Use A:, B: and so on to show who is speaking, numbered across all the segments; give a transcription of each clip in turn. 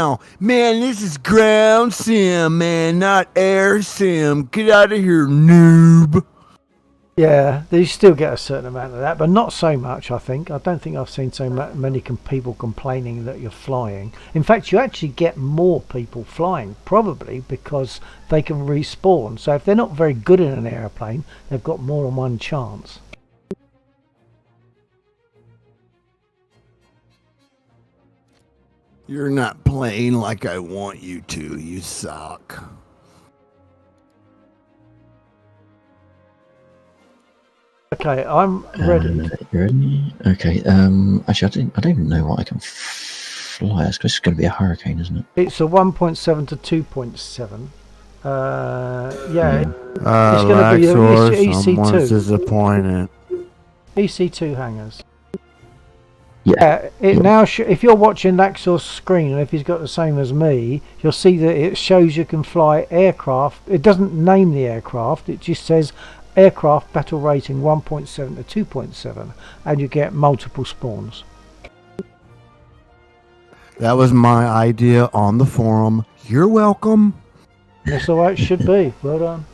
A: Oh, man, this is ground sim, man, not air sim. Get out of here, noob.
B: Yeah, you still get a certain amount of that, but not so much, I think. I don't think I've seen so many people complaining that you're flying. In fact, you actually get more people flying, probably because they can respawn. So if they're not very good in an airplane, they've got more than one chance.
A: You're not playing like I want you to. You suck.
B: Okay, I'm ready.
C: You ready? Okay. Actually, I don't even know what I can fly. It's just going to be a hurricane, isn't it?
B: It's a 1.7 to 2.7. Yeah.
A: It's
B: gonna be
A: EC2.
B: someone's
A: disappointed.
B: EC2 hangars.
C: Yeah.
B: Now, if you're watching Laxor's screen, and if he's got the same as me, you'll see that it shows you can fly aircraft. It doesn't name the aircraft. It just says aircraft battle rating 1.7 to 2.7, and you get multiple spawns.
A: That was my idea on the forum. You're welcome.
B: That's the way it should be. Well done.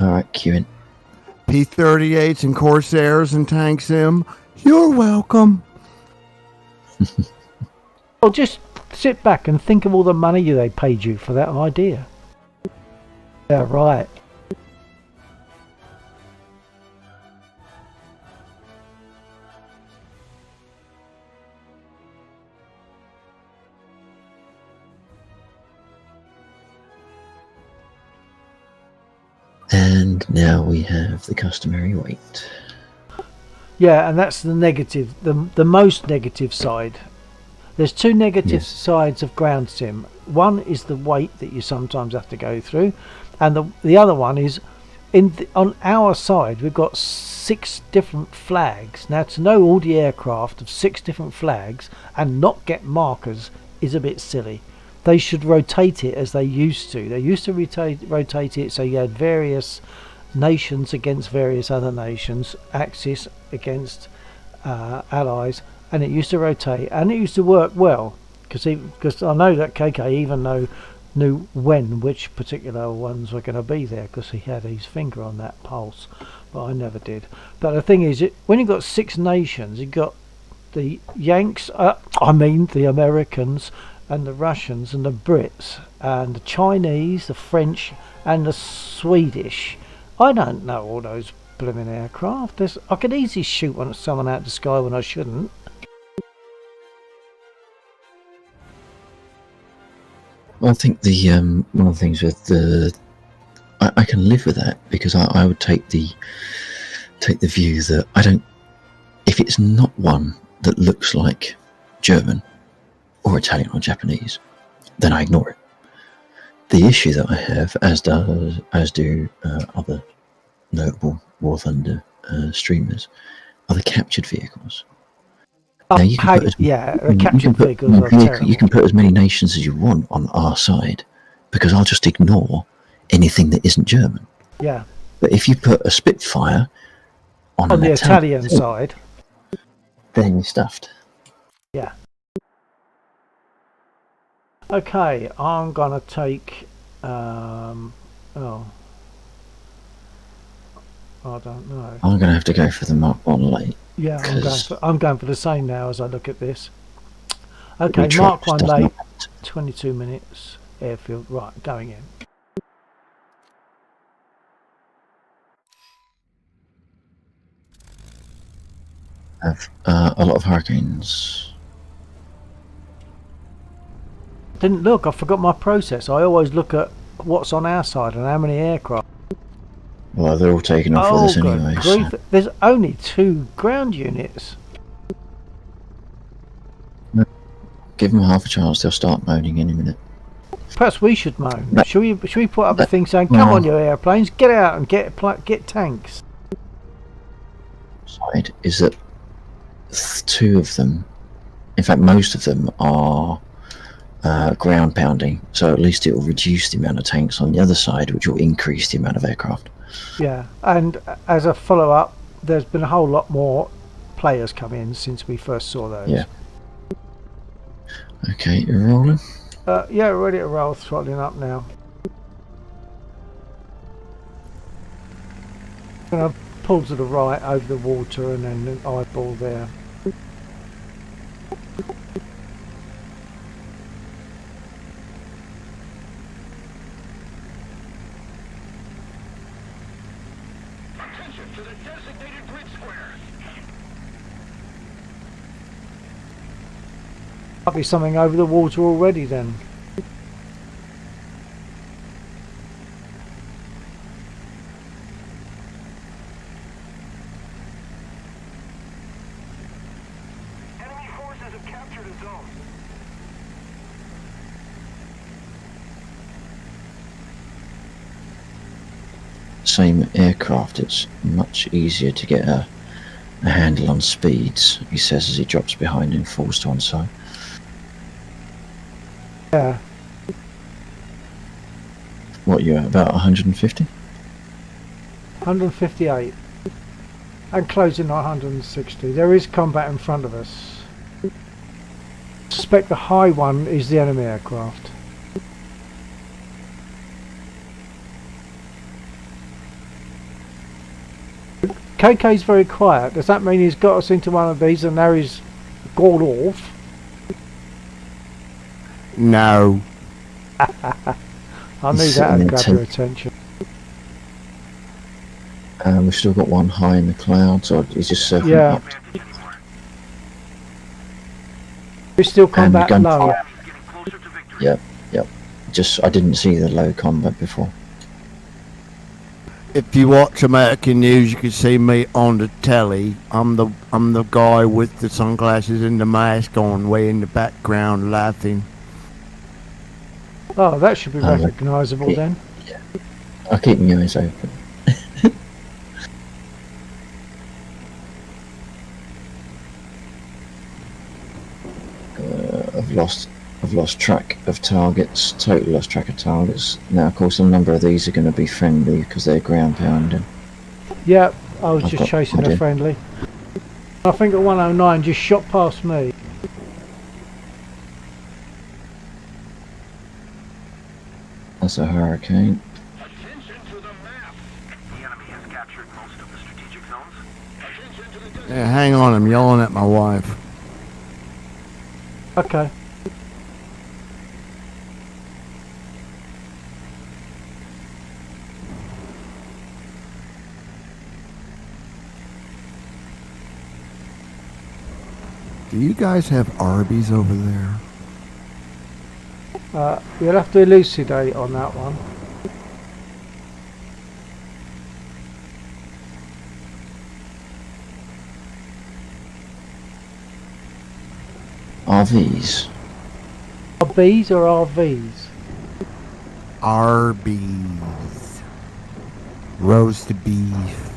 C: All right, queuing.
A: P-38s and Corsairs and Tank Sim. You're welcome.
B: Well, just sit back and think of all the money they paid you for that idea. Yeah, right.
C: And now we have the customary wait.
B: Yeah, and that's the negative, the most negative side. There's two negative sides of ground sim. One is the wait that you sometimes have to go through, and the other one is on our side we've got 6 different flags. Now, to know all the aircraft of 6 different flags and not get markers is a bit silly. They should rotate it as they used to. They used to rotate it so you had various nations against various other nations, Axis against allies, and it used to rotate, and it used to work well, because I know that KK even knew which particular ones were going to be there, because he had his finger on that pulse, but I never did. But the thing is, when you've got 6 nations, you've got the Yanks, the Americans, and the Russians, and the Brits, and the Chinese, the French, and the Swedish. I don't know all those blooming aircraft. I could easily shoot someone out of the sky when I shouldn't.
C: Well, I think the one of the things with I can live with that, because I would take the view that if it's not one that looks like German or Italian or Japanese, then I ignore it. The issue that I have, as do other notable War Thunder streamers, are the captured vehicles. Now you can put as many nations as you want on our side, because I'll just ignore anything that isn't German.
B: Yeah.
C: But if you put a Spitfire on
B: the Italian side,
C: then you're stuffed.
B: Yeah. Okay, I'm gonna take. I don't know.
C: I'm gonna have to go for the Mark 1 late.
B: Yeah, I'm going for the same now as I look at this. Okay, Mark 1 late, 22 minutes, airfield, right, going in.
C: Have a lot of hurricanes.
B: Didn't look, I forgot my process. I always look at what's on our side and how many aircraft.
C: Well, they're all taken off with us anyway. So.
B: There's only 2 ground units.
C: Give them half a chance, they'll start moaning any minute.
B: Perhaps we should moan. Should we put up a thing saying, come on, you airplanes, get out and get tanks?
C: Side is that 2 of them, in fact most of them, are ground pounding, so at least it will reduce the amount of tanks on the other side, which will increase the amount of aircraft.
B: Yeah, and as a follow-up, there's been a whole lot more players come in since we first saw those.
C: Yeah. Okay, you're rolling.
B: Yeah, ready to roll, throttling up now. Gonna pull to the right over the water and then an eyeball there.
D: Attention to the designated grid square.
B: Might be something over the water already then.
D: Enemy forces have captured a zone.
C: Same aircraft, it's much easier to get a handle on speeds, he says as he drops behind and falls to one side.
B: Yeah.
C: What, you're at about 150?
B: 158. And closing at 160. There is combat in front of us. Suspect the high one is the enemy aircraft. KK's very quiet. Does that mean he's got us into one of these and now he's gone off?
A: No.
B: I knew
C: He's
B: that
C: sitting
B: would
C: in
B: grab
C: ten-
B: your attention.
C: We've still got one high in the clouds, or he's just circling
B: Yeah.
C: up.
B: It's still combat
C: gun
B: low.
C: fire. Yep. Just, I didn't see the low combat before.
A: If you watch American news, you can see me on the telly. I'm the guy with the sunglasses and the mask on, way in the background, laughing.
B: Oh, that should be
C: Oh, look.
B: recognisable
C: Yeah.
B: then.
C: I'll keep my eyes open. I've lost track of targets, totally lost track of targets. Now, of course, a number of these are going to be friendly because they're ground pounding.
B: Yeah, I was
C: I've
B: just
C: got
B: chasing a
C: idea.
B: friendly. I think at 109 just shot past me.
C: That's a Hurricane.
D: Attention to the map. The enemy has captured most of the strategic zones. Attention to the designated.
A: Yeah, hang on, I'm yelling at my wife.
B: Okay.
A: Do you guys have Arby's over there?
B: You'll have to elucidate on that one.
C: RVs.
B: RBs or RVs?
A: Arby's. Roast beef.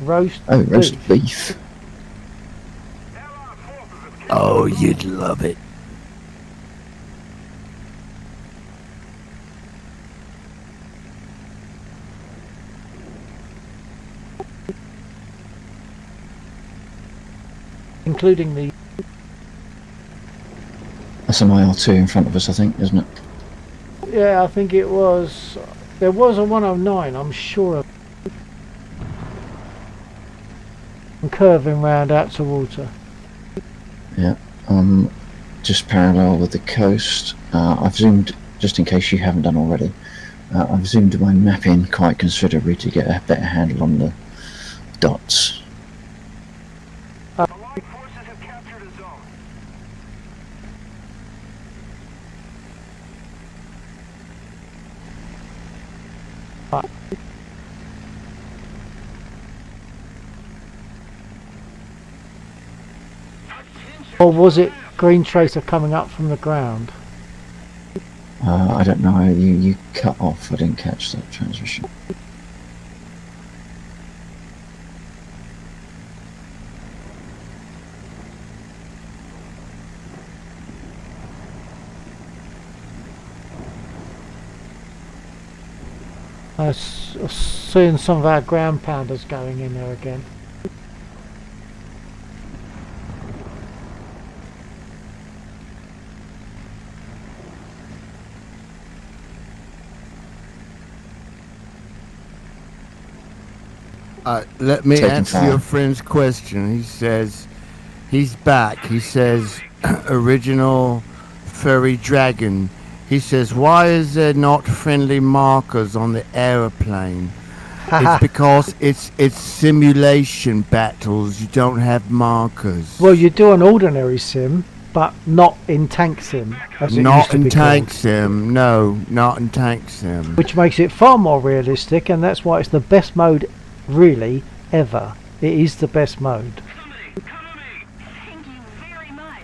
B: Roast
C: Oh, roast
B: beef.
C: beef.
D: Allied forces have captured
A: Oh, you'd love it.
B: Including the...
C: That's an IR2 in front of us, I think, isn't it?
B: Yeah, I think it was... There was a 109, I'm sure of. And curving round out to water.
C: Yeah. Just parallel with the coast. I've zoomed, just in case you haven't done already, I've zoomed my map in quite considerably to get a better handle on the dots.
D: Allied forces have captured a zone.
B: Or was it green tracer coming up from the ground?
C: I don't know, you cut off, I didn't catch that transmission.
B: I was seeing some of our ground pounders going in there again.
A: Let me
C: Taking
A: answer
C: fire.
A: your friend's question. He says he's back. He says original furry dragon. He says, why is there not friendly markers on the aeroplane? It's because it's simulation battles. You don't have markers.
B: Well, you do an ordinary sim, but not in tank sim, as it used
A: Not
B: to
A: in
B: be
A: tank
B: called,
A: sim. No, not in tank sim.
B: which makes it far more realistic, and that's why it's the best mode, really, ever. It is the best mode.
D: Somebody, cover me!
E: Thank you very much.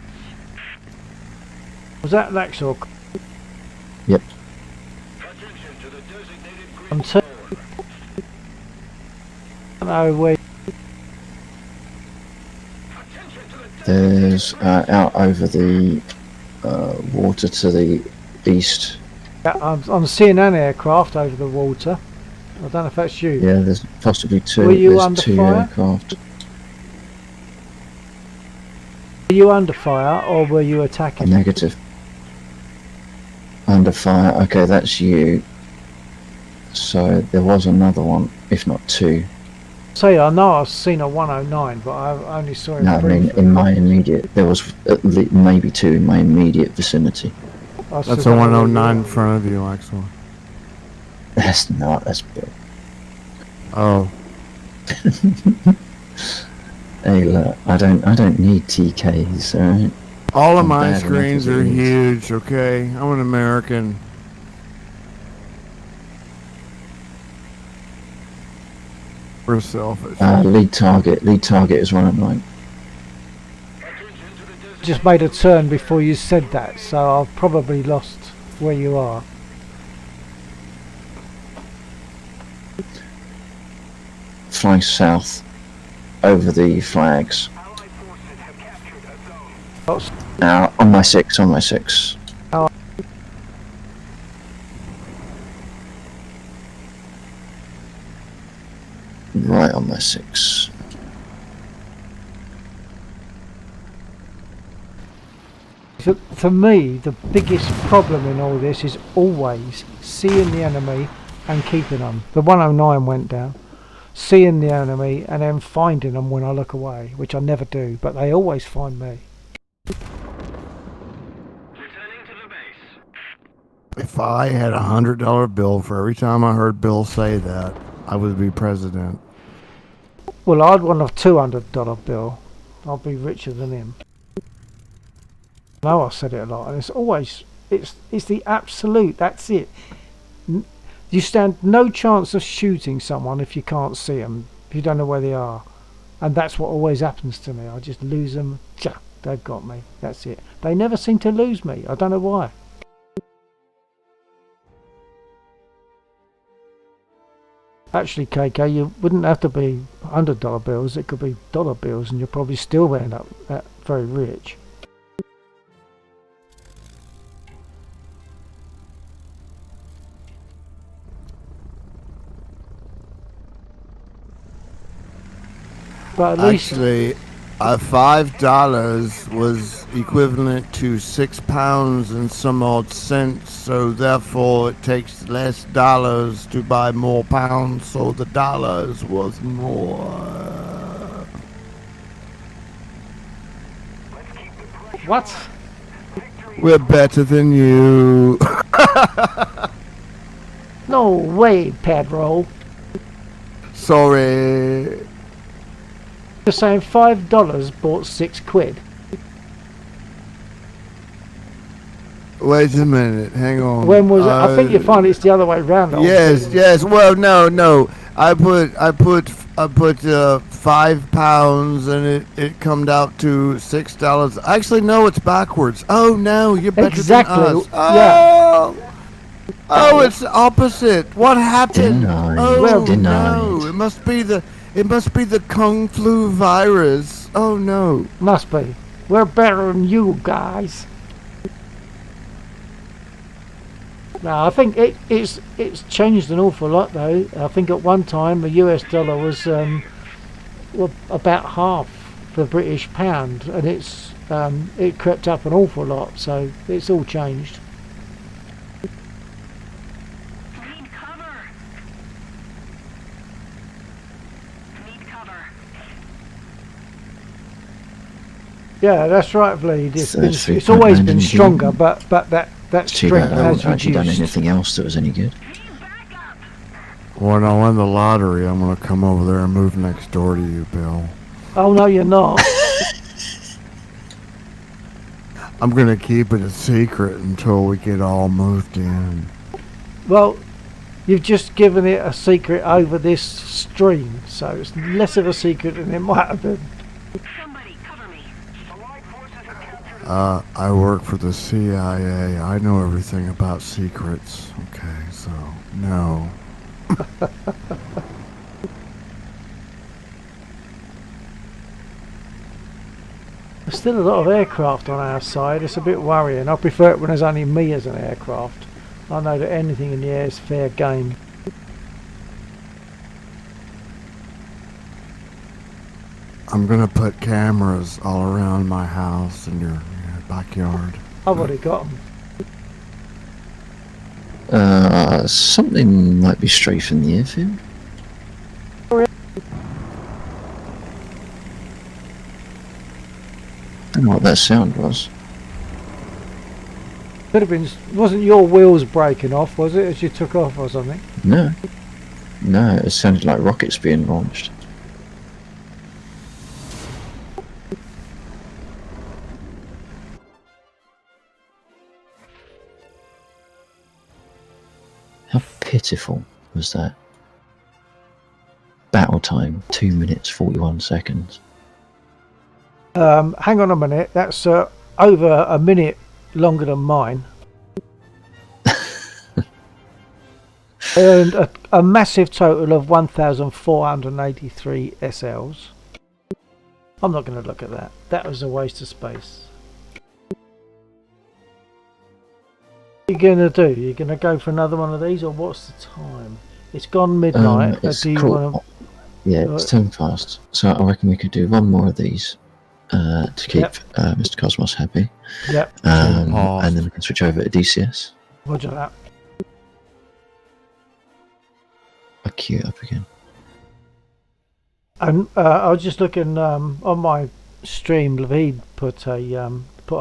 B: Was that Laxor?
C: Yep.
D: Attention to the designated green
B: I'm t- No, where
D: Attention to the
C: There's out over the water to the east.
B: I'm seeing an aircraft over the water. I don't know if that's you.
C: Yeah, there's possibly two.
B: Were you
C: there's
B: under
C: two
B: fire?
C: aircraft.
B: Were you under fire or were you attacking?
C: Negative. Under fire. Okay, that's you. So there was another one, if not two.
B: Say, I know I've seen a 109, but I only saw it
C: No, I mean
B: briefly.
C: in my immediate. There was maybe two in my immediate vicinity.
B: I still
A: That's a
B: don't know where you
A: 109 in
B: are.
A: front of you, Axel.
C: That's not. That's Bill.
A: Oh,
C: Hey, look, I don't need TKs, alright?
A: all of
C: I'm
A: my
C: bad enough
A: screens
C: as it
A: are
C: is.
A: huge. Okay, I'm an American. We're selfish.
C: Lead target is 109.
B: Just made a turn before you said that, so I've probably lost where you are.
C: Flying south over the flags.
D: Allied forces have captured a zone.
B: Oh, s-
C: Now on my six.
B: Oh.
C: Right on my six.
B: For me, the biggest problem in all this is always seeing the enemy and keeping them. The 109 went down. Seeing the enemy and then finding them when I look away, which I never do, but they always find me.
D: Returning to the base.
A: If I had $100 bill for every time I heard Bill say that, I would be president.
B: Well, I'd want a $200 bill. I'll be richer than him. I know I said it a lot, and it's always it's the absolute. That's it. You stand no chance of shooting someone if you can't see them, if you don't know where they are, and that's what always happens to me. I just lose them. They've got me. That's it. They never seem to lose me. I don't know why. Actually, KK, you wouldn't have to be $100 bills. It could be dollar bills, and you'll probably still end up very rich. But at least
A: Actually, $5 was equivalent to 6 pounds and some odd cents, so therefore it takes less dollars to buy more pounds, so the dollars was more.
B: what?
A: We're better than you.
B: No way, Pedro.
A: Sorry.
B: You're saying $5 bought £6.
A: Wait a minute. Hang on.
B: When was it? I think you find it's the other way round.
A: Yes. Well, no. I put 5 pounds and it come out to $6. Actually, no, it's backwards. Oh no, you're better
B: Exactly,
A: than us.
B: yeah.
A: Oh, it's the opposite. What happened?
C: Denied.
A: Oh
C: Denied.
A: no, it must be the Kung Flu virus. Oh no.
B: Must be. We're better than you guys. No, I think it's changed an awful lot though. I think at one time the US dollar was about half the British pound, and it crept up an awful lot. So it's all changed.
E: Need cover.
B: Yeah, that's right, Bleed. It's
C: £33
B: always been
C: indeed.
B: stronger, but that
C: It's too
B: strength
C: bad I
B: has
C: haven't actually done
B: reduced.
C: anything else that was any good.
A: When I win the lottery, I'm gonna come over there and move next door to you, Bill.
B: Oh no, you're not.
A: I'm gonna keep it a secret until we get all moved in.
B: Well, you've just given it a secret over this stream, so it's less of a secret than it might have been.
E: Somebody cover me.
D: Allied forces have captured
A: I work for the CIA. I know everything about secrets. Okay, so no.
B: There's still a lot of aircraft on our side. It's a bit worrying. I prefer it when there's only me as an aircraft. I know that anything in the air is fair game.
A: I'm gonna put cameras all around my house and your backyard.
B: I've already got them.
C: Something might be strafing the airfield. I don't know what that sound was.
B: Could have been. Wasn't your wheels breaking off? Was it as you took off or something?
C: No. No, it sounded like rockets being launched. How pitiful was that? Battle time, 2 minutes 41 seconds.
B: Hang on a minute. That's over a minute longer than mine. Earned a massive total of 1,483 SLs. I'm not going to look at that. That was a waste of space. What are you going to do? You're going to go for another one of these, or what's the time? It's gone midnight. Do you want to?
C: Yeah, it's 10 past. So I reckon we could do one more of these to keep Mr. Cosmos happy.
B: Yep.
C: And then we can switch over to DCS.
B: Roger that.
C: I'll queue it up again.
B: And I was just looking on my stream. Lavid put a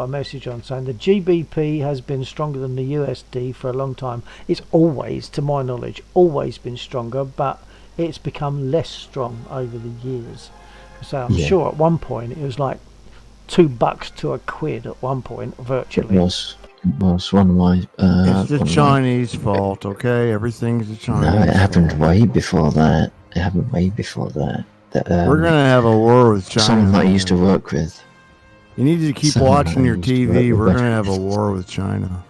B: message on saying the GBP has been stronger than the USD for a long time. It's always, to my knowledge, always been stronger, but it's become less strong over the years. So I'm sure at one point it was like $2 to £1 at one point, virtually.
C: It was one of my.
A: It's the Chinese fault, okay? Everything's the Chinese.
C: No, it happened
A: fault.
C: way before that. It happened way before that.
A: We're gonna have a war with China.
C: Someone that I used to work with.
A: You need to keep
C: Someone
A: watching
C: I
A: your
C: used to work
A: TV.
C: with.
A: We're gonna have a war with China.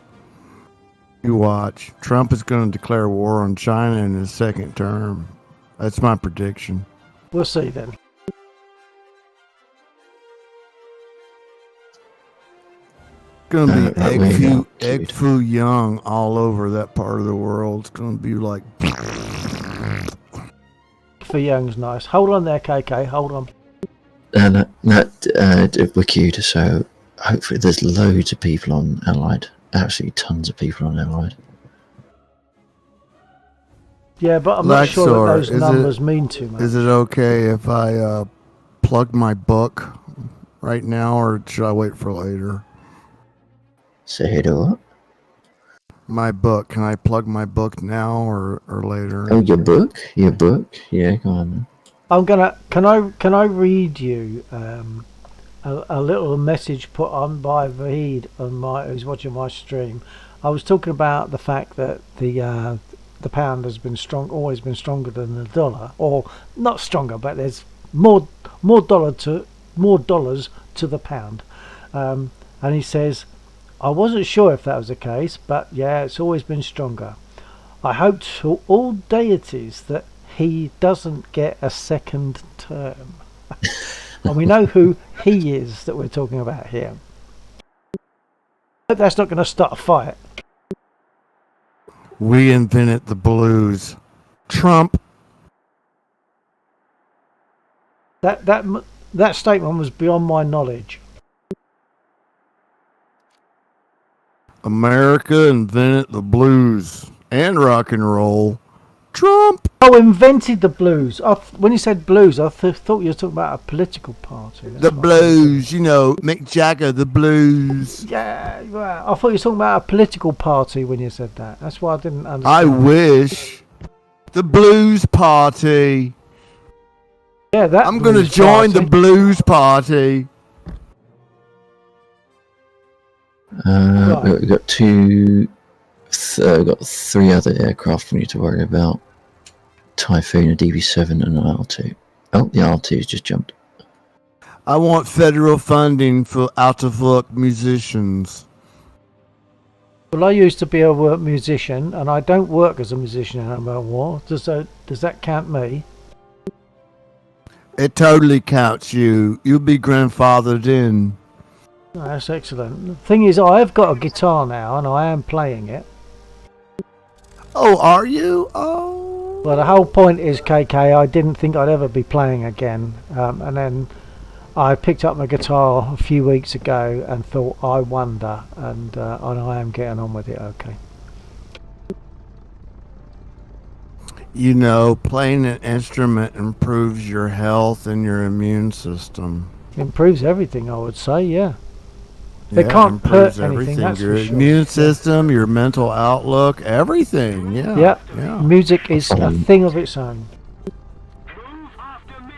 A: You watch. Trump is gonna declare war on China in his second term. That's my prediction.
B: We'll see then.
A: Gonna be
C: dude.
A: egg foo young all over that part of the world. It's gonna be like.
B: For Young's nice. Hold on there, KK. Hold on.
C: We're queued, so hopefully there's loads of people on Allied. Absolutely tons of people on Allied.
B: Yeah, but I'm not sure that
A: Laxor,
B: those numbers mean too much.
A: Is it okay if I plug my book right now, or should I wait for later?
C: Say to what?
A: My book. Can I plug my book now or later?
C: Oh, your book? Your book? Yeah, go on then.
B: I'm gonna. Can I read you a little message put on by Vahid who's watching my stream? I was talking about the fact that the pound has been always been stronger than the dollar, or not stronger, but there's more dollars to the pound. And he says, I wasn't sure if that was the case, but yeah, it's always been stronger. I hope to all deities that he doesn't get a second term. And we know who he is that we're talking about here. Hope that's not going to start a fight.
A: We invented the blues. Trump.
B: That statement was beyond my knowledge.
A: America invented the blues and rock and roll. Trump.
B: Oh, invented the blues. When you said blues, I thought you were talking about a political party. That's
A: The
B: not-
A: blues, you know, Mick Jagger, the blues.
B: Yeah, well, I thought you were talking about a political party when you said that. That's why I didn't
A: I
B: understand.
A: wish. The blues party.
B: Yeah, that.
A: I'm going to
B: blues
A: join the
B: party.
A: blues party.
C: We've got we've got 3 other aircraft we need to worry about. Typhoon, a DB7 and an R2. Oh, the R2's just jumped.
A: I want federal funding for out of work musicians.
B: Well, I used to be a musician, and I don't work as a musician anymore. Does that count me?
A: It totally counts you. You'll be grandfathered in.
B: No, that's excellent. The thing is, I have got a guitar now, and I am playing it.
A: Oh, are you? Oh.
B: Well, the whole point is, KK, I didn't think I'd ever be playing again, and then I picked up my guitar a few weeks ago and thought, I wonder, and I am getting on with it. Okay.
A: You know, playing an instrument improves your health and your immune system.
B: Improves everything, I would say. Yeah. It
A: Yeah,
B: can't
A: improves
B: hurt anything, that's
A: your
B: for sure.
A: immune system, your mental outlook, everything. Yeah.
B: Yeah.
A: Yeah.
B: Music is a thing of its own.
D: Move after me.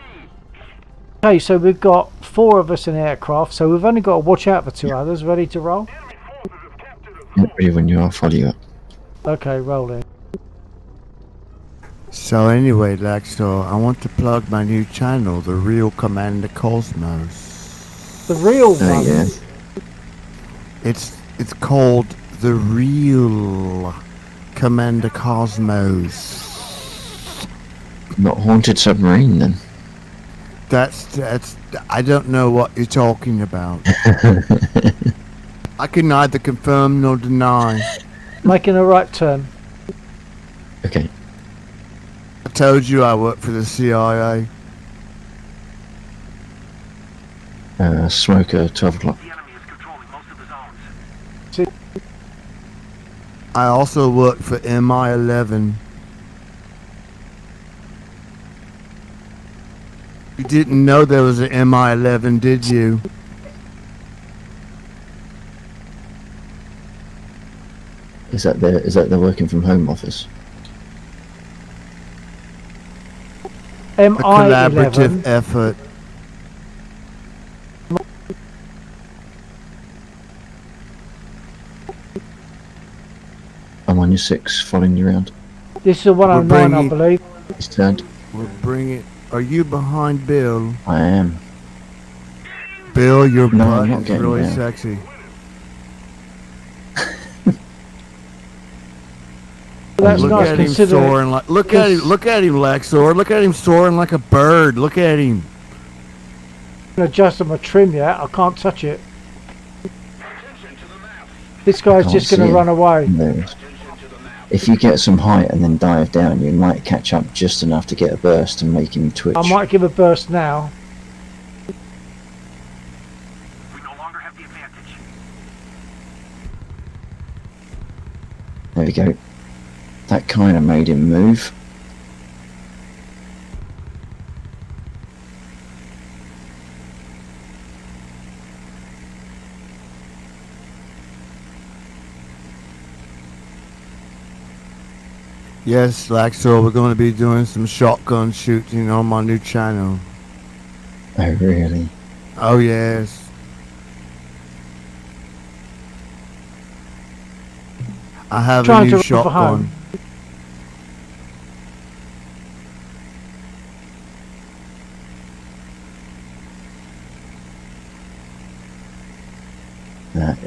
B: Okay, so we've got 4 of us in aircraft, so we've only got to watch out for 2 others. Ready to roll?
D: Enemy forces have captured a zone.
C: Ready when you are, follow you up.
B: Okay, rolling.
A: So anyway, Laxo, I want to plug my new channel, The Real Commander Cosmos.
B: The real one.
C: Yeah.
A: It's called The Real Commander Cosmos.
C: Not haunted submarine then.
A: That's I don't know what you're talking about. I can neither confirm nor deny.
B: Making a right turn.
C: Okay.
A: I told you I work for the CIA.
C: Smoker, 12 o'clock.
D: The enemy is controlling most of the zones.
A: I also work for MI11. You didn't know there was an MI11, did you?
C: Is that the working from home office?
A: A collaborative
B: MI11.
A: effort.
C: I'm on your 6, following you around.
B: This is a 109, I
A: bringing-
B: believe.
C: He's turned.
A: We'll bring it. Are you behind Bill?
C: I am.
A: Bill, your
C: No, I'm
A: butt
C: not
A: is
C: getting
A: really
C: there.
A: sexy.
B: That's
A: Look
B: nice
A: at him
B: considering.
A: soaring like. Look at him, Lexor. Look at him soaring like a bird. Look at him.
B: I'm adjusting my trim yet. I can't touch it.
D: Attention to the map.
B: This guy's
C: Can't
B: just going
C: see
B: to
C: it.
B: run away.
C: There it is.
D: Attention to the map.
C: If you get some height and then dive down, you might catch up just enough to get a burst and make him twitch.
B: I might give a burst now.
D: We no longer have the advantage.
C: There we go. That kind of made him move.
A: Yes, Lexor. We're going to be doing some shotgun shooting on my new channel.
C: Oh, really?
A: Oh yes. I have
B: Trying
A: a
B: to
A: new
B: run for
A: shotgun.
B: home.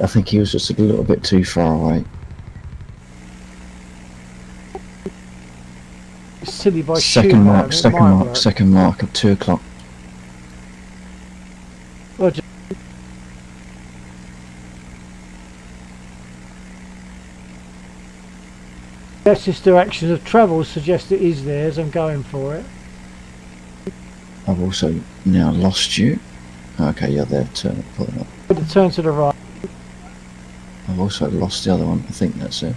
C: I think he was just a little bit too far away.
B: It's silly by
C: Second
B: shooting
C: mark,
B: at him, it
C: second
B: might
C: mark,
B: work.
C: second mark at 2 o'clock.
B: Roger. Yes, this direction of travel suggests it is there as I'm going for it.
C: I've also now lost you. Okay, yeah, they're pulling up.
B: Put the turn to the right.
C: I've also lost the other one. I think that's it.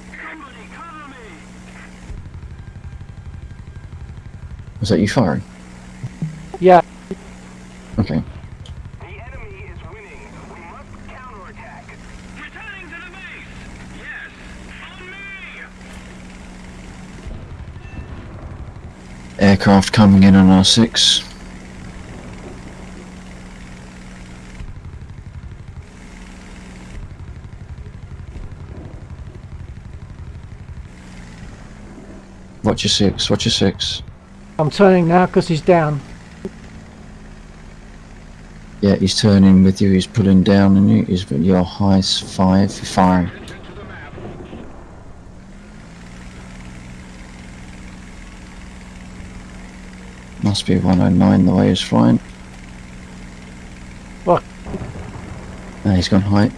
D: Somebody cover me.
C: Was that you firing?
B: Yeah.
C: Okay.
D: The enemy is winning. We must counterattack. Returning to the base. Yes. On me.
C: Aircraft coming in on R6. Watch your 6, watch your 6.
B: I'm turning now because he's down.
C: Yeah, he's turning with you, he's pulling down on you, he's got your highs 5, you're firing. Must be 109 the way he's flying.
B: What?
C: And he's gone high.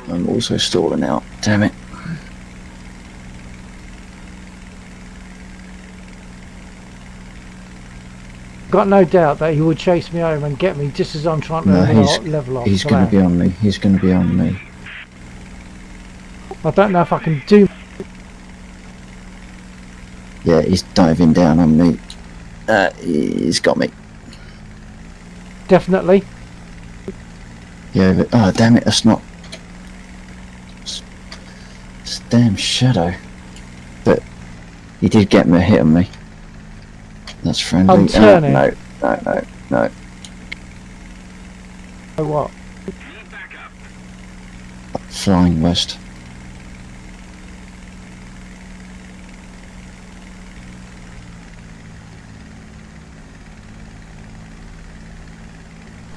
C: I'm also stalling out, damn it.
B: Got no doubt that he would chase me over and get me just as I'm trying to
C: No,
B: level off.
C: he's going to be on me, he's going to be on me.
B: I don't know if I can do.
C: Yeah, he's diving down on me. He's got me.
B: Definitely.
C: Yeah, but, oh damn it, that's not... It's a damn shadow. But he did get me a hit on me. That's friendly.
B: I'm turning.
C: No.
B: Oh, what?
C: Flying west.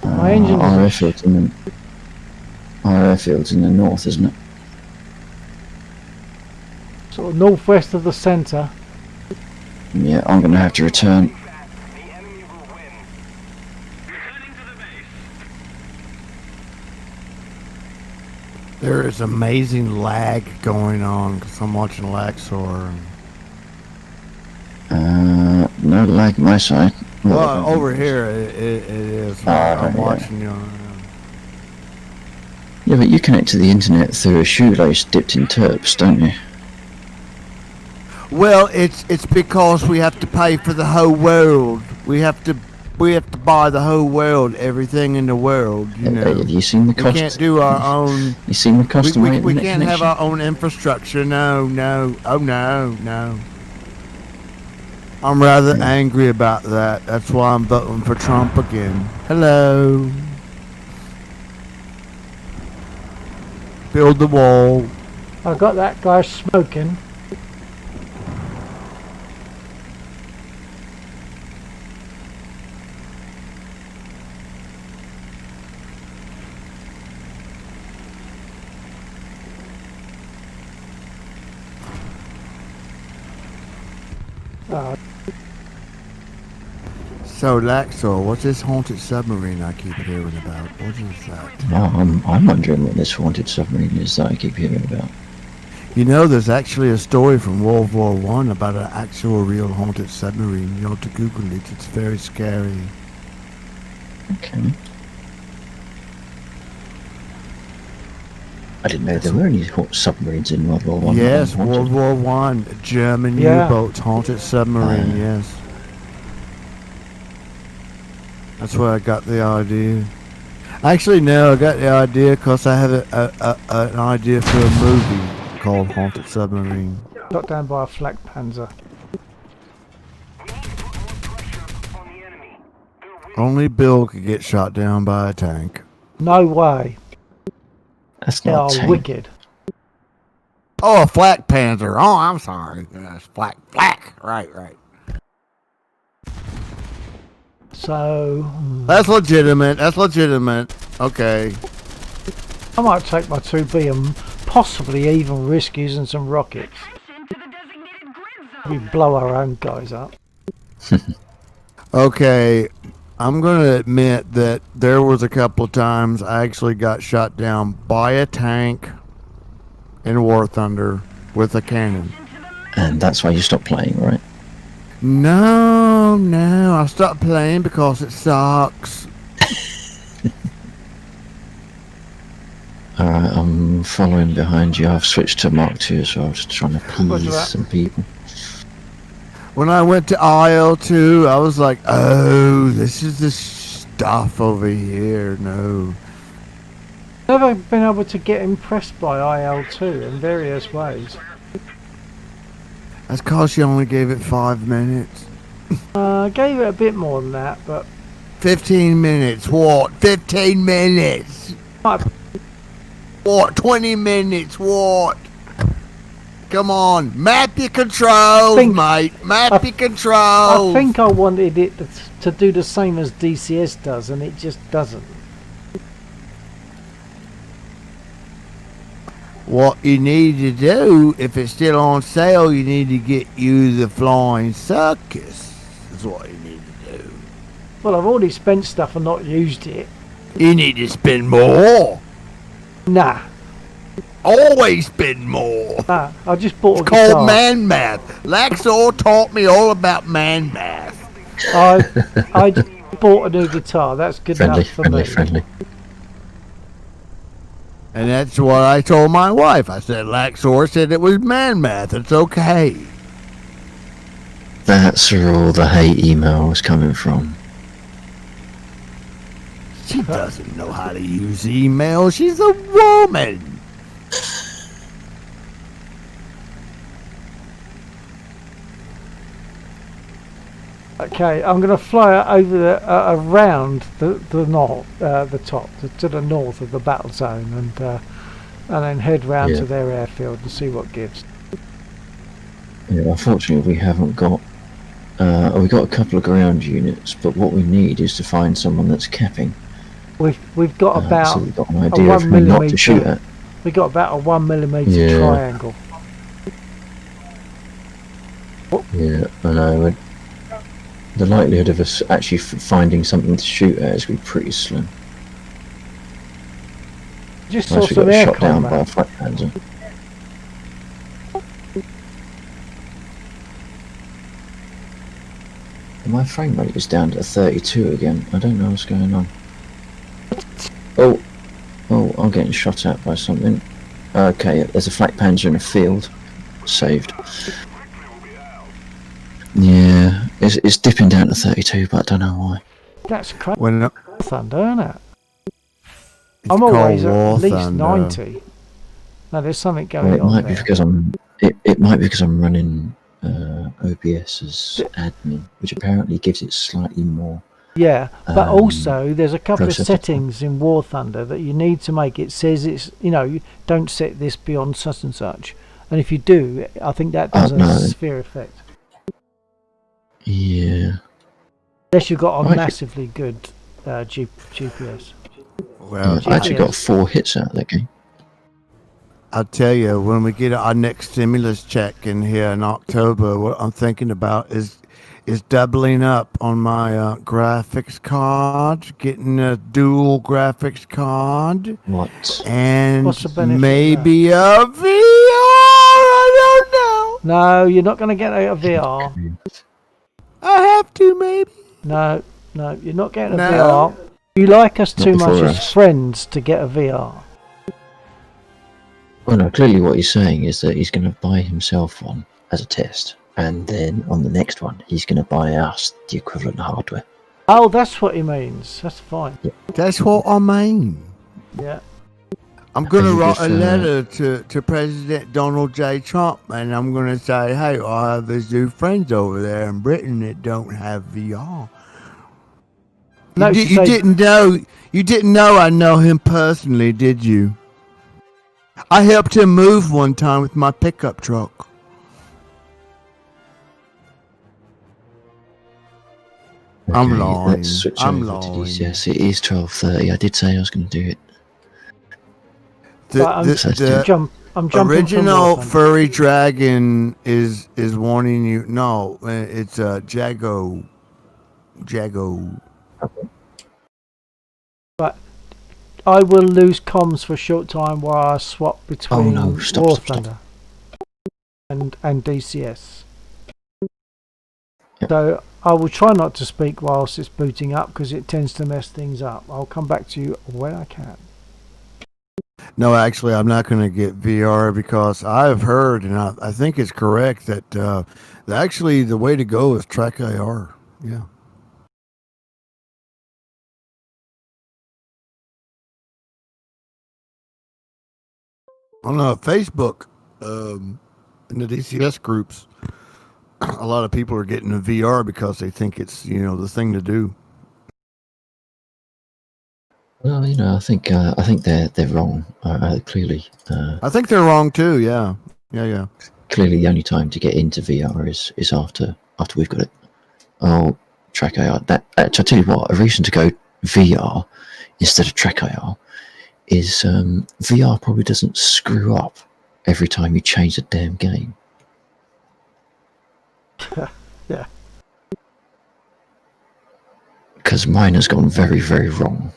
B: My engine
C: Our
B: is
C: airfield's in the north, isn't it?
B: sort of northwest of the centre.
C: Yeah, I'm going to have to return.
D: The enemy will win. Returning to the base.
A: There is amazing lag going on because I'm watching Laxor.
C: No lag my side.
A: Well, over here it is. I'm
C: yeah.
A: watching you.
C: Yeah, but you connect to the internet through a shoelace dipped in terps, don't you?
A: Well, it's because we have to pay for the whole world. We have to buy the whole world, everything in the world. You know,
C: Have you seen the
A: we
C: cost?
A: can't do our own.
C: You seen the cost of my
A: We
C: internet
A: can't have
C: connection?
A: our own infrastructure. No. Oh no. I'm rather angry about that. That's why I'm voting for Trump again. Hello. Build the wall.
B: I got that guy smoking.
A: So Laxor, what's this haunted submarine I keep hearing about? What is that?
C: No, I'm wondering what this haunted submarine is that I keep hearing about.
A: You know, there's actually a story from World War One about an actual real haunted submarine. You ought to Google it. It's very scary.
C: Okay. I didn't know there were any submarines in World War One.
A: Yes, World War One, German
B: Yeah.
A: U-boats, haunted submarine. Yes. That's where I got the idea. Actually, no, I got the idea because I have an idea for a movie called Haunted Submarine.
B: Shot down by a flak panzer.
D: On the enemy.
A: Only Bill could get shot down by a tank.
B: No way.
C: That's
B: They
C: not
B: are
C: a tank.
B: wicked.
A: Oh, a flak panzer. Oh, I'm sorry. Yes, flak. Right.
B: So
A: That's legitimate. Okay.
B: I might take my 2B and possibly even risk using some rockets.
E: Attention to the designated grid zone.
B: We blow our own guys up.
A: Okay. I'm going to admit that there was a couple of times I actually got shot down by a tank in War Thunder with a cannon.
C: And that's why you stopped playing, right?
A: No, I stopped playing because it sucks.
C: Alright, I'm following behind you. I've switched to Mark II as well, just trying to
B: Roger
C: appease
B: that.
C: some people.
A: When I went to IL2, I was like, oh, this is the stuff over here. No.
B: Never been able to get impressed by IL2 in various ways.
A: That's because you only gave it 5 minutes.
B: I gave it a bit more than that, but
A: 15 minutes. What? 15 minutes.
B: I,
A: What? 20 minutes. What? Come on. Map your controls, mate. Map your controls.
B: I think I wanted it to do the same as DCS does, and it just doesn't.
A: What you need to do, if it's still on sale, you need to get you the Flying Circus. That's what you need to do.
B: Well, I've already spent stuff and not used it.
A: You need to spend more.
B: Nah,
A: Always spend more.
B: nah. I just bought a
A: It's
B: guitar.
A: called man math. Laxor taught me all about man math.
B: I just bought a new guitar. That's good
C: Friendly,
B: enough for
C: friendly,
B: me.
C: friendly.
A: And that's what I told my wife. I said, Laxor said it was man math. It's okay.
C: That's where all the hate emails coming from.
A: She doesn't know how to use email. She's a woman.
B: Okay, I'm going to fly over around the north, the top, to the north of the battle zone, and then head round
C: Yeah.
B: to their airfield and see what gives.
C: Yeah, unfortunately, we haven't got. We got a couple of ground units, but what we need is to find someone that's capping.
B: We've got about
C: so we've got an idea of
B: 1
C: who not to shoot
B: millimetre.
C: at.
B: We got about a 1mm
C: Yeah.
B: triangle.
C: Yeah, I know. The likelihood of us actually finding something to shoot at is going to be pretty slim.
B: Just saw
C: Unless we
B: some
C: got
B: air
C: shot down by a
B: combat.
C: flak panzer. My frame rate is down to 32 again. I don't know what's going on. Oh, I'm getting shot at by something. Okay, there's a flak panzer in a field. Saved. Yeah, it's dipping down to 32, but I don't know why.
B: That's crazy
A: When
B: thunder, isn't it?
A: it's
B: I'm
A: called
B: always at
A: War
B: least
A: Thunder.
B: 90. No, there's something
C: Well,
B: going
C: it
B: on
C: might be
B: there.
C: because it might be because I'm running OBS as admin, which apparently gives it slightly more.
B: Yeah, but
C: um,
B: also there's a couple of
C: processor.
B: settings in War Thunder that you need to make. It says it's, you don't set this beyond such and such. And if you do, I think that does
C: no.
B: a sphere effect.
C: Yeah.
B: Unless you've got a
C: Right.
B: massively good GPS.
A: Well,
C: I actually got
B: GPS.
C: 4 hits out of that game.
A: I'll tell you, when we get our next stimulus check in here in October, what I'm thinking about is doubling up on my graphics card, getting a dual graphics card,
C: What?
A: and
B: What's the benefit of
A: maybe a VR. I don't know.
B: No, you're not going to get a VR.
A: I have to, maybe.
B: No, you're not getting a
A: No.
B: VR. You like us
C: Not
B: too much
C: before
B: as
C: us.
B: friends to get a VR.
C: Well, no, clearly what he's saying is that he's going to buy himself one as a test, and then on the next one, he's going to buy us the equivalent hardware.
B: Oh, that's what he means. That's fine.
A: That's what I mean.
B: Yeah.
A: I'm going to
C: you
A: write
C: just,
A: a letter to President Donald J. Trump, and I'm going to say, hey, I have these new friends over there in Britain that don't have VR.
B: No,
A: you,
B: to say-
A: you didn't know I know him personally, did you? I helped him move one time with my pickup truck. I'm lying.
C: Let's switch
A: I'm
C: over to
A: lying.
C: DCS. It is 12:30. I did say I was going to do it.
A: The,
B: But I'm,
A: the
B: I'm jumping
A: original
B: from War Thunder.
A: furry dragon is warning you. No, it's a Jago.
B: I will lose comms for a short time while I swap between
C: no, stop,
B: War
C: stop, stop.
B: Thunder and DCS.
C: Yep.
B: So I will try not to speak whilst it's booting up because it tends to mess things up. I'll come back to you when I can.
A: No, actually, I'm not going to get VR because I've heard, and I think it's correct that actually the way to go is Track AR. Yeah. On Facebook, in the DCS groups, a lot of people are getting a VR because they think it's the thing to do.
C: Well, I think they're wrong. Clearly,
A: I think they're wrong too. Yeah, yeah, yeah.
C: clearly, the only time to get into VR is after we've got it. Oh, track AR. I tell you what, a reason to go VR instead of track AR is VR probably doesn't screw up every time you change the damn game.
B: Yeah.
C: Because mine has gone very, very wrong.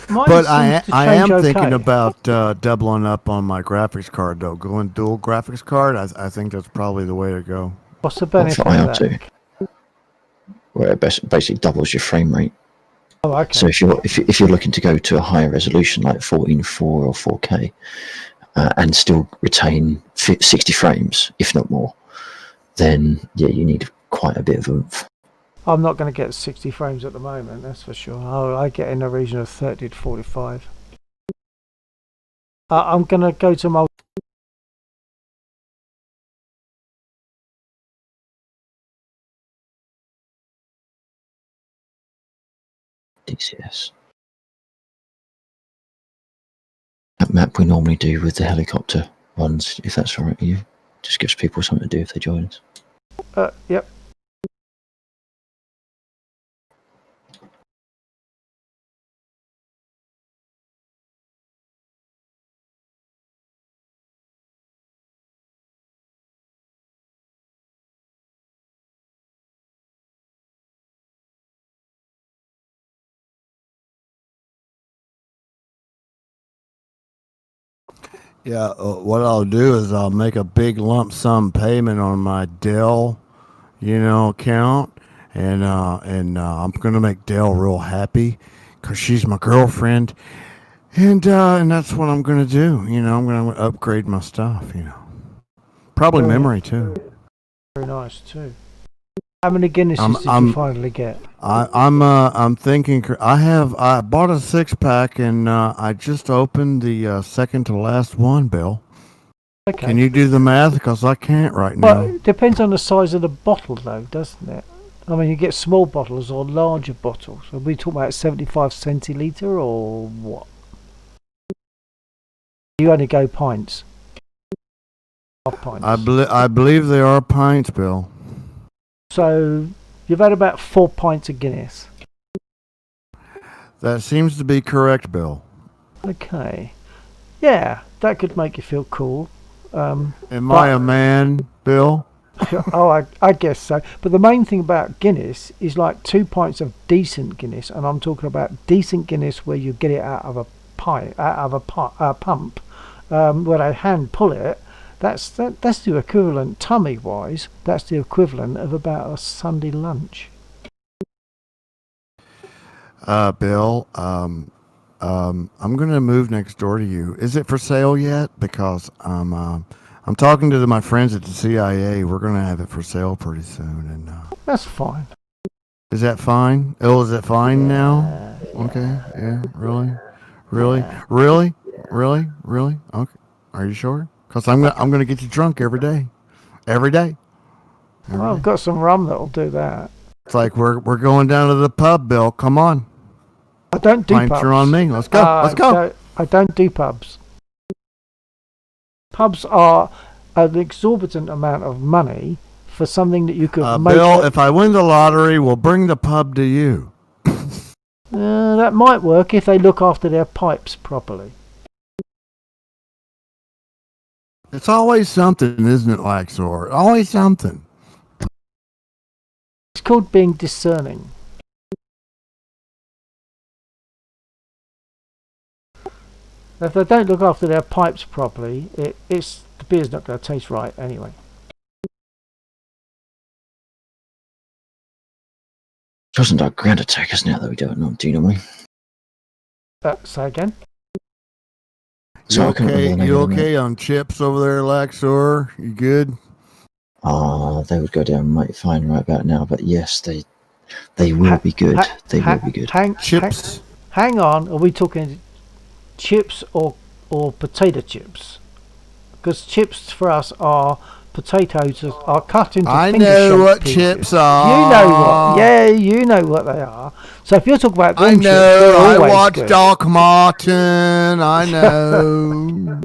B: Mine
A: But
B: seems to
A: I
B: change
A: am thinking
B: okay.
A: about doubling up on my graphics card though. Going dual graphics card. I think that's probably the way to go.
B: What's the
C: What for
B: benefit of that?
C: IR2, where it basically doubles your frame rate.
B: Oh, okay.
C: So if you're looking to go to a higher resolution like 14.4 or 4K and still retain 60 frames, if not more, then yeah, you need quite a bit of oomph.
B: I'm not going to get 60 frames at the moment, that's for sure. I get in the region of 30 to 45. I'm going to go to multi.
C: DCS. That map we normally do with the helicopter ones, if that's all right with you. Just gives people something to do if they join us.
B: Yep.
A: Yeah, what I'll do is I'll make a big lump sum payment on my Dell, account, and I'm gonna make Dell real happy because she's my girlfriend, and that's what I'm gonna do. I'm gonna upgrade my stuff. Probably
B: Very,
A: memory too.
B: very nice too. How many Guinnesses did you finally get?
A: I'm thinking. I bought a 6-pack and I just opened the second to last one, Bill.
B: Okay.
A: Can you do the math? Because I can't right
B: Well,
A: now.
B: it depends on the size of the bottle, though, doesn't it? I mean, you get small bottles or larger bottles. Are we talking about 75 centilitre or what? You only go pints. Half pints.
A: I believe they are pints, Bill.
B: So you've had about 4 pints of Guinness.
A: That seems to be correct, Bill.
B: Okay. Yeah, that could make you feel cool.
A: Am I a man, Bill?
B: Oh, I guess so. But the main thing about Guinness is like 2 pints of decent Guinness, and I'm talking about decent Guinness where you get it out of a pump, where they hand pull it. That's the equivalent, tummy wise. That's the equivalent of about a Sunday lunch.
A: Bill, I'm gonna move next door to you. Is it for sale yet? Because I'm talking to my friends at the CIA. We're gonna have it for sale pretty soon, and
B: That's fine.
A: is that fine? Oh, is it fine now? Okay. Yeah. Really? Really? Really? Really? Really? Okay. Are you sure? Because I'm gonna get you drunk every day. Every day. Every
B: Well, I've
A: day.
B: got some rum that'll do that.
A: It's like we're going down to the pub, Bill. Come on.
B: I don't do
A: Pints
B: pubs.
A: are on me. Let's go. Let's go.
B: I don't do pubs. Pubs are an exorbitant amount of money for something that you could make.
A: Bill, if I win the lottery, we'll bring the pub to you.
B: That might work if they look after their pipes properly.
A: It's always something, isn't it, Laxor? Always something.
B: It's called being discerning. If they don't look after their pipes properly, the beer's not going to taste right anyway.
C: Wasn't our ground attackers now that we don't know, do you know me?
B: Say again?
C: So
A: You
C: I can't remember
A: okay?
C: the name
A: You
C: of them.
A: okay on chips over there, Laxor? You good?
C: They would go down mighty fine right about now, but yes, they will be good. They will be good.
A: Chips.
B: Hang on. Are we talking chips or potato chips? Because chips for us are potatoes that are cut into
A: I
B: finger-shaped
A: know what
B: pieces.
A: chips are.
B: You know what? Yeah, you know what they are. So if you're talking about
A: I
B: them chips, they're
A: know. I
B: always
A: watched
B: good.
A: Doc Martin. I know.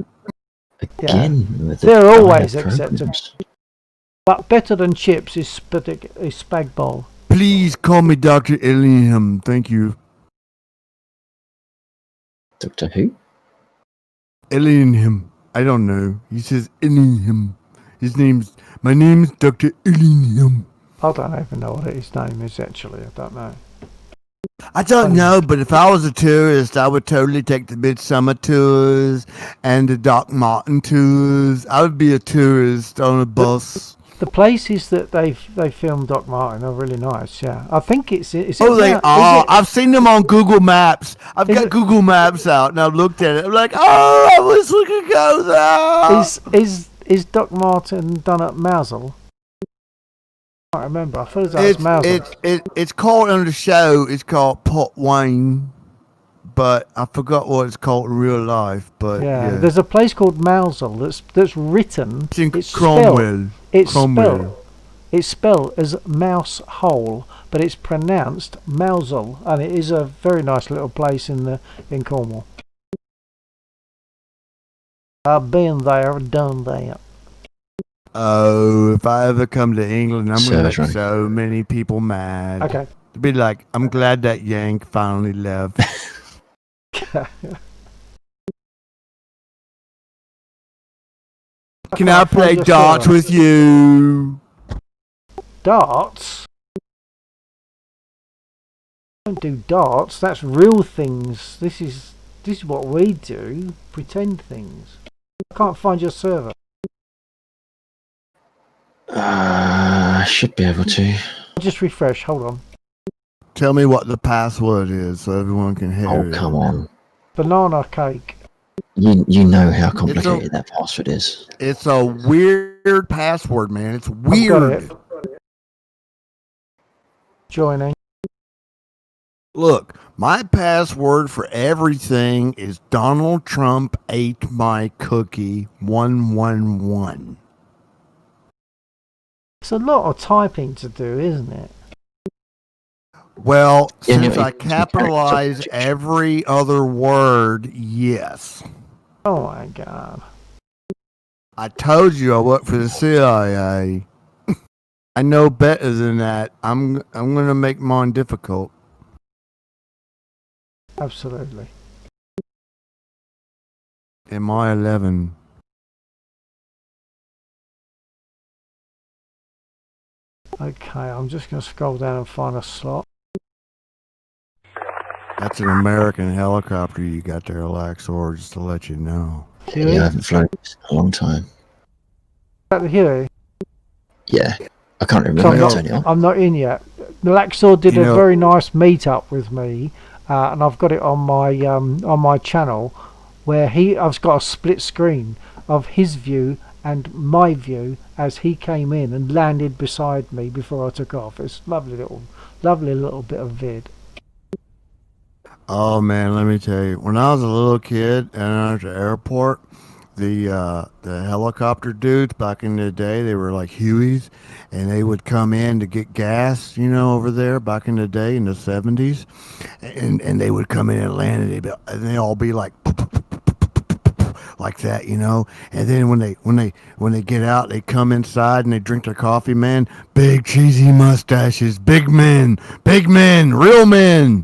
C: Again, with the
B: They're
C: dire
B: always
C: programs.
B: acceptable. But better than chips is spag bowl.
A: Please call me Dr. Illingham. Thank you.
C: Doctor Who?
A: Illingham. I don't know. He says Illingham. My name's Dr. Illingham.
B: I don't even know what his name is actually. I don't know.
A: I don't know, but if I was a tourist, I would totally take the Midsummer tours and the Doc Martin tours. I would be a tourist on a bus.
B: The places that they filmed Doc Martin are really nice. Yeah, I think it's.
A: Oh, they are. I've seen them on Google Maps. I've
B: Is
A: got
B: it-
A: Google Maps out, and I've looked at it. I'm like, oh, I wish we could go there.
B: Is Doc Martin done at Mousel? I can't remember. I thought it was Mousel.
A: It's called on the show. It's called Port Wayne, but I forgot what it's called in real life. But
B: Yeah,
A: yeah.
B: there's a place called Mousel that's written.
A: It's in
B: It's
A: Cromwell.
B: Spelled. It's spelled as mouse hole, but it's pronounced Mousel, and it is a very nice little place in Cornwall. I've been there, done that.
A: Oh, if I ever come to England, I'm gonna make
C: Right.
A: so many people mad.
B: Okay.
A: To be like, I'm glad that Yank finally left. Can I play darts with you?
B: Darts? Don't do darts. That's real things. This is what we do. Pretend things. I can't find your server.
C: I should be able to.
B: I'll just refresh. Hold on.
A: Tell me what the password is so everyone can hear
C: Oh,
A: it.
C: come on.
B: Banana cake.
C: You know how complicated that password is.
A: It's a weird password, man. It's
B: I've got
A: weird.
B: it. Joining.
A: Look, my password for everything is Donald Trump ate my cookie 111.
B: It's a lot of typing to do, isn't it?
A: Well,
C: Yeah,
A: since
C: no,
A: I
C: it's-
A: capitalize every other word, yes.
B: Oh my god.
A: I told you I work for the CIA. I know better than that. I'm gonna make mine difficult.
B: Absolutely.
A: MI11.
B: Okay, I'm just going to scroll down and find a slot.
A: That's an American helicopter you got there, Laxor, just to let you know.
B: Huey?
C: Yeah, I haven't flown in a long time.
B: Is that the Huey?
C: Yeah. I can't
B: So
C: remember how to turn it on.
B: I'm not in yet. Laxor did
A: You
B: a
A: know-
B: very nice meet-up with me, and I've got it on my channel, where I've got a split screen of his view and my view as he came in and landed beside me before I took off. It's lovely little bit of vid.
A: Oh man, let me tell you. When I was a little kid and I was at the airport, the helicopter dudes back in the day, they were like Hueys, and they would come in to get gas, over there back in the day in the 70s, and they would come in and land, and they'd all be like that, and then when they get out, they come inside and they drink their coffee, man. Big cheesy mustaches, big men, real men.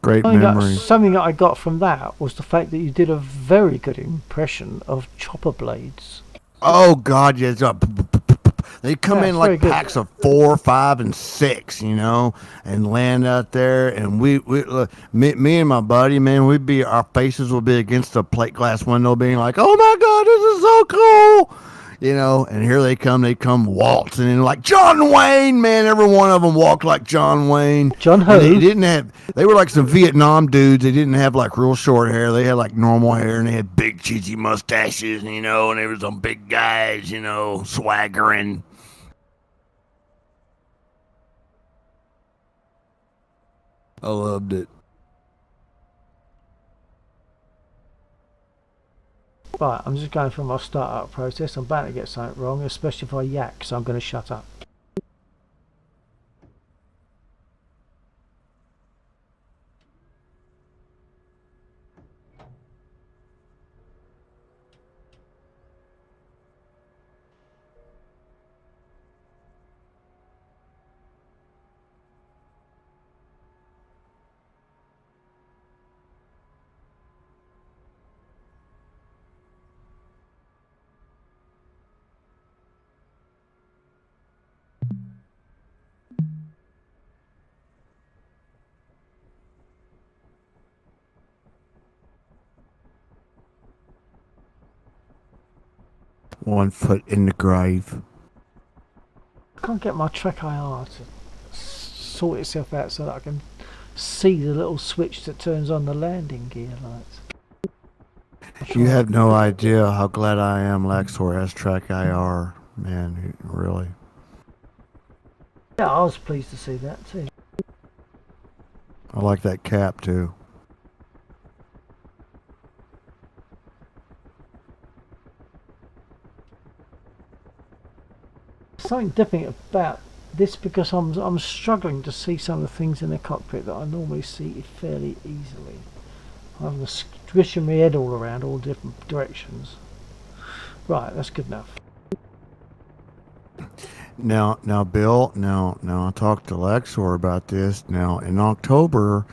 A: Great memory.
B: Something that I got from that was the fact that you did a very good impression of chopper blades.
A: Oh God, yes. They come
B: Yeah,
A: in
B: it's
A: like
B: very good.
A: packs of 4, 5, and 6, and land out there. And me and my buddy, man, our faces would be against the plate glass window, being like, "Oh my God, this is so cool!" you know, and here they come waltzing in like John Wayne, man. Every one of them walked like John Wayne.
B: John
A: And
B: who?
A: they were like some Vietnam dudes. They didn't have like real short hair. They had like normal hair, and they had big cheesy mustaches, you know, and they were some big guys, you know, swaggering. I loved it.
B: Right, I'm just going through my startup process. I'm bound to get something wrong, especially if I yak, so I'm going to shut up.
A: One foot in the grave.
B: I can't get my Trek IR to sort itself out so that I can see the little switch that turns on the landing gear lights.
A: You have no idea how glad I am Lexor has Track IR. Man, really.
B: Yeah, I was pleased to see that too.
A: I like that cap too.
B: Something different about this because I'm struggling to see some of the things in the cockpit that I normally see fairly easily. I'm having to squish my head all around all different directions. Right, that's good enough.
A: Now, Bill. Now, I talked to Lexor about this. Now, in October,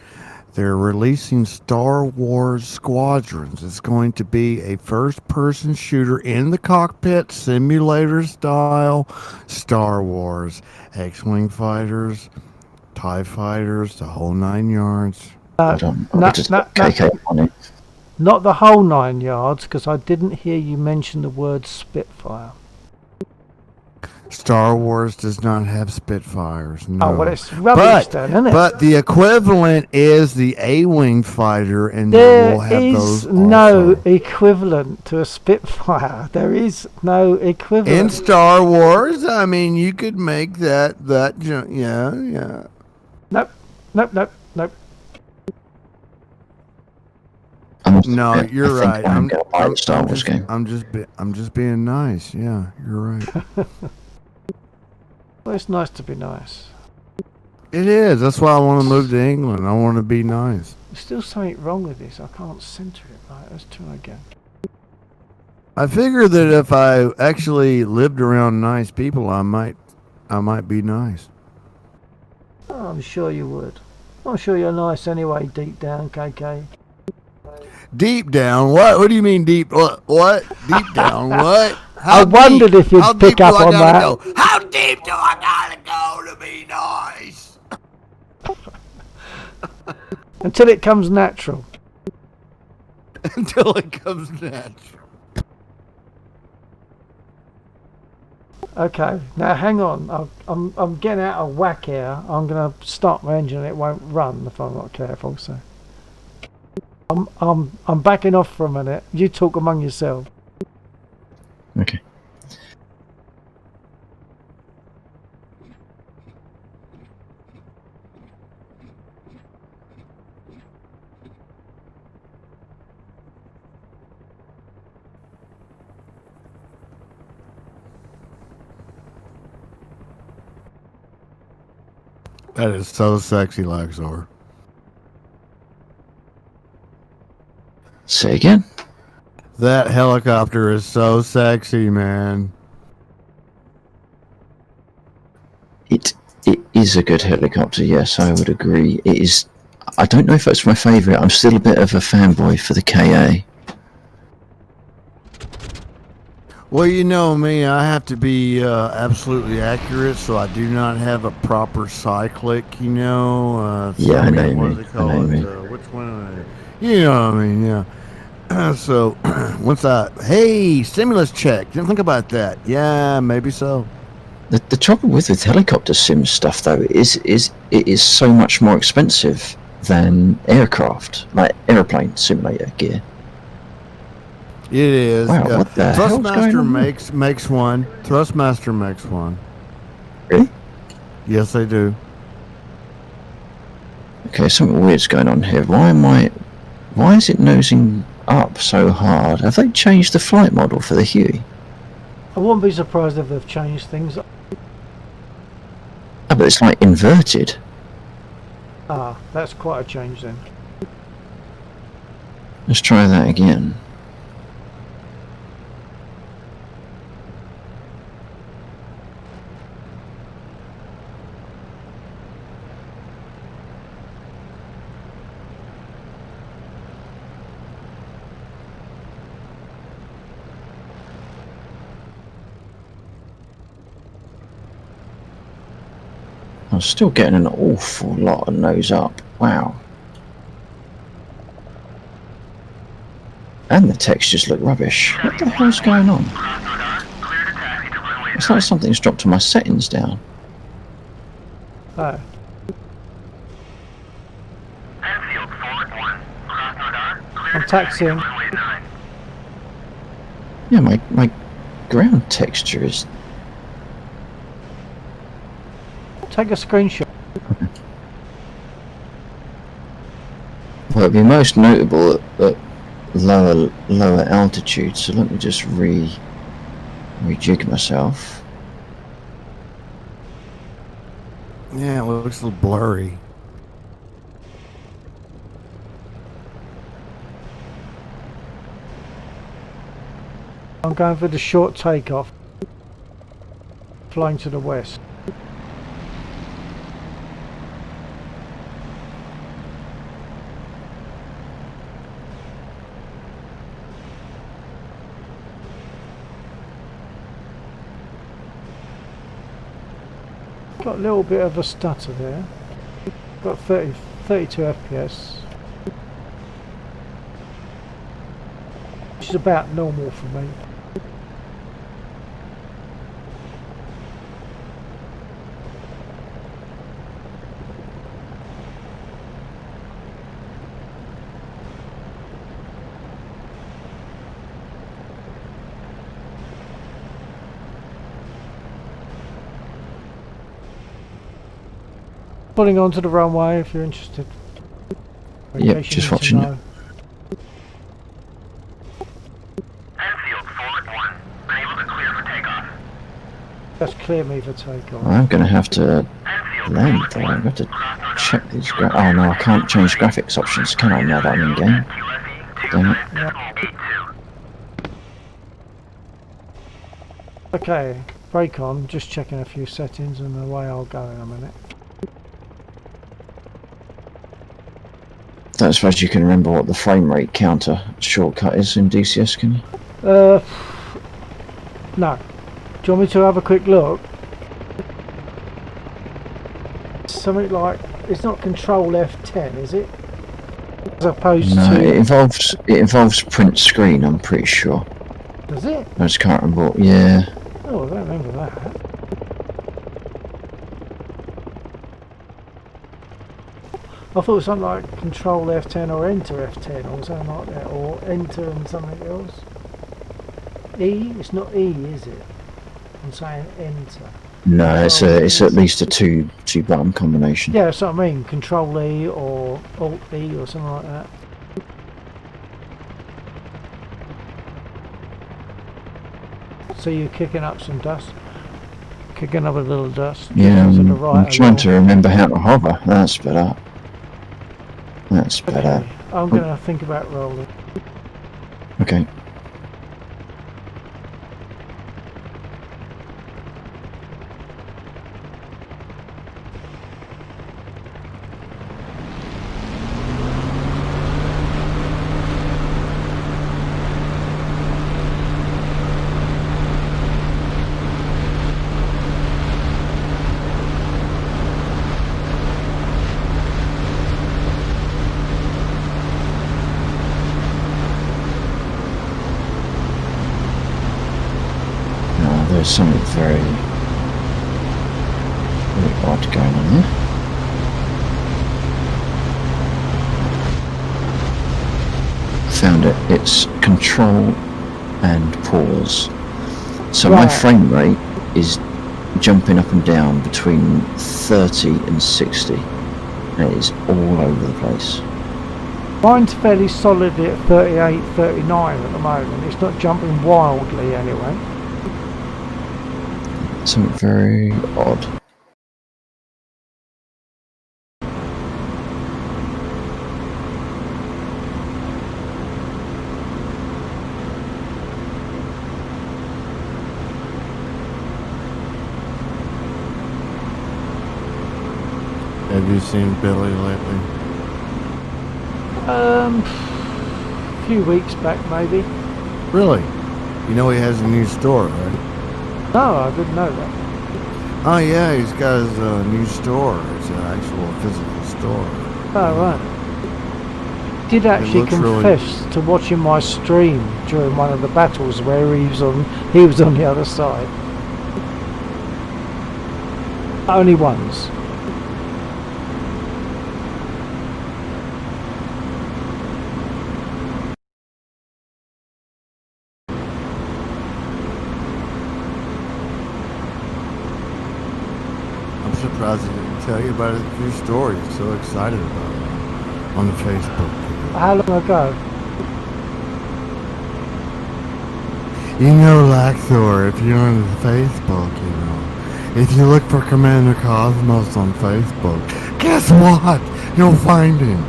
A: they're releasing Star Wars Squadrons. It's going to be a first-person shooter in the cockpit, simulator style, Star Wars, X-wing fighters, TIE fighters, the whole 9 yards.
C: I just got KK on it.
B: Not the whole 9 yards, because I didn't hear you mention the word Spitfire.
A: Star Wars does not have Spitfires. No.
B: Oh, well, it's rubbish then, isn't it?
A: But the equivalent is the A-wing fighter, and
B: there
A: we'll have
B: is
A: those
B: no
A: also.
B: equivalent to a Spitfire. There is no equivalent.
A: In Star Wars, I mean, you could make that yeah.
B: Nope.
A: No, you're right.
C: I'm Star Wars game.
A: I'm just being nice. Yeah, you're right.
B: Well, it's nice to be nice.
A: It is. That's why I want to move to England. I want to be nice.
B: There's still something wrong with this. I can't center it right. Let's try again.
A: I figure that if I actually lived around nice people, I might be nice.
B: Oh, I'm sure you would. I'm sure you're nice anyway, deep down, KK.
A: Deep down, what? What do you mean deep? What? Deep down, what?
B: I wondered if you'd
A: how
B: pick
A: deep do
B: up
A: I
B: on
A: gotta
B: that.
A: Go? How deep do I gotta go to be nice?
B: Until it comes natural.
A: Until it comes natural.
B: Okay, now hang on. I'm getting out of whack here. I'm gonna start my engine. It won't run if I'm not careful. So I'm backing off for a minute. You talk among yourselves.
C: Okay.
A: That is so sexy, Lexor.
C: Say again?
A: That helicopter is so sexy, man.
C: It is a good helicopter, yes, I would agree. It is. I don't know if it's my favourite. I'm still a bit of a fanboy for the KA.
A: Well, you know me, I have to be absolutely accurate, so I do not have a proper cyclic, you know.
C: Yeah, I know you
A: what
C: mean.
A: do they call
C: I know
A: it?
C: you mean.
A: Which one? You know what I mean, yeah. So once hey, stimulus check. Didn't think about that. Yeah, maybe so.
C: The trouble with helicopter sim stuff though is it is so much more expensive than aircraft, like airplane simulator gear.
A: It is.
C: Wow,
A: Yeah.
C: what the hell's going
A: Thrustmaster
C: on there?
A: makes one. Thrustmaster makes one.
C: Really?
A: Yes, they do.
C: Okay, something weird's going on here. Why is it nosing up so hard? Have they changed the flight model for the Huey?
B: I wouldn't be surprised if they've changed things.
C: Oh, but it's like inverted.
B: Ah, that's quite a change then.
C: Let's try that again. I'm still getting an awful lot of nose up. Wow. And the textures look rubbish. What the hell's going on? It's like something's dropped my settings down.
B: Oh,
D: Enfield, forward 1. Krasnodar, clear
B: I'm
D: to
B: taxiing.
D: runway 9.
C: Yeah, my ground texture is...
B: Take a screenshot.
C: Well, it'd be most notable at lower altitude, so let me just rejig myself.
A: Yeah, it looks a little blurry.
B: I'm going for the short takeoff. Flying to the west. Got a little bit of a stutter there. Got 32 FPS. Which is about normal for me. Pulling onto the runway if you're interested. In
C: Yep,
B: case you
C: just
B: need to
C: watching it.
B: know.
D: Enfield, forward 1. Unable to clear for takeoff.
B: Just clear me for takeoff.
C: I'm going to have to
D: Enfield,
C: land
D: forward
C: though.
D: 1.
C: I've got to
D: Krasnodar,
C: check these oh no, I can't change graphics options, can I, now that I'm in game?
D: QFE,
C: Damn it.
D: 29.82.
B: Okay, brake on, just checking a few settings and away I'll go in a minute.
C: Don't suppose you can remember what the frame rate counter shortcut is in DCS, can you?
B: No. Do you want me to have a quick look? Something like, it's not Control F10, is it? As opposed
C: No,
B: to...
C: it involves print screen, I'm pretty sure.
B: Does it?
C: I just can't remember. Yeah.
B: Oh, I don't remember that. I thought it was something like Control F10 or Enter F10 or something like that, or Enter and something else. E? It's not E, is it? I'm saying Enter.
C: No, it's at least a two button combination.
B: Yeah, that's what I mean. Control E or Alt E or something like that. So you're kicking up some dust. Kicking up a little dust.
C: Yeah,
B: to the
C: I'm
B: right
C: trying
B: along.
C: to remember how to hover. That's better. That's better.
B: Okay, I'm going to think about rolling.
C: Okay. There's something very odd going on here. Found it. It's control and pause. So my
B: Right.
C: frame rate is jumping up and down between 30 and 60. And it is all over the place.
B: Mine's fairly solid at 38, 39 at the moment. It's not jumping wildly anyway.
C: Something very odd.
A: Have you seen Billy lately?
B: A few weeks back maybe.
A: Really? You know he has a new store, right?
B: No, I didn't know that.
A: Oh yeah, he's got his new store. It's an actual physical store.
B: Oh, right. Did actually
A: looks really-
B: confess to watching my stream during one of the battles where he was on the other side. Only once.
A: I'm surprised he didn't tell you about his new store. He's so excited about it on the Facebook.
B: How long ago?
A: You know, Laxor, if you're on Facebook, you know, if you look for Commander Cosmos on Facebook, guess what? You'll find him.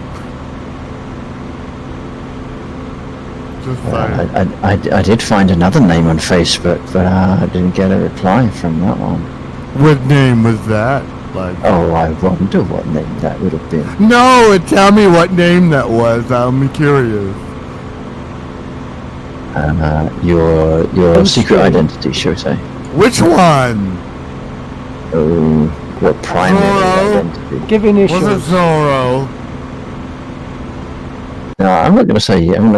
A: Just saying.
C: I did find another name on Facebook, but I didn't get a reply from that one.
A: What name was that? Like,
C: Oh, I wonder what name that would have been.
A: no, tell me what name that was. I'm curious.
C: Your secret identity, shall we say?
A: Which one?
C: Oh, what primary
A: Zorro?
C: identity?
B: Give
A: Was it
B: initials.
A: Zorro?
C: No, I'm not going to say. I'm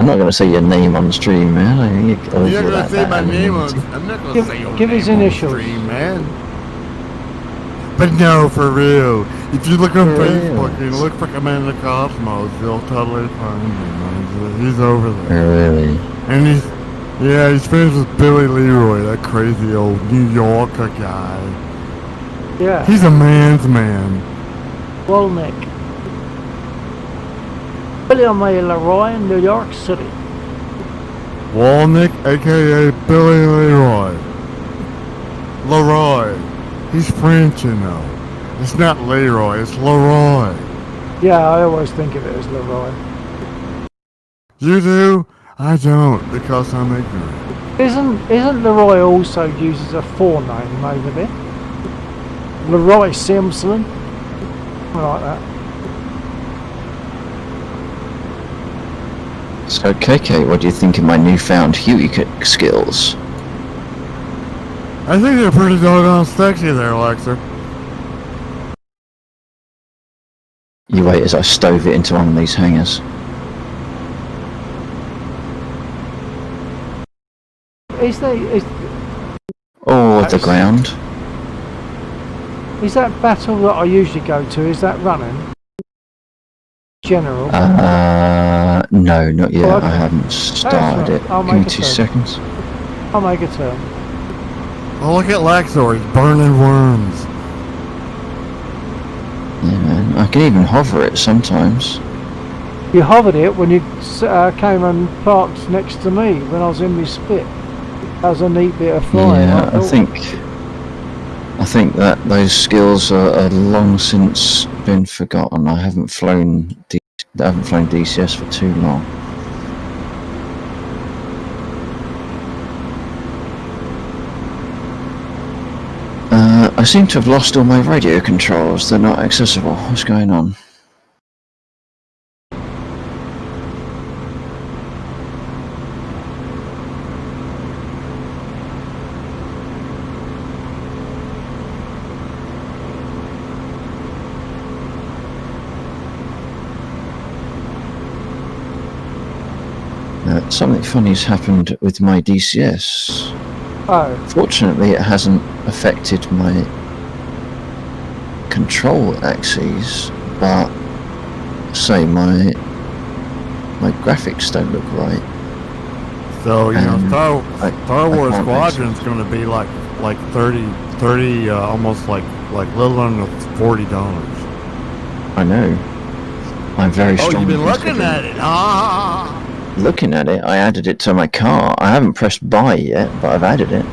C: not going to say your name on stream, man. I think you always
A: You're
C: do
A: gonna
C: that,
A: say
C: that
A: my name on.
C: anonymity.
A: I'm not gonna
B: Give-
A: say your
B: give
A: name
B: his
A: on
B: initials.
A: stream, man. But no, for real. If you look on
C: For
A: Facebook
C: real.
A: and look for Commander Cosmos, you'll totally find him. He's over there.
C: Really?
A: And he's friends with Billy Leroy, that crazy old New Yorker guy.
B: Yeah.
A: He's a man's man.
B: Walnick. William A. Leroy in New York City.
A: Walnick, aka Billy Leroy. Leroy. He's French, you know. It's not Leroy, it's Leroy.
B: Yeah, I always think of it as Leroy.
A: You do? I don't, because I'm ignorant.
B: Isn't Leroy also used as a forename over there? Leroy Simpson? Something like that.
C: So, KK, what do you think of my newfound Huey skills?
A: I think they're pretty doggone sexy there, Lexer.
C: You wait as I stove it into one of these hangars.
B: Is
C: Oh, the ground.
B: that battle that I usually go to, is that running? General.
C: No, not yet.
B: Oh, okay.
C: I haven't started
B: right.
C: it.
B: I'll
C: Give me
B: make a
C: 2
B: turn.
C: seconds.
B: I'll make a turn.
A: Oh, look at Laxor, he's burning worms.
C: Yeah, man. I can even hover it sometimes.
B: You hovered it when you came and parked next to me when I was in my spit. That was a neat bit of flying.
C: Yeah, I
B: thought.
C: think that those skills are long since been forgotten. I haven't flown DCS for too long. I seem to have lost all my radio controls. They're not accessible. What's going on? Something funny's happened with my DCS.
B: Oh,
C: Fortunately, it hasn't affected my control axes, but say my graphics don't look right.
A: So you know,
C: I
A: Star Wars
C: can't
A: Squadron's going to be like 30, almost like little under $40.
C: I know. I'm very
A: Oh,
C: strong.
A: you've been looking at it. Ah.
C: Looking at it, I added it to my car. I haven't pressed buy yet, but I've added it.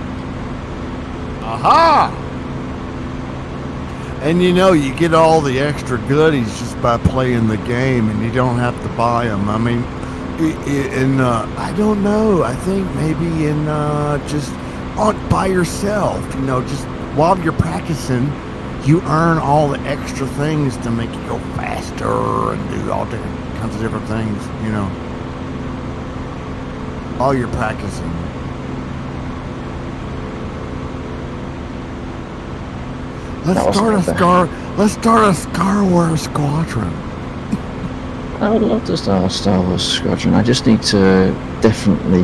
A: Aha! And you know, you get all the extra goodies just by playing the game, and you don't have to buy them. I mean, I don't know. I think maybe just by yourself. You know, just while you're practicing, you earn all the extra things to make you go faster and do all different kinds of different things. You know, while you're practicing. Let's start a Star Wars Squadron.
C: I would love to start a Star Wars Squadron. I just need to definitely,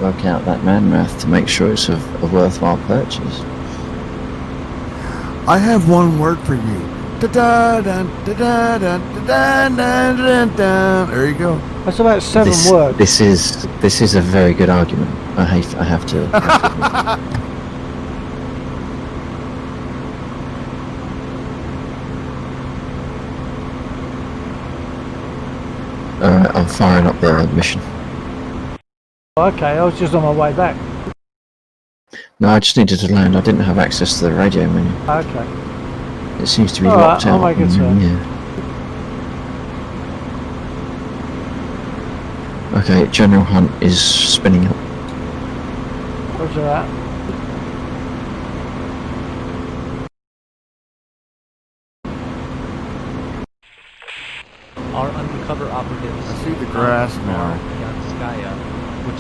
C: work out that man math to make sure it's a worthwhile purchase.
A: I have one word for you. There you go.
B: that's about seven words.
C: This is a very good argument. I have to admit. Alright, I'm firing up the mission.
B: Okay, I was just on my way back.
C: No, I just needed to land. I didn't have access to the radio menu.
B: Okay.
C: It seems to be
B: Alright,
C: locked
B: I'll
C: out.
B: make it so.
C: Yeah. Okay, General Hunt is spinning up.
B: Roger that.
F: Our undercover operatives.
A: I see the grass now.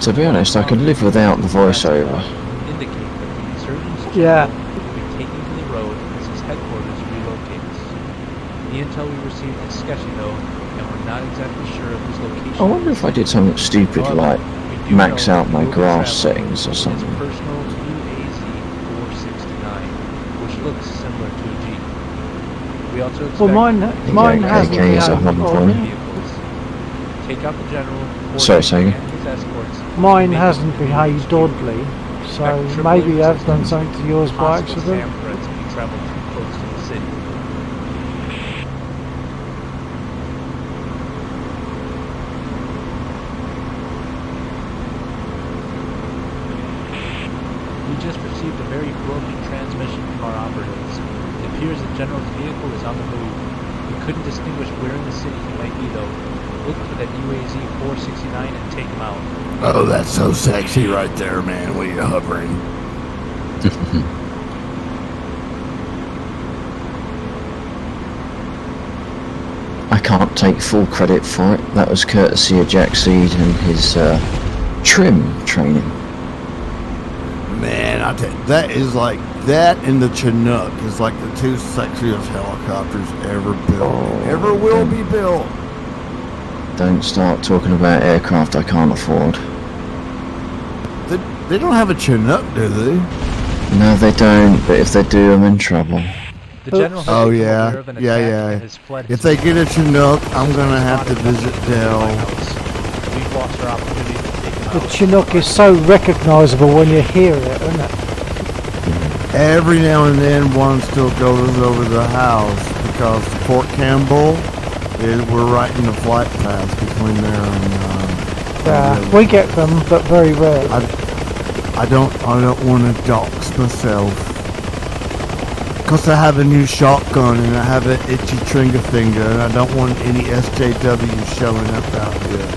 C: To be honest, I could live without the voiceover.
F: Indicate that the insurgents
B: Yeah.
F: will be taken to the road as his headquarters relocates. The intel we received is sketchy though, and we're not exactly sure of his location.
C: I wonder if I did something stupid like max out my grass settings or something.
F: His personal UAZ 469, which looks similar to a Jeep. We also expect
B: Well, mine hasn't
C: AK is a
B: behaved
C: hub
B: oddly.
F: vehicles. Take out the general.
C: Sorry, say again?
F: and his escorts.
B: Mine hasn't behaved oddly, so maybe I've done something to yours by
F: Hostile
B: accident.
F: SAM threats if you travel too close to the city. We just received a very broken transmission from our operatives. It appears the general's vehicle is on the move. We couldn't distinguish where in the city he might be though. Look for that UAZ 469 and take him out.
A: Oh, that's so sexy right there, man. When you're hovering.
C: I can't take full credit for it. That was courtesy of Jack Seed and his trim training.
A: Man, I tell you, that is like that and the Chinook is like the two sexiest helicopters ever built, ever will be built.
C: Don't start talking about aircraft I can't afford.
A: They don't have a Chinook, do they?
C: No, they don't, but if they do, I'm in trouble.
F: The general has
A: Oh
F: become
A: yeah,
F: aware of an
A: yeah,
F: attack
A: yeah.
F: and has fled
A: If
F: his
A: they get a Chinook, I'm gonna have to visit
F: White
A: Dell.
F: House. We've lost our opportunity to take him
B: The
F: out.
B: Chinook is so recognisable when you hear it, isn't it?
A: Every now and then, one still goes over the house because Fort Campbell we're right in the flight path between there and.
B: Yeah, we get them, but very rarely.
A: I don't want to dox myself. Because I have a new shotgun and I have an itchy trigger finger and I don't want any SJW showing up out here.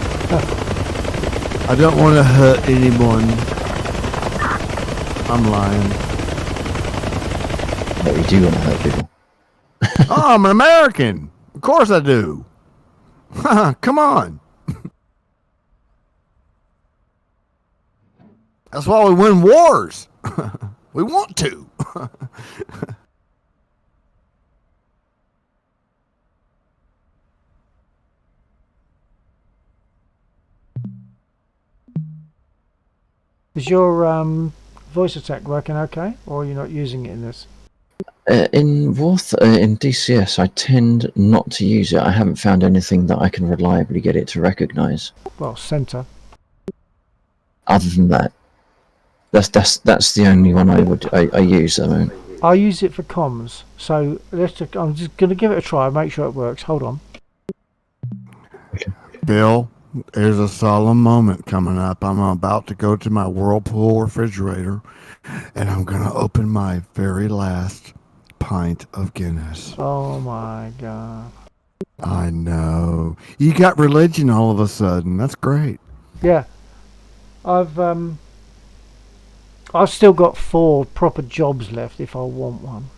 A: I don't want to hurt anyone. I'm lying.
C: But we do want to hurt people.
A: Oh, I'm an American. Of course I do. Come on. That's why we win wars. We want to.
B: Is your voice attack working okay, or are you not using it in this?
C: In DCS, I tend not to use it. I haven't found anything that I can reliably get it to recognise.
B: Well, center.
C: Other than that, that's the only one I use at the moment.
B: I use it for comms. So I'm just going to give it a try. Make sure it works. Hold on.
A: Bill, there's a solemn moment coming up. I'm about to go to my Whirlpool refrigerator, and I'm going to open my very last pint of Guinness.
B: Oh my god.
A: I know. You got religion all of a sudden. That's great.
B: Yeah. I've still got 4 proper jobs left if I want one.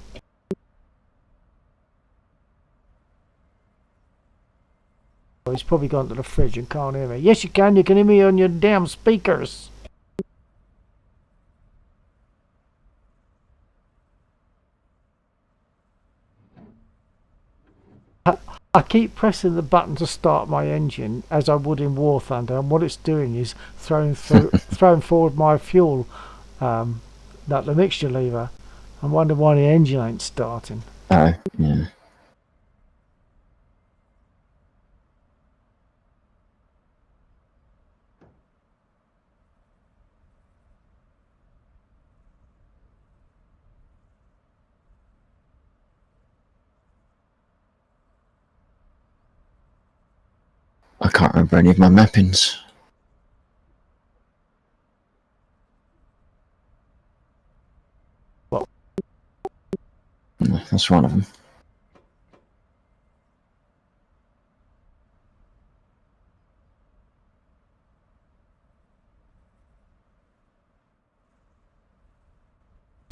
B: Well, he's probably gone to the fridge and can't hear me. Yes, you can. You can hear me on your damn speakers. I keep pressing the button to start my engine as I would in War Thunder, and what it's doing is throwing forward my fuel, the mixture lever. I'm wondering why the engine ain't starting.
C: Oh, yeah. I can't remember any of my mappings.
B: What?
C: No, that's one of them.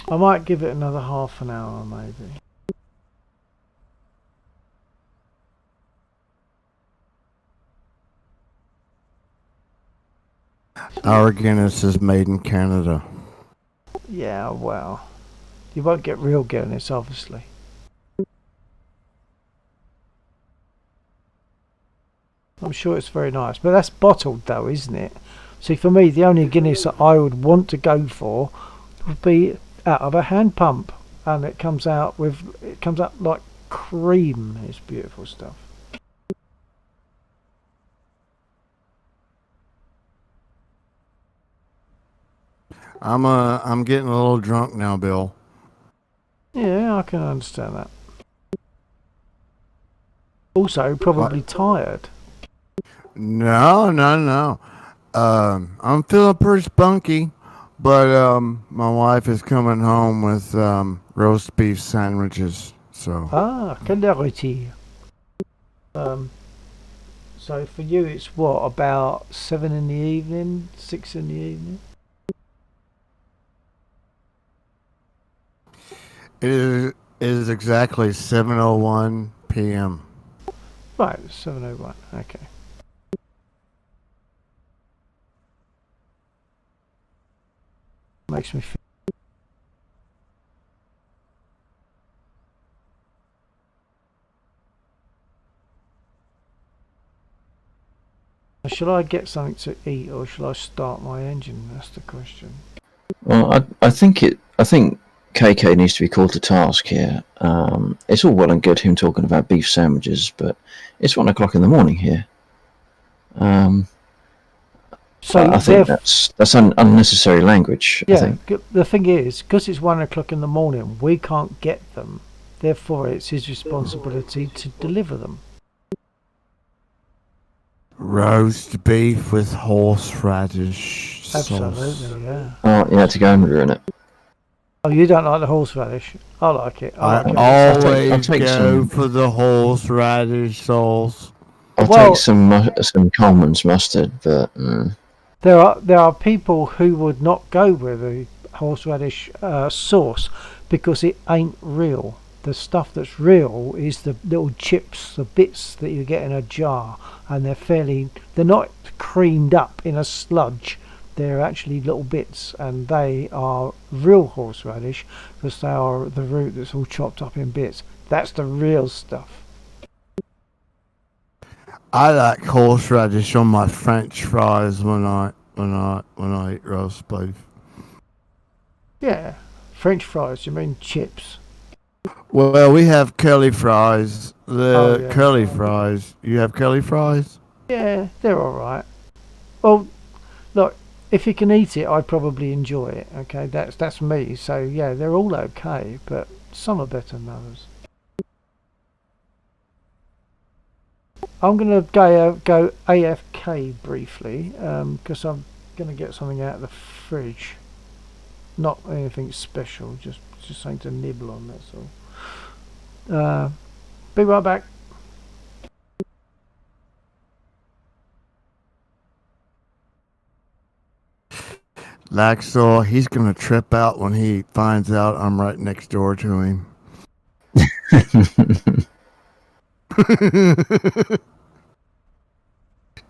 B: I might give it another half an hour, maybe.
A: Our Guinness is made in Canada.
B: Yeah, well, you won't get real Guinness, obviously. I'm sure it's very nice, but that's bottled though, isn't it? See, for me, the only Guinness that I would want to go for would be out of a hand pump, and it comes out like cream. It's beautiful stuff.
A: I'm getting a little drunk now, Bill.
B: Yeah, I can understand that. Also, probably tired.
A: No. I'm feeling pretty spunky, but my wife is coming home with roast beef sandwiches. So
B: Clarity. So for you, it's what, about 7 in the evening, 6 in the evening?
A: it is exactly 7:01 p.m.
B: Right, 7:01. Okay. Makes me feel. Should I get something to eat, or should I start my engine? That's the question.
C: Well, I think KK needs to be called to task here. It's all well and good him talking about beef sandwiches, but it's 1 o'clock in the morning here.
B: So
C: I think that's unnecessary language.
B: yeah,
C: I think.
B: the thing is, because it's 1 o'clock in the morning, we can't get them. Therefore, it's his responsibility to deliver them.
A: Roast beef with horseradish sauce.
B: Absolutely, yeah.
C: Oh, you had to go and ruin it.
B: Oh, you don't like the horseradish? I like it.
A: I
B: like it.
A: always
C: take
A: go
C: some-
A: for the horseradish sauce.
C: I'll
B: Well-
C: take some Coleman's mustard, but
B: There are people who would not go with the horseradish sauce because it ain't real. The stuff that's real is the little chips, the bits that you get in a jar, and they're not creamed up in a sludge. They're actually little bits, and they are real horseradish because they are the root that's all chopped up in bits. That's the real stuff.
A: I like horseradish on my French fries when I when I eat roast beef.
B: Yeah. French fries, you mean chips?
A: Well, we have curly fries.
B: Oh,
A: The
B: yeah.
A: curly fries. You have curly fries?
B: Yeah, they're alright. Well, look, if you can eat it, I'd probably enjoy it. Okay, that's me. So yeah, they're all okay, but some are better than others. I'm gonna go AFK briefly because I'm gonna get something out of the fridge. Not anything special, just something to nibble on. That's all. Be right back.
A: Laxor, he's gonna trip out when he finds out I'm right next door to him.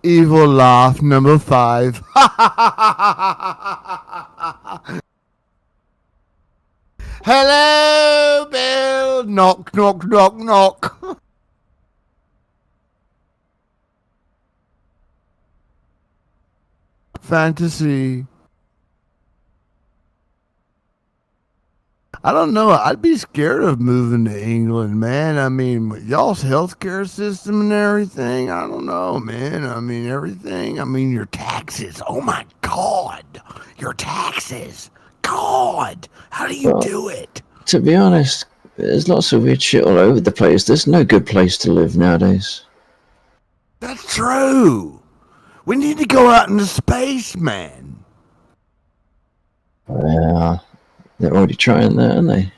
A: Evil laugh number 5. Hello, Bill. Knock, knock, knock, knock. Fantasy. I don't know. I'd be scared of moving to England, man. I mean, y'all's healthcare system and everything. I don't know, man. I mean, everything. I mean, your taxes. Oh my God. Your taxes. God. How do you
C: Well,
A: do it?
C: To be honest, there's lots of weird shit all over the place. There's no good place to live nowadays.
A: That's true. We need to go out into space, man.
C: Yeah, they're already trying that, aren't they?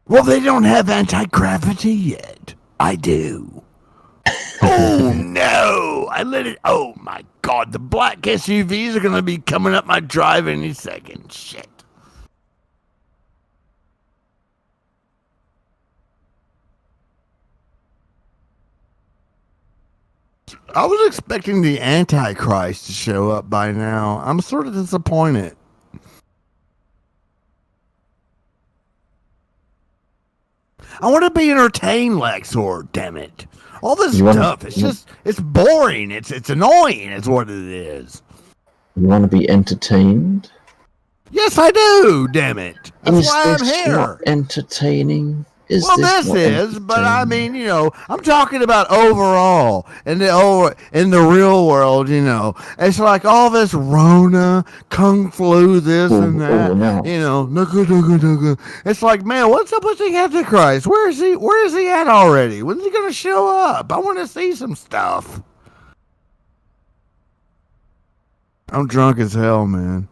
A: Well, they don't have anti-gravity yet. I do. Oh no! I let it. Oh my God! The black SUVs are gonna be coming up my drive any second. Shit. I was expecting the Antichrist to show up by now. I'm sort of disappointed. I want to be entertained, Laxor. Damn it! All this stuff, it's boring. It's annoying. It's what it is.
C: You want to be entertained?
A: Yes, I do. Damn it! That's why I'm
C: this
A: here.
C: not entertaining?
A: Well, this is, but I mean, you know, I'm talking about overall in the real world. You know, it's like all this Rona, Kung Flu, this and that.
C: No.
A: You know, it's like, man, what's up with the Antichrist? Where is he? Where is he at already? When's he gonna show up? I want to see some stuff. I'm drunk as hell, man.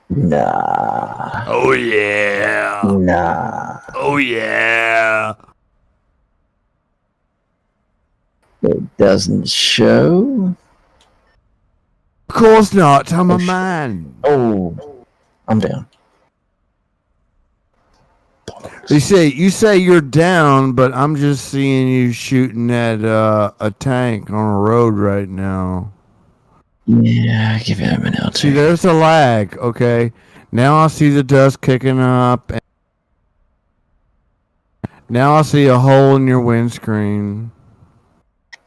C: Nah.
A: Oh yeah.
C: Nah.
A: Oh yeah.
C: It doesn't show.
A: Of course not. I'm a man.
C: Oh, I'm down.
A: You say you're down, but I'm just seeing you shooting at a tank on a road right now.
C: Yeah, give it a minute or two.
A: See, there's a lag. Okay, now I see the dust kicking up. Now I see a hole in your windscreen.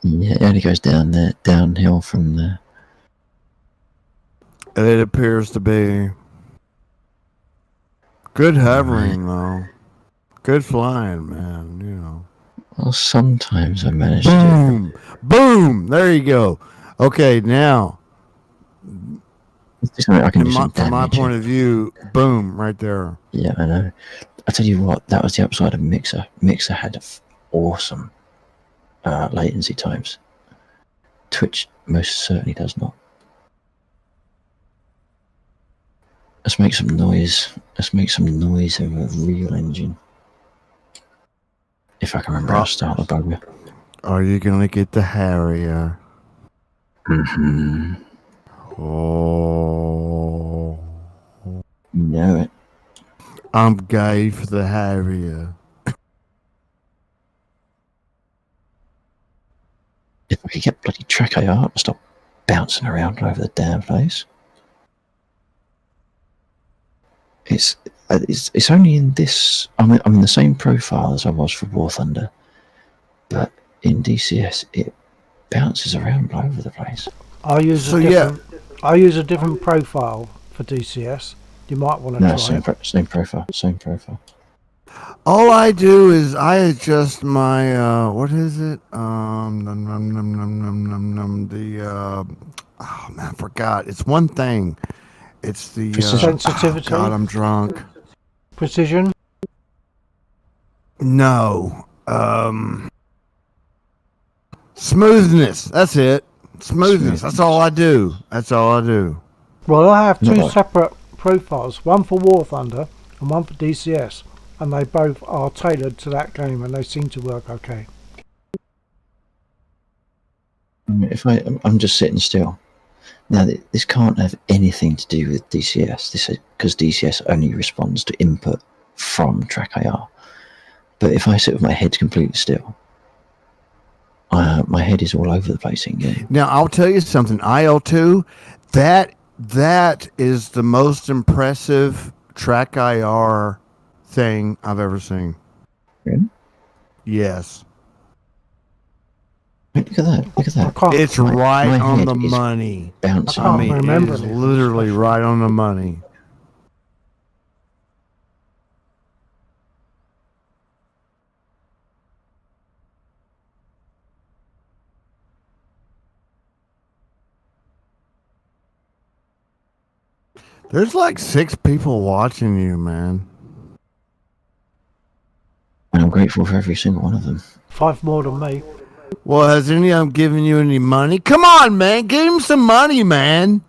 C: Yeah, it only goes down there, downhill from there.
A: It appears to be. Good hovering, though. Good flying, man. You know.
C: Well, sometimes I manage to
A: Boom! Boom! There you go. Okay, now.
C: I can do
A: From my point of view, boom, right there.
C: Yeah, I know. I tell you what, that was the upside of Mixer. Mixer had awesome latency times. Twitch most certainly does not. Let's make some noise. Let's make some noise of a real engine. If I can remember how to start the bugger.
A: Are you gonna get the Harrier?
C: Mm-hmm.
A: Oh.
C: You know it.
A: I'm gay for the Harrier.
C: If I could get bloody track AR to stop bouncing around all over the damn place. It's only in this. I'm in the same profile as I was for War Thunder, but in DCS it bounces around all over the place.
B: I use
A: So,
B: a
A: yeah.
B: different. I use a different profile for DCS. You might want to
C: No,
B: try
C: same
B: it.
C: same profile, same profile.
A: All I do is I adjust my what is it? The oh man, I forgot. It's one thing. It's the
C: Precision.
B: Sensitivity,
A: God, I'm drunk.
B: precision.
A: No. Smoothness. That's it. Smoothness. That's all I do. That's all I do.
B: Well, I have
C: Not
B: two
C: bad.
B: separate profiles, one for War Thunder and one for DCS, and they both are tailored to that game, and they seem to work okay.
C: I mean, if I'm just sitting still. Now, this can't have anything to do with DCS. This is because DCS only responds to input from track AR. But if I sit with my head completely still, my head is all over the place in game.
A: Now I'll tell you something. IL2, that is the most impressive track IR thing I've ever seen.
C: Really?
A: Yes.
C: Look at that! Look at
B: I
C: that!
B: can't.
A: It's
C: My
A: right on
C: head
A: the
C: is
A: money.
C: Bouncing.
B: I
A: I
B: can't
A: mean,
B: remember
A: it is
B: anything
A: literally
B: special.
A: right on the money. There's like 6 people watching you, man.
C: And I'm grateful for every single one of them.
B: 5 more than me.
A: Well, has any of them given you any money? Come on, man. Give him some money, man.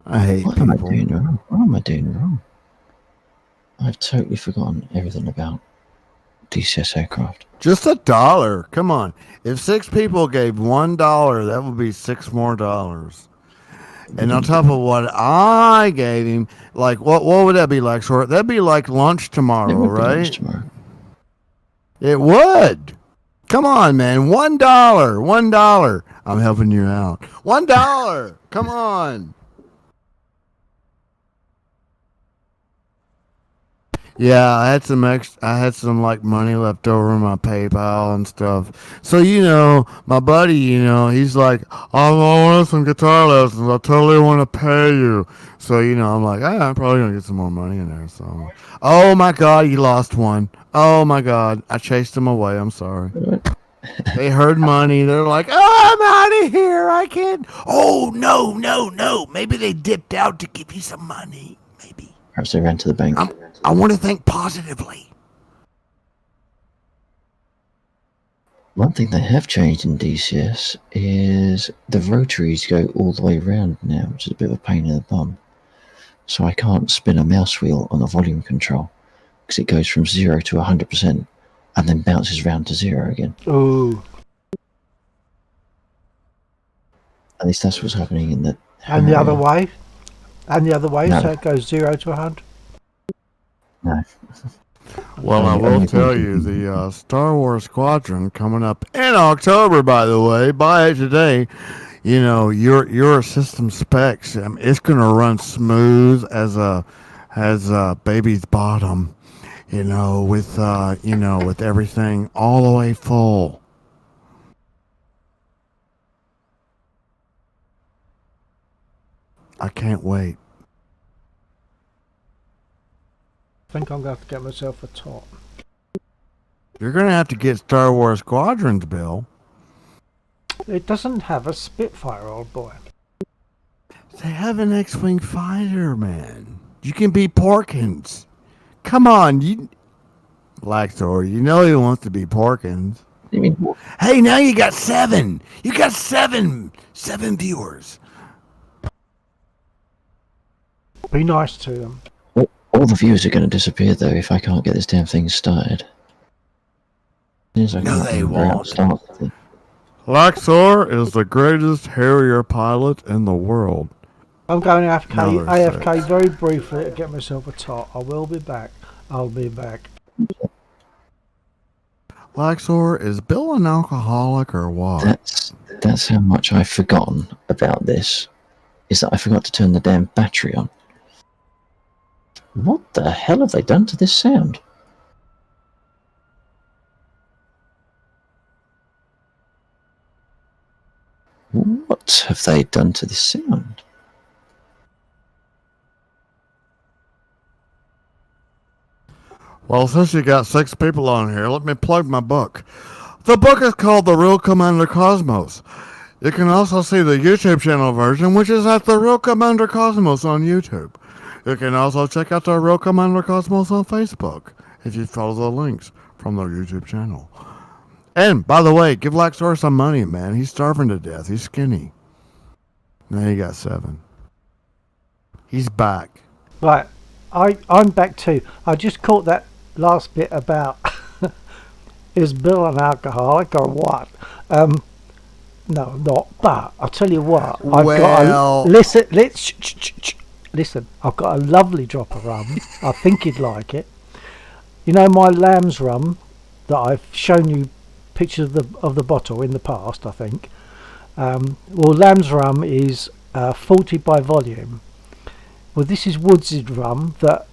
A: I hate
C: What am I
A: people.
C: doing wrong? What am I doing wrong? I've totally forgotten everything about DCS aircraft.
A: Just $1. Come on. If 6 people gave $1, that would be 6 more dollars. And on top of what I gave him, like what would that be like, Short? That'd be like lunch
C: It
A: tomorrow,
C: would be lunch
A: right?
C: tomorrow.
A: It would. Come on, man. $1. $1. I'm helping you out. $1. Come on. Yeah, I had some like money left over in my PayPal and stuff. So my buddy, he's like, I want some guitar lessons. I totally want to pay you. So I'm like, I'm probably gonna get some more money in there. So, oh my God, you lost one. Oh my God, I chased him away. I'm sorry. They heard money. They're like, oh, I'm out of here. I can't. Oh no. Maybe they dipped out to give you some money. Maybe.
C: Perhaps they ran to the bank.
A: I want to think positively.
C: One thing they have changed in DCS is the rotaries go all the way around now, which is a bit of a pain in the bum. So I can't spin a mouse wheel on the volume control because it goes from 0 to 100% and then bounces round to 0 again.
B: Ooh.
C: At least that's what's happening in the...
B: And the other way? And the other way,
C: No.
B: so it goes 0 to 100?
C: No.
A: Well, I will tell you, the Star Wars Squadron coming up in October, by the way, buy it today. Your system specs, it's going to run smooth as a baby's bottom, with everything all the way full. I can't wait.
B: I think I'm going to have to get myself a top.
A: You're going to have to get Star Wars Squadrons, Bill.
B: It doesn't have a Spitfire, old boy.
A: They have an X-Wing fighter, man. You can be Porkins. Come on, Laxor, he wants to be Porkins.
C: You mean,
A: Hey, now you got 7. You got 7 viewers.
B: Be nice to them.
C: all the views are going to disappear though if I can't get this damn thing started.
A: No, they won't.
C: Start.
A: Laxor is the greatest Harrier pilot in the world.
B: I'm going AFK,
A: No,
B: AFK very briefly to get myself a tot. I will be back. I'll be back.
A: Laxor, is Bill an alcoholic or what?
C: That's how much I've forgotten about this. Is that I forgot to turn the damn battery on. What the hell have they done to this sound? what have they done to the sound?
A: Well, since you got 6 people on here, let me plug my book. The book is called The Real Commander Cosmos. You can also see the YouTube channel version, which is at The Real Commander Cosmos on YouTube. You can also check out The Real Commander Cosmos on Facebook if you follow the links from their YouTube channel. And, by the way, give Laxor some money, man. He's starving to death. He's skinny. Now he got 7. He's back.
B: Right, I'm back too. I just caught that last bit about is Bill an alcoholic or what? No, not. But I'll tell you what. Listen. Listen. I've got a lovely drop of rum. I think you'd like it. You know my lamb's rum that I've shown you pictures of the bottle in the past. I think. Well, lamb's rum is 40 by volume. Well, this is Woods' rum that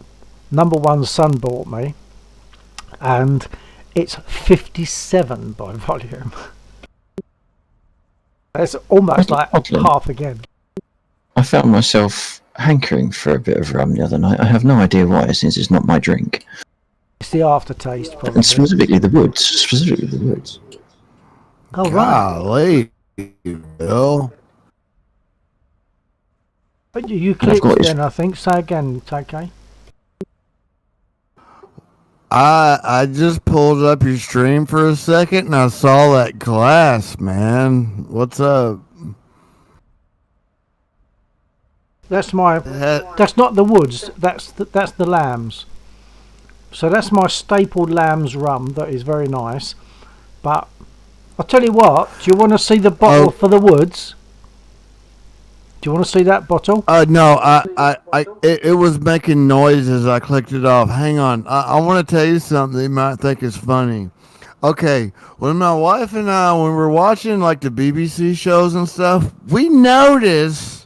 B: number one son bought me, and it's 57 by volume. It's almost like half again.
C: I found myself hankering for a bit of rum the other night. I have no idea why, since it's not my drink.
B: It's the aftertaste, probably.
C: And specifically the woods.
B: Oh, right.
A: Golly, Bill.
B: But you clicked then, I think. Say again, it's okay.
A: I just pulled up your stream for a second and I saw that glass, man. What's up?
B: That's that's not the Woods. That's the Lambs. So that's my stapled Lambs rum. That is very nice. But I'll tell you what. Do you want to see the bottle for the Woods? Do you want to see that bottle?
A: No, it was making noise as I clicked it off. Hang on. I want to tell you something you might think is funny. Okay, when my wife and I, when we're watching like the BBC shows and stuff, we notice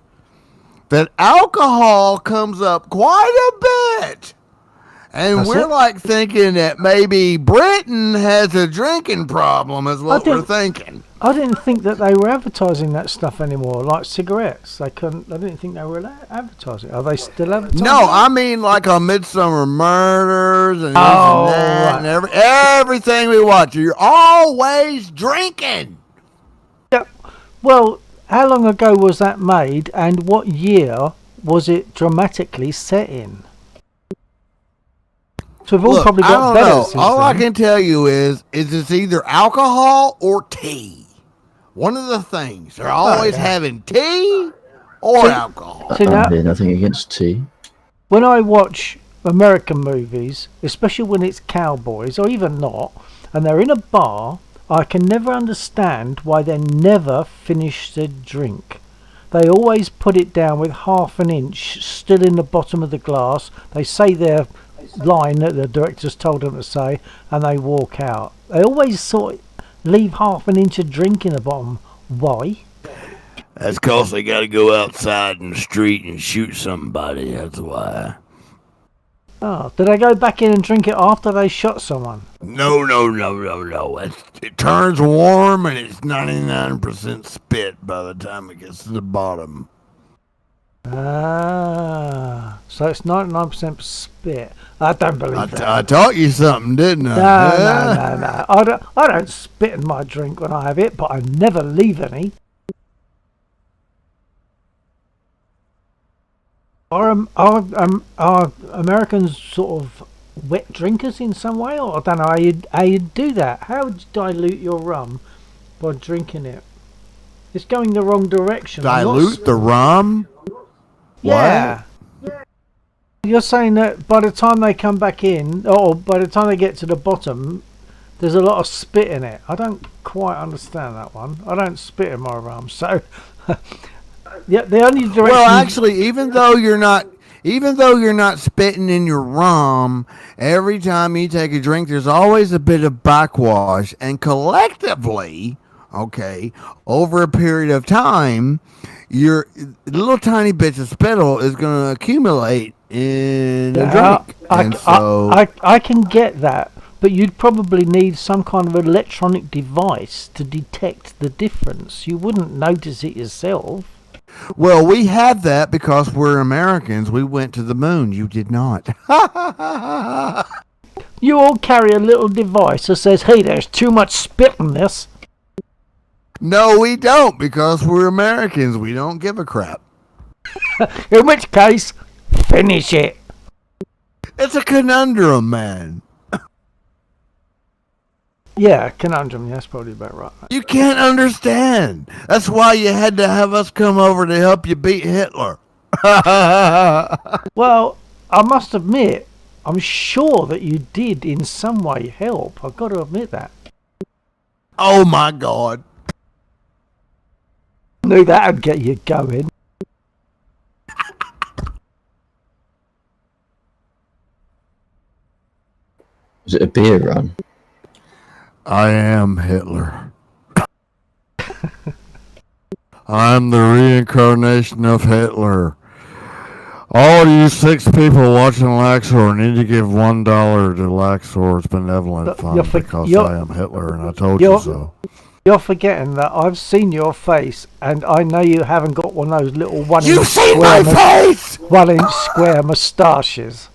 A: that alcohol comes up quite a bit. And we're like thinking that maybe Britain has a drinking problem is what we're thinking.
B: I didn't think that they were advertising that stuff anymore, like cigarettes. I didn't think they were advertising. Are they still advertising?
A: No, I mean like on Midsummer Murders and, and everything we watch. You're always drinking.
B: Yeah. Well, how long ago was that made, and what year was it dramatically set in? So we've all probably got better since
A: all
B: then.
A: I can tell you is it's either alcohol or tea. One of the things. They're always having tea or alcohol.
B: See, now,
C: nothing against tea.
B: When I watch American movies, especially when it's cowboys, or even not, and they're in a bar, I can never understand why they never finish the drink. They always put it down with half an inch still in the bottom of the glass. They say their line that the directors told them to say, and they walk out. They always sort of leave half an inch of drink in the bottom. Why?
A: That's because they got to go outside in the street and shoot somebody. That's why.
B: Oh, did they go back in and drink it after they shot someone?
A: No. It turns warm and it's 99% spit by the time it gets to the bottom.
B: Ah, so it's 99% spit. I don't believe that.
A: I taught you something, didn't I?
B: No. I don't spit in my drink when I have it, but I never leave any. Are Americans sort of wet drinkers in some way, or I don't know how you do that? How would you dilute your rum by drinking it? It's going the wrong direction.
A: Dilute the rum?
B: Yeah.
A: What?
B: You're saying that by the time they come back in, or by the time they get to the bottom, there's a lot of spit in it. I don't quite understand that one. I don't spit in my rum, so yeah, the only direction.
A: Well, actually, even though you're not spitting in your rum, every time you take a drink, there's always a bit of backwash, and collectively, okay, over a period of time, your little tiny bits of spittle is going to accumulate in the drink.
B: I can get that, but you'd probably need some kind of electronic device to detect the difference. You wouldn't notice it yourself.
A: Well, we have that because we're Americans. We went to the moon. You did not.
B: You all carry a little device that says, hey, there's too much spit in this.
A: No, we don't, because we're Americans. We don't give a crap.
B: In which case, finish it.
A: It's a conundrum, man.
B: Yeah, conundrum, that's probably about right.
A: You can't understand. That's why you had to have us come over to help you beat Hitler.
B: Well, I must admit, I'm sure that you did in some way help. I've got to admit that.
A: Oh, my God.
B: Knew that would get you going.
C: Was it a beer run?
A: I am Hitler. I'm the reincarnation of Hitler. All you 6 people watching Laxor need to give $1 to Laxor's benevolent fund because I am Hitler and I told you so.
B: You're forgetting that I've seen your face and I know you haven't got one of those little 1
A: You've
B: inch
A: seen my face!
B: 1 inch square moustaches.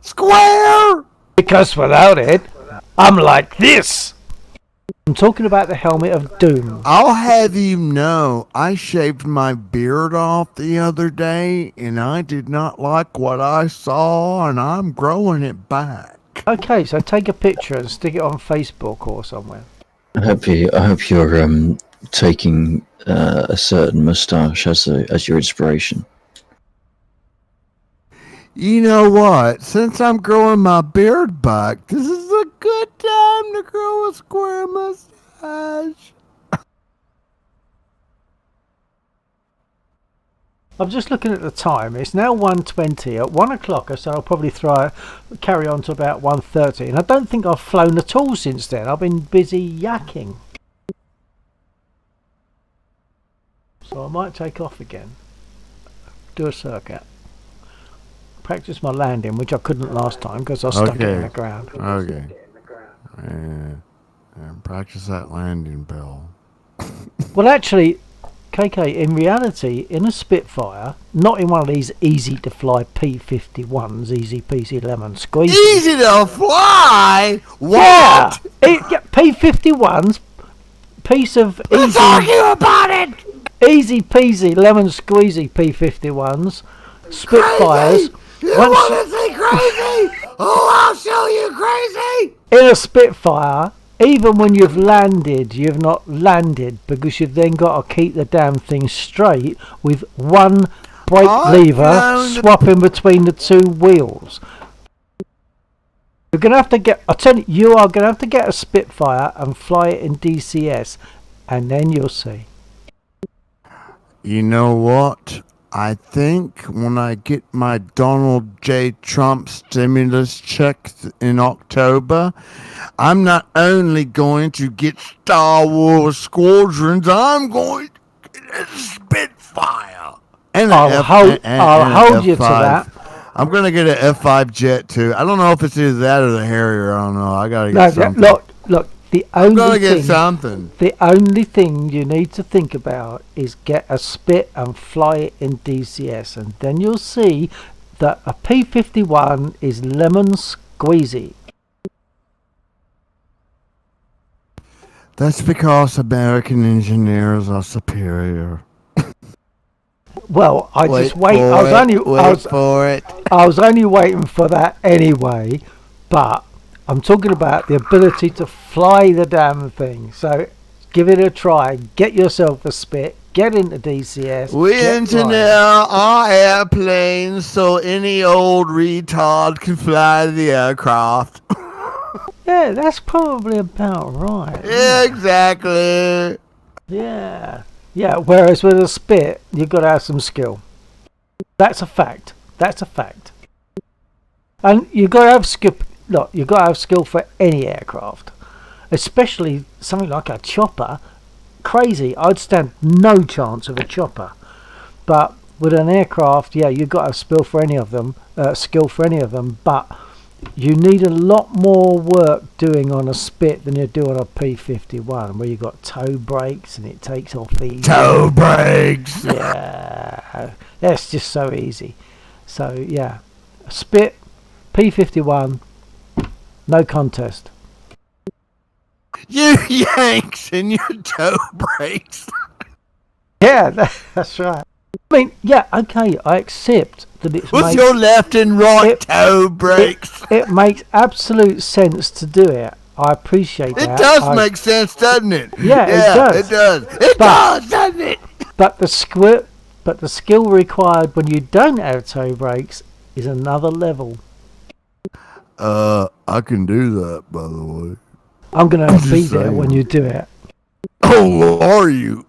A: Square!
B: Because without it, I'm like this. I'm talking about the helmet of doom.
A: I'll have you know, I shaved my beard off the other day and I did not like what I saw and I'm growing it back.
B: Okay, so take a picture and stick it on Facebook or somewhere.
C: I hope you're taking a certain moustache as your inspiration.
A: You know what? Since I'm growing my beard back, this is a good time to grow a square mustache.
B: I'm just looking at the time. It's now 1:20. At 1 o'clock, I said I'll probably carry on to about 1:30. And I don't think I've flown at all since then. I've been busy yakking. So I might take off again. Do a circuit. Practice my landing, which I couldn't last time because I stuck it in the ground.
A: Okay. And practice that landing, Bill.
B: Well, actually, KK, in reality, in a Spitfire, not in one of these easy to fly P-51s, easy peasy lemon squeeze.
A: Easy to fly? What?
B: Yeah, P-51s, piece of
A: Let's
B: easy,
A: argue about it!
B: easy peasy lemon squeezy P-51s, Spitfires.
A: Crazy? You want to see crazy? Oh, I'll show you crazy!
B: In a Spitfire, even when you've landed, you've not landed because you've then got to keep the damn thing straight with one brake lever swapping between the 2 wheels. You're going to have to get, I tell you, you are going to have to get a Spitfire and fly it in DCS and then you'll see.
A: You know what? I think when I get my Donald J. Trump stimulus check in October, I'm not only going to get Star Wars Squadrons, I'm going to get a Spitfire. And
B: I'll hold you to that.
A: I'm going to get an F-5 jet, too. I don't know if it's either that or the Harrier. I don't know. I got to get something.
B: Look.
A: I'm going to get something.
B: The only thing you need to think about is get a Spit and fly it in DCS, and then you'll see that a P-51 is lemon squeezy.
A: That's because American engineers are superior.
B: Well, I was only waiting for that anyway, but I'm talking about the ability to fly the damn thing. So give it a try. Get yourself a Spit. Get into DCS.
A: We engineer our airplanes so any old retard can fly the aircraft.
B: Yeah, that's probably about right.
A: Yeah, exactly.
B: Yeah. Yeah, whereas with a Spit, you've got to have some skill. That's a fact. And you've got to have skill. Look, you've got to have skill for any aircraft, especially something like a chopper. Crazy, I'd stand no chance of a chopper. But with an aircraft, yeah, you've got to have skill for any of them. But you need a lot more work doing on a spit than you do on a P51, where you've got toe brakes and it takes off easy.
A: Toe brakes.
B: Yeah, that's just so easy. So yeah, a spit, P51, no contest.
A: You yanks and your toe brakes.
B: Yeah, that's right. I mean, yeah, okay, I accept that it's
A: With your left and right toe brakes.
B: it makes absolute sense to do it. I appreciate
A: It
B: that.
A: does make sense, doesn't it?
B: Yeah, it does.
A: It does. It
B: But-
A: does, doesn't it?
B: But the skill required when you don't have toe brakes is another level.
A: I can do that, by the way.
B: I'm gonna
A: Just
B: be there
A: saying.
B: when you do it.
A: Oh, are you?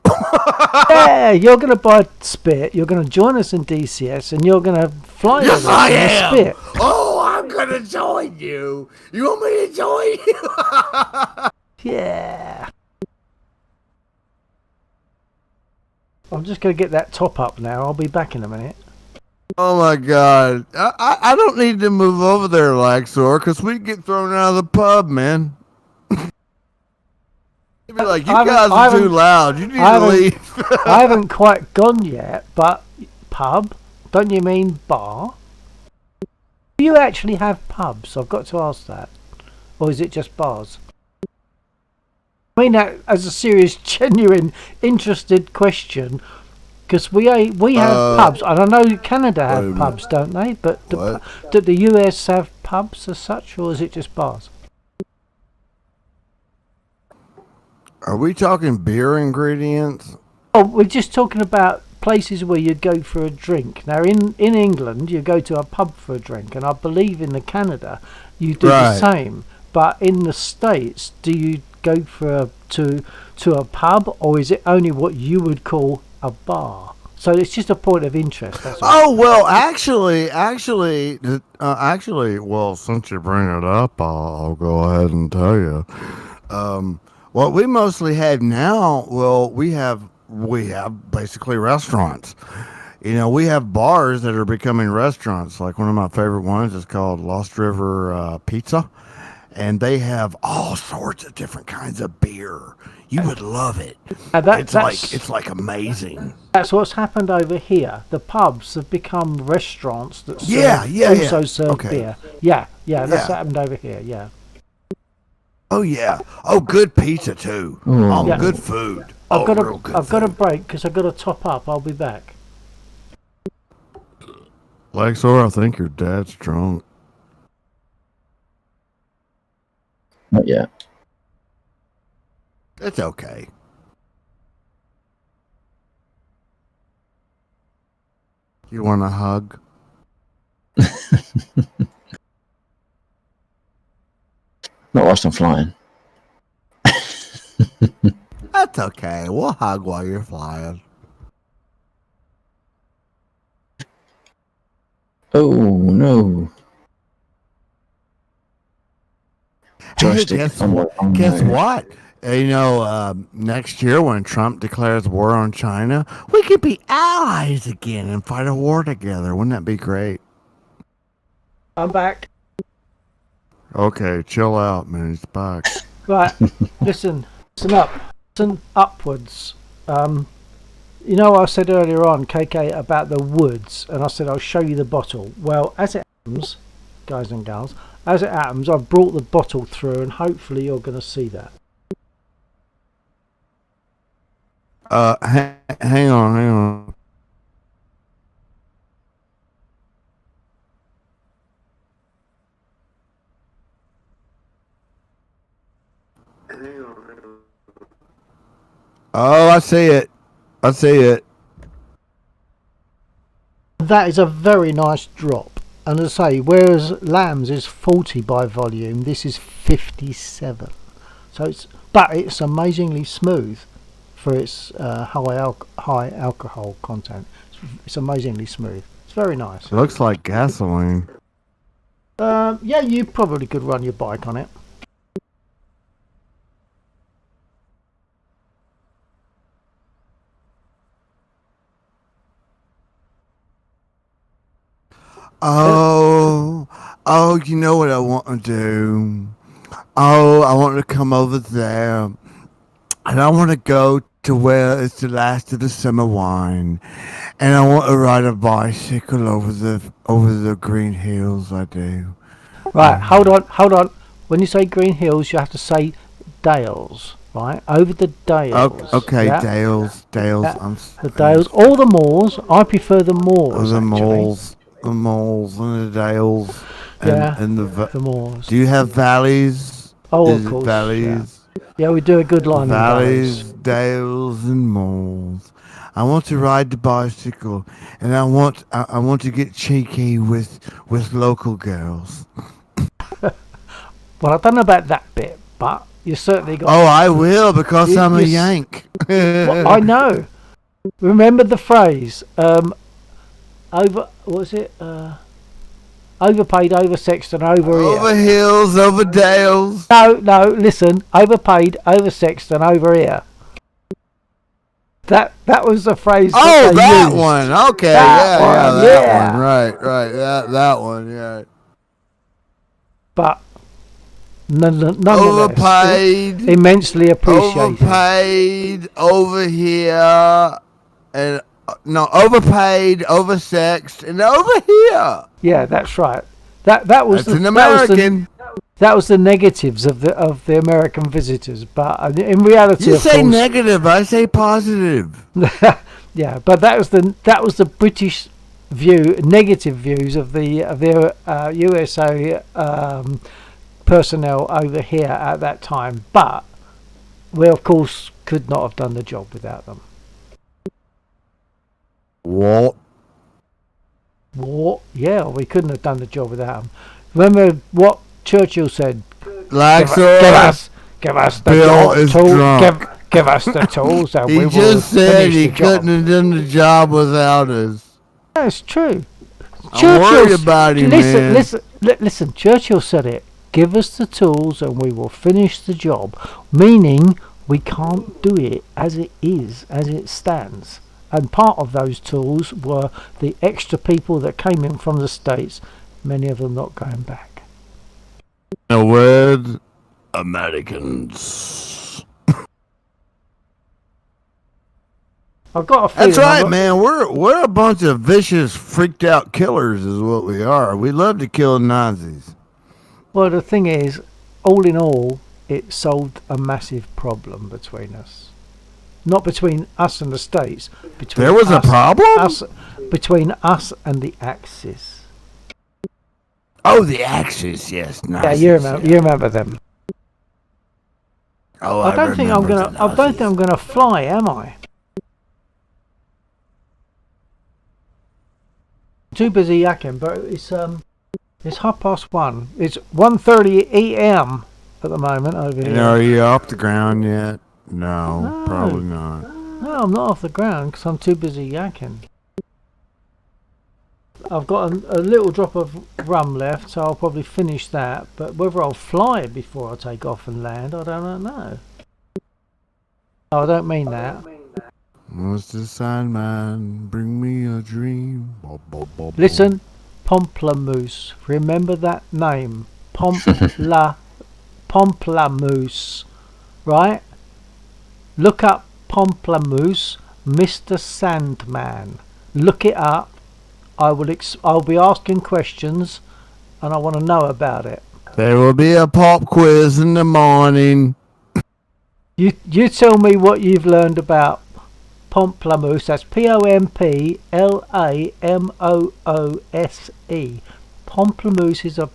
B: Yeah, you're gonna buy spit. You're gonna join us in DCS, and you're gonna fly
A: Yes,
B: with us
A: I
B: in the
A: am.
B: spit.
A: Oh, I'm gonna join you. You want me to join you?
B: Yeah. I'm just gonna get that top up now. I'll be back in a minute.
A: Oh my God! I don't need to move over there, Laxor, because we get thrown out of the pub, man. You'd be like, you
B: I
A: guys are too loud. You need to leave.
B: I haven't quite gone yet, but pub? Don't you mean bar? Do you actually have pubs? I've got to ask that. Or is it just bars? I mean that as a serious, genuine, interested question, because we have pubs, and I know Canada have pubs, don't they? But do the US have pubs as such, or is it just bars?
A: Are we talking beer ingredients?
B: Oh, we're just talking about places where you'd go for a drink. Now, in England, you go to a pub for a drink, and I believe in the Canada, you do the same. But in the States, do you go to a pub, or is it only what you would call a bar? So it's just a point of interest. That's all.
A: Oh well, actually, well, since you bring it up, I'll go ahead and tell you. What we mostly have now, well, we have basically restaurants. You know, we have bars that are becoming restaurants. Like one of my favorite ones is called Lost River Pizza, and they have all sorts of different kinds of beer. You would love it. It's like amazing.
B: That's what's happened over here. The pubs have become restaurants that serve beer. Yeah, that's happened over here. Yeah.
A: Oh yeah. Oh, good pizza too. Good food.
B: I've got to break because I've got to top up. I'll be back.
A: Lexor, I think your dad's drunk.
C: Not yet.
A: It's okay. You want a hug?
C: Not whilst I'm flying.
A: That's okay. We'll hug while you're flying.
C: Oh no.
A: Hey, guess what? Next year when Trump declares war on China, we could be allies again and fight a war together. Wouldn't that be great?
B: I'm back.
A: Okay, chill out, man. He's back.
B: Right, listen upwards. You know, I said earlier on, KK, about the woods, and I said I'll show you the bottle. Well, as it happens, guys and gals, as it happens, I've brought the bottle through, and hopefully you're going to see that.
A: Hang on. Oh, I see it.
B: That is a very nice drop. And as I say, whereas Lamb's is 40 by volume, this is 57. So it's amazingly smooth for its high alcohol content. It's amazingly smooth. It's very nice.
A: It looks like gasoline.
B: Yeah, you probably could run your bike on it.
A: Oh, Oh, you know what I want to do? Oh, I want to come over there. And I want to go to where it's the last of the summer wine. And I want to ride a bicycle over the green hills. I do.
B: Right, hold on. When you say green hills, you have to say dales, right? Over the dales.
A: Okay,
B: Yeah,
A: Dales.
B: yeah.
A: I'm.
B: The dales or the moors. I prefer the
A: Oh,
B: moors
A: the
B: actually.
A: malls, and the Dales,
B: Yeah,
A: and
B: the moors.
A: Do you have valleys?
B: Oh, of
A: Is it
B: course. Yeah,
A: valleys?
B: yeah. We do a good line in valleys.
A: Valleys, dales, and malls. I want to ride the bicycle, and I want to get cheeky with local girls.
B: Well, I don't know about that bit, but you certainly got.
A: Oh, I will because I'm a
B: you
A: Yank.
B: Well, I know. Remember the phrase? Over. What was it? Overpaid, oversexed, and over
A: Over
B: here.
A: hills, over dales.
B: No. Listen. Overpaid, oversexed, and over here. That was the phrase.
A: Oh,
B: that they
A: that
B: used.
A: one. Okay,
B: That
A: yeah,
B: one,
A: that
B: yeah.
A: one. Right. That one. Yeah.
B: But nonetheless,
A: Overpaid.
B: immensely appreciated.
A: Overpaid over here, and no, overpaid, oversexed, and over here.
B: Yeah, that's right. That was
A: That's
B: the
A: an American.
B: that was the negatives of the American visitors. But in reality,
A: You
B: of
A: say
B: course,
A: negative, I say positive.
B: yeah. But that was the British view, negative views of the USA personnel over here at that time. But we, of course, could not have done the job without them.
A: What?
B: What? Yeah, we couldn't have done the job without them. Remember what Churchill said?
A: Like
B: Give us the
A: Bill is
B: tool.
A: drunk.
B: Give us the tools, and we
A: He
B: will
A: just said
B: finish
A: he
B: the job.
A: couldn't have done the job without us.
B: That's true.
A: I'm worried about him, man.
B: Listen. Churchill said it. Give us the tools, and we will finish the job. Meaning, we can't do it as it is, as it stands. And part of those tools were the extra people that came in from the States, many of them not going back.
A: A word, Americans.
B: I've got a feeling.
A: That's right, man. We're a bunch of vicious, freaked out killers, is what we are. We love to kill Nazis.
B: Well, the thing is, all in all, it solved a massive problem between us. Not between us and the States. Between
A: There was a
B: us-
A: problem?
B: between us and the Axis.
A: Oh, the Axis, yes. Nazis,
B: Yeah, you remember them.
A: Oh,
B: I don't think I'm gonna fly, am I? Too busy yakking, but it's 1:30. It's 1:30 a.m. at the moment over here.
A: Are you off the ground yet? No,
B: No.
A: probably not.
B: No, I'm not off the ground because I'm too busy yakking. I've got a little drop of rum left, so I'll probably finish that. But whether I'll fly before I take off and land, I don't know. Oh, I don't mean that.
A: Mr. Sandman, bring me a dream.
B: Listen, Pomplamoose. Remember that name. Pomplamoose. Right? Look up Pomplamoose, Mr. Sandman. Look it up. I'll be asking questions, and I want to know about it.
A: There will be a pop quiz in the morning.
B: You tell me what you've learned about Pomplamoose. That's Pomplamoose. Pomplamoose is a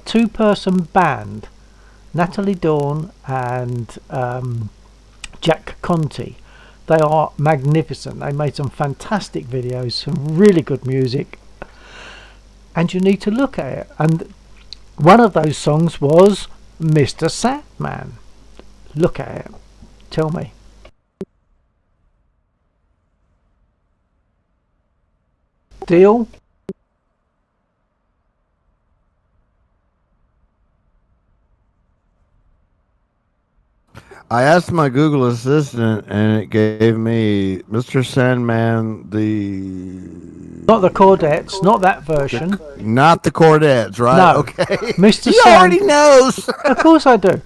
B: two-person band. Natalie Dawn and Jack Conti. They are magnificent. They made some fantastic videos, some really good music, and you need to look at it. And one of those songs was Mr. Sandman. Look at it. Tell me. Deal?
A: I asked my Google Assistant, and it gave me Mr. Sandman,
B: Not the Cordettes, not that version.
A: not the Cordettes, right?
B: No.
A: Okay.
B: Mr.
A: He already knows.
B: Of course I do.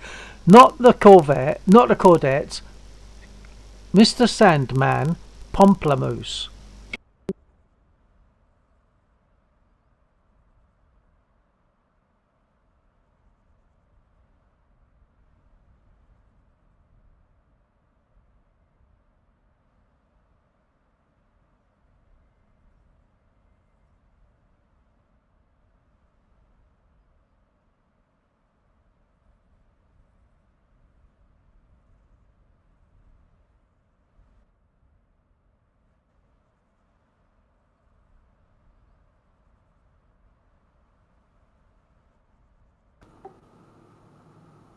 B: Not the Corvette, not the Cordettes. Mr. Sandman, Pomplamoose.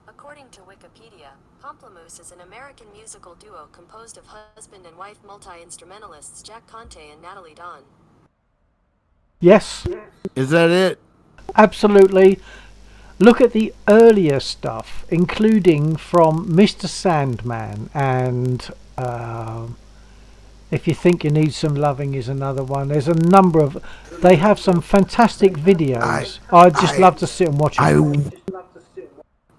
G: According to Wikipedia, Pomplamoose is an American musical duo composed of husband and wife multi-instrumentalists Jack Conte and Natalie Dawn.
B: Yes,
A: Is that it?
B: absolutely. Look at the earlier stuff, including from Mr. Sandman, and If You Think You Need Some Loving is another one. There's a number of... They have some fantastic videos. I'd just love to sit and watch them.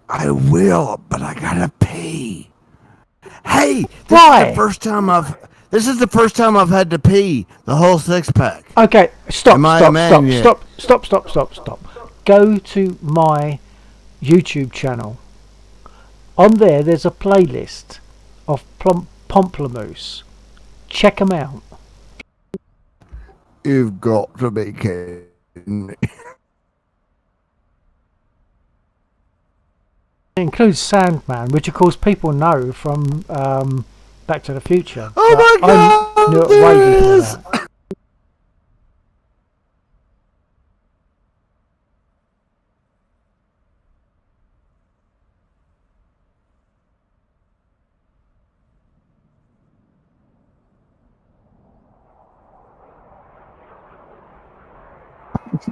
A: I will, but I gotta pee. Hey,
B: Why?
A: This is the first time I've had to pee the whole 6-pack.
B: Okay, stop. Go to my YouTube channel. On there's a playlist of Pomplamoose. Check them out.
A: You've got to be kidding me.
B: It includes Sandman, which of course people know from Back to the Future.
A: Oh my God!
B: I knew it way before that.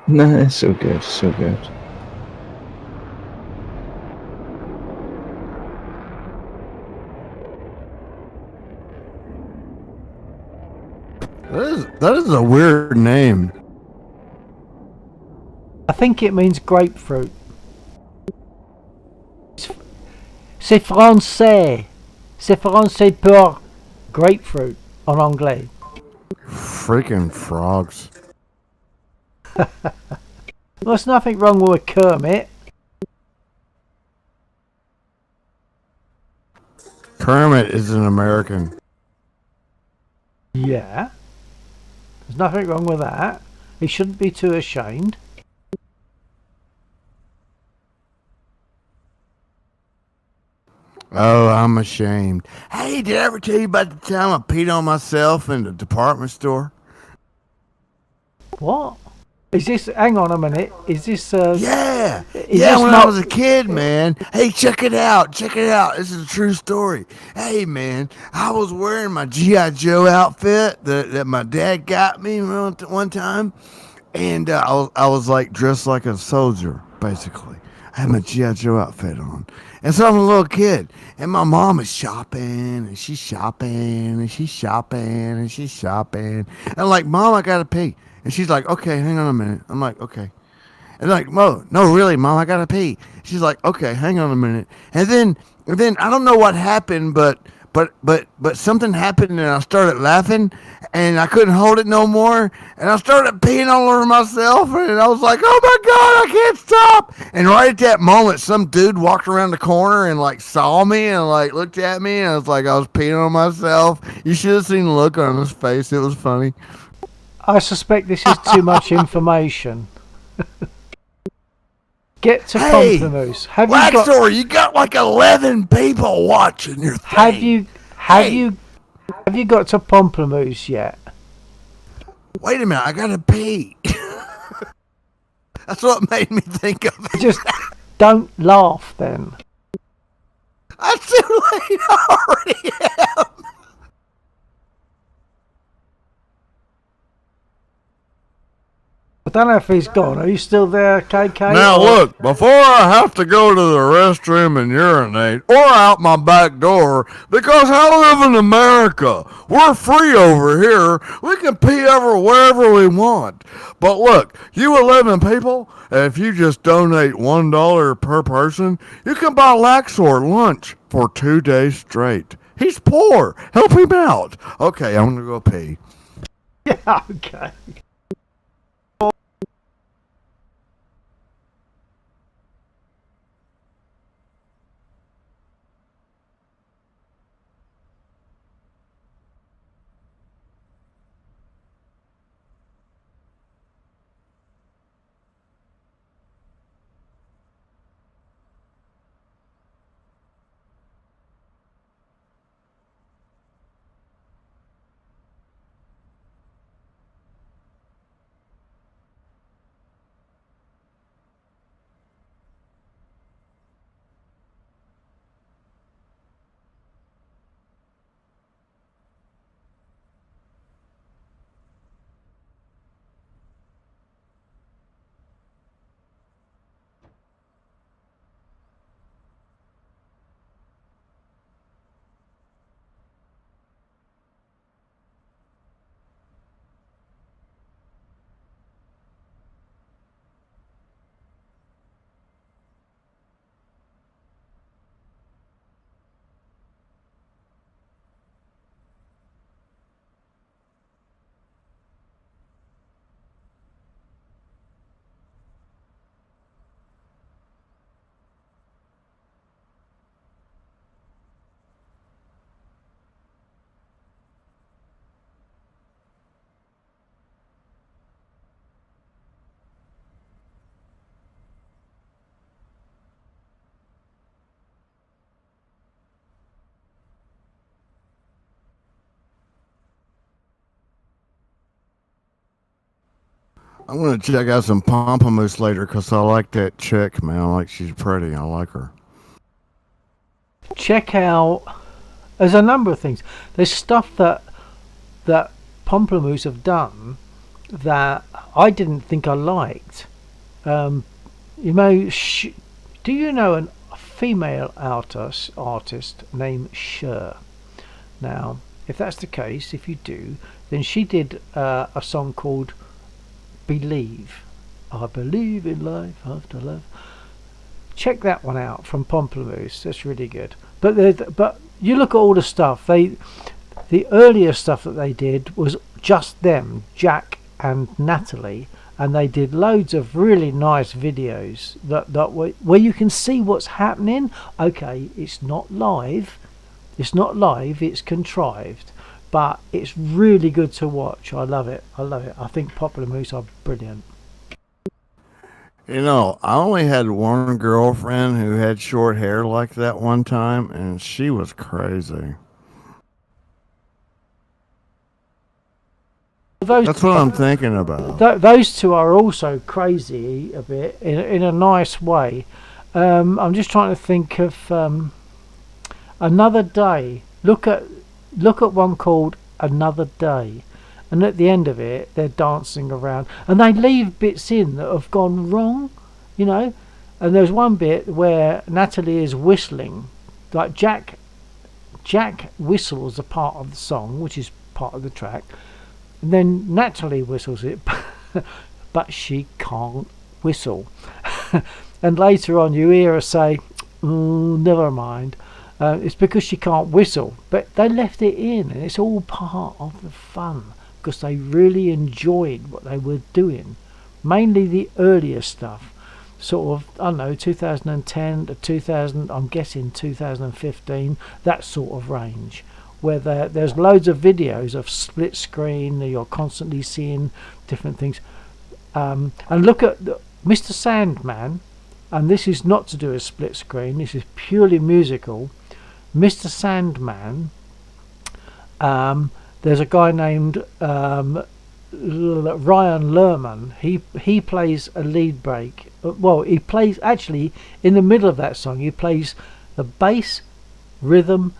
C: No, it's so good, so good.
A: That is a weird name.
B: I think it means grapefruit. C'est français. C'est français pour grapefruit en anglais.
A: Freaking frogs.
B: There's nothing wrong with Kermit.
A: Kermit is an American.
B: Yeah. There's nothing wrong with that. He shouldn't be too ashamed.
A: Oh, I'm ashamed. Hey, did I ever tell you about the time I peed on myself in the department store?
B: What? Is this... Hang on a minute. Is this...
A: Yeah.
B: Is
A: Yeah,
B: this
A: when
B: not-
A: I was a kid, man. Hey, check it out. Check it out. This is a true story. Hey, man, I was wearing my G.I. Joe outfit that my dad got me one time. And I was like dressed like a soldier, basically. I had my G.I. Joe outfit on. And so I'm a little kid. And my mom is shopping, and she's shopping, and she's shopping, and she's shopping. And I'm like, Mom, I gotta pee. And she's like, okay, hang on a minute. I'm like, okay. And like, no, really, Mom, I gotta pee. She's like, okay, hang on a minute. And then I don't know what happened, but something happened, and I started laughing, and I couldn't hold it no more, and I started peeing all over myself, and I was like, oh my God, I can't stop. And right at that moment, some dude walked around the corner and like saw me and like looked at me, and I was like, I was peeing on myself. You should have seen the look on his face. It was funny.
B: I suspect this is too much information. Get to
A: Hey,
B: Pomplamoose. Have you got...
A: Waxor, you got like 11 people watching your thing.
B: Have you got to Pomplamoose yet?
A: Wait a minute, I gotta pee. That's what made me think of it.
B: Just don't laugh then.
A: I'm too late. I already am.
B: don't know if he's gone. Are you still there, KK?
A: Now
B: or-
A: look, before I have to go to the restroom and urinate or out my back door, because I live in America, we're free over here. We can pee wherever we want. But look, you 11 people, if you just donate $1 per person, you can buy Laxor lunch for 2 days straight. He's poor. Help him out. Okay, I'm gonna go pee.
B: Yeah, okay.
A: I'm gonna check out some Pomplamoose later because I like that chick, man. I like she's pretty. I like her.
B: Check out. There's a number of things. There's stuff that Pomplamoose have done that I didn't think I liked. You know, do you know a female artist named Cher? Now, if that's the case, if you do, then she did a song called Believe. I believe in life after love. Check that one out from Pomplamoose. That's really good. But you look at all the stuff. The earlier stuff that they did was just them, Jack and Natalie, and they did loads of really nice videos where you can see what's happening. Okay, it's not live. It's contrived, but it's really good to watch. I love it. I think Pomplamoose are brilliant.
A: You know, I only had one girlfriend who had short hair like that one time, and she was crazy. That's what I'm thinking about.
B: Those two are also crazy a bit in a nice way. I'm just trying to think of Another Day. Look at one called Another Day, and at the end of it they're dancing around and they leave bits in that have gone wrong, you know. And there's one bit where Natalie is whistling, like Jack whistles a part of the song, which is part of the track, and then Natalie whistles it but she can't whistle. And later on you hear her say, "Oh, never mind." It's because she can't whistle, but they left it in, and it's all part of the fun because they really enjoyed what they were doing. Mainly the earlier stuff, sort of, I don't know, 2010 to 2000, I'm guessing 2015, that sort of range, where there's loads of videos of split screen. You're constantly seeing different things. And look at Mr. Sandman, and this is not to do with split screen, this is purely musical. Mr. Sandman, there's a guy named Ryan Lerman. He plays a lead break. Well, he plays, actually in the middle of that song, he plays the bass, rhythm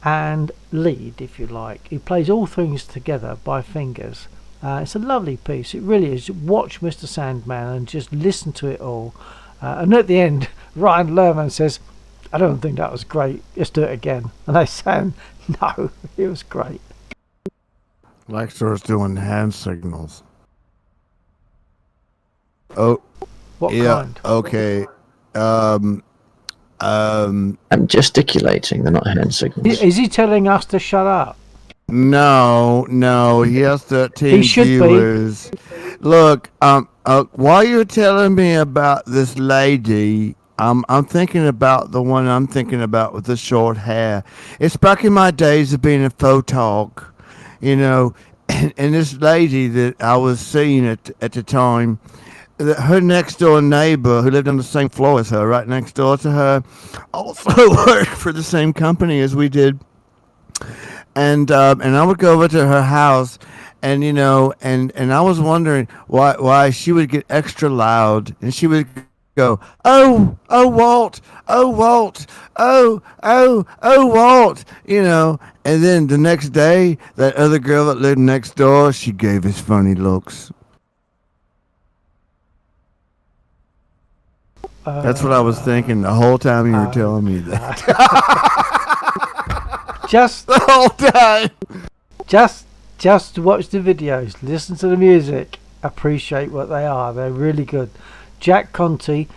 B: and lead, if you like. He plays all things together by fingers, It's a lovely piece. It really is. Watch Mr. Sandman and just listen to it all. And at the end, Ryan Lerman says, "I don't think that was great. Let's do it again." And they say, "No, it was great."
A: Lexor's doing hand signals. Oh,
B: What
A: yeah.
B: kind?
A: Okay.
C: I'm gesticulating. They're not hand signals.
B: Is he telling us to shut up?
A: No. He has 13
B: He should be.
A: viewers. Look, while you're telling me about this lady, I'm thinking about the one I'm thinking about with the short hair. It's back in my days of being a photog, you know, and this lady that I was seeing at the time, her next door neighbor who lived on the same floor as her, right next door to her, also worked for the same company as we did. And I would go over to her house, and you know, and I was wondering why she would get extra loud, and she would go, oh Walt, oh Walt, you know, and then the next day that other girl that lived next door, she gave us funny looks. That's what I was thinking the whole time you were telling me that.
B: Just
A: The whole time.
B: Just watch the videos, listen to the music, appreciate what they are. They're really good. Jack Conte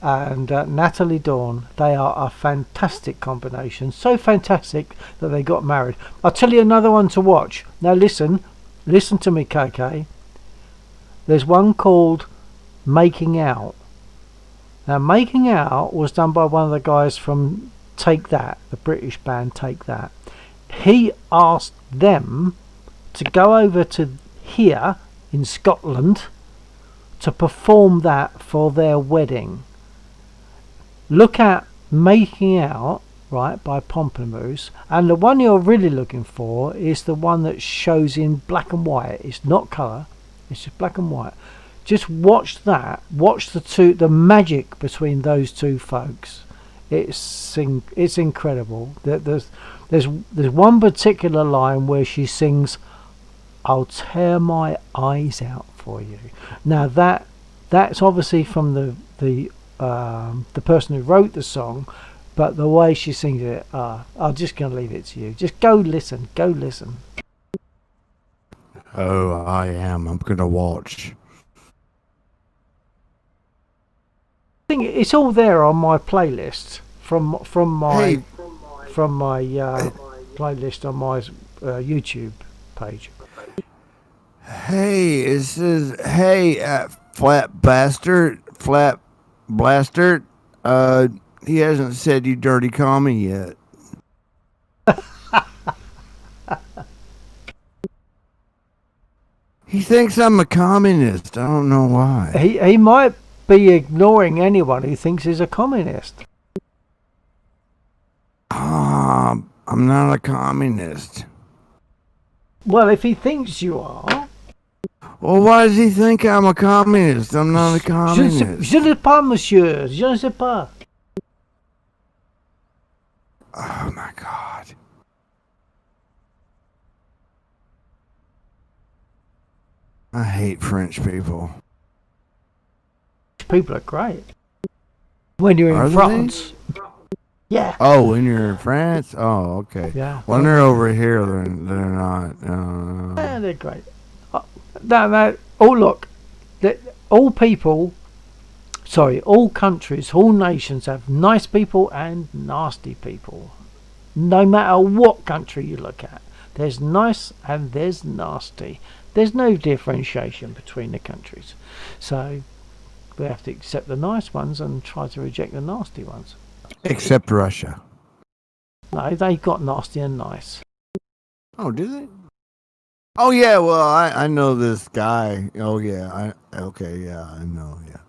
B: and Natalie Dawn, they are a fantastic combination. So fantastic that they got married. I'll tell you another one to watch. Now listen to me, KK. There's one called Making Out. Now Making Out was done by one of the guys from Take That, the British band Take That. He asked them to go over to here in Scotland to perform that for their wedding. Look at Making Out, right, by Pomplamoose, and the one you're really looking for is the one that shows in black and white. It's not colour, it's just black and white. Just watch that. Watch the magic between those two folks. It's incredible. There's one particular line where she sings, "I'll tear my eyes out for you." Now that's obviously from the person who wrote the song, but the way she sings it, I'm just gonna leave it to you. Just go listen.
A: Oh, I am. I'm gonna watch.
B: I think it's all there on my playlist from my playlist on my YouTube page.
A: Hey, it says, hey, flat blaster. He hasn't said you dirty commie yet. He thinks I'm a communist. I don't know why.
B: He might be ignoring anyone who thinks he's a communist.
A: I'm not a communist.
B: Well, if he thinks you are.
A: Well, why does he think I'm a communist? I'm not a communist.
B: Je ne sais pas, monsieur. Je ne sais pas.
A: Oh my God. I hate French people.
B: People are great. When you're
A: Are
B: in
A: they?
B: France. Yeah.
A: Oh, when you're in France? Oh, okay.
B: Yeah.
A: When they're over here, they're not.
B: Yeah, they're great. Oh, look. All countries, all nations have nice people and nasty people. No matter what country you look at. There's nice and there's nasty. There's no differentiation between the countries. So we have to accept the nice ones and try to reject the nasty ones.
A: Except Russia.
B: No, they got nasty and nice.
A: Oh, do they? Oh, yeah, well, I know this guy. Oh, yeah. I know, yeah.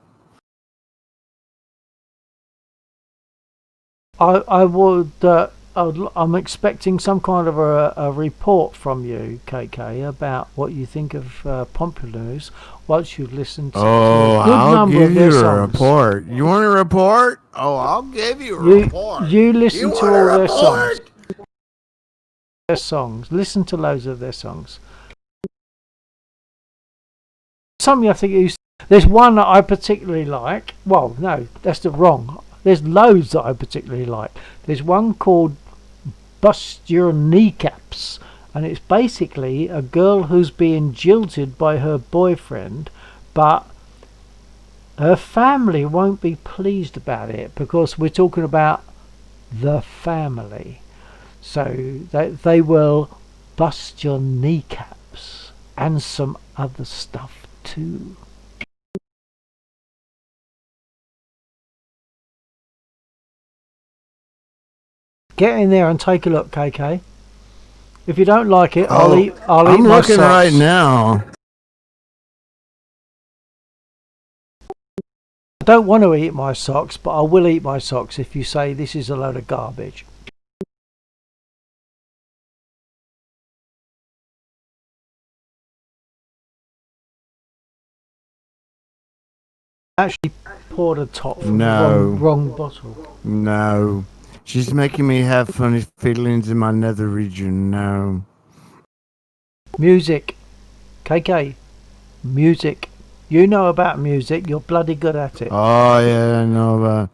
B: I'm expecting some kind of a report from you, KK, about what you think of Pomplamoose once you've listened to
A: Oh,
B: a good
A: I'll
B: number
A: give
B: of their
A: you a
B: songs.
A: report. You want a report? Oh, I'll give you a report.
B: You listen
A: You
B: to
A: want a
B: all
A: report?
B: their songs. Listen to loads of their songs. something I think there's one that I particularly like. Well, no, that's the wrong. There's loads that I particularly like. There's one called Bust Your Kneecaps, and it's basically a girl who's being jilted by her boyfriend, but her family won't be pleased about it because we're talking about the family. So they will bust your kneecaps and some other stuff too. Get in there and take a look, KK. If you don't like it, I'll eat
A: I'm
B: my
A: looking
B: socks.
A: right now.
B: I don't want to eat my socks, but I will eat my socks if you say this is a load of garbage. Actually poured a top from the wrong bottle.
A: No. She's making me have funny feelings in my nether region. No.
B: Music. KK. Music. You know about music. You're bloody good at it.
A: Oh, yeah, I know about.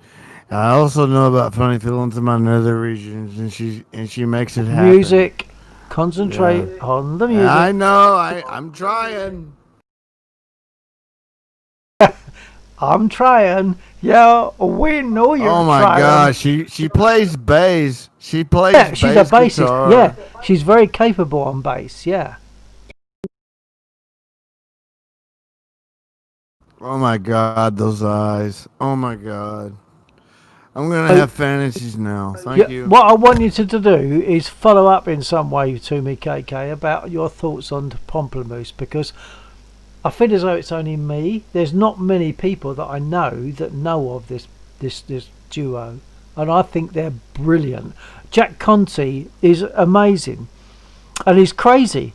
A: I also know about funny feelings in my nether regions, and she makes it happen.
B: Music. Concentrate on the music.
A: I know. I'm trying.
B: I'm trying. Yeah, we know you're trying.
A: Oh my gosh, she plays bass. She plays
B: Yeah, she's a bassist.
A: guitar.
B: Yeah, she's very capable on bass. Yeah.
A: Oh my god, those eyes. Oh my god. I'm gonna have fantasies now. Thank you.
B: What I want you to do is follow up in some way to me, KK, about your thoughts on Pomplamoose, because I feel as though it's only me. There's not many people that I know that know of this duo, and I think they're brilliant. Jack Conte is amazing, and he's crazy.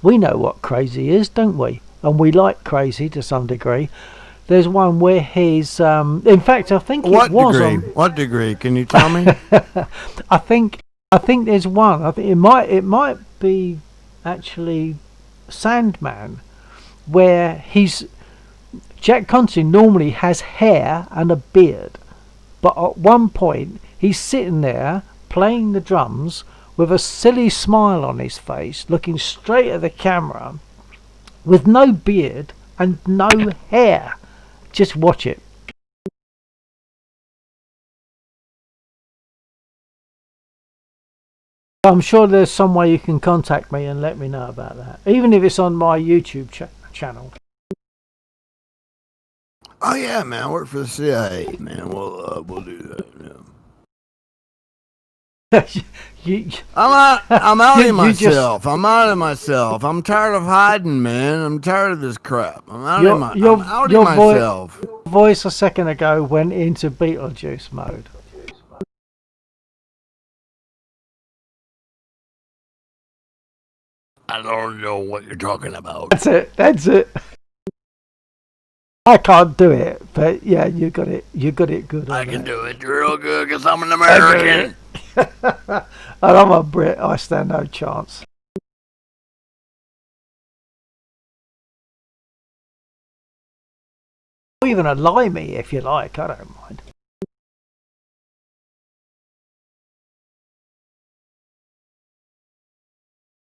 B: We know what crazy is, don't we? And we like crazy to some degree. There's one where he's, in fact, I think
A: What
B: it was
A: degree?
B: on.
A: What degree? Can you tell me?
B: I think there's one. I think it might be actually Sandman, where Jack Conte normally has hair and a beard, but at one point he's sitting there playing the drums with a silly smile on his face, looking straight at the camera, with no beard and no hair. Just watch it. I'm sure there's some way you can contact me and let me know about that, even if it's on my YouTube channel.
A: Oh yeah, man. I work for the CIA, man. We'll do that. Yeah. I'm outing myself. I'm outing myself. I'm tired of hiding, man. I'm tired of this crap. I'm outing myself.
B: Your voice a second ago went into Beetlejuice mode.
A: I don't know what you're talking about.
B: That's it. I can't do it, but yeah, you got it good.
A: I can do it real good because I'm an American.
B: And I'm a Brit. I stand no chance. Or even a limey if you like. I don't mind.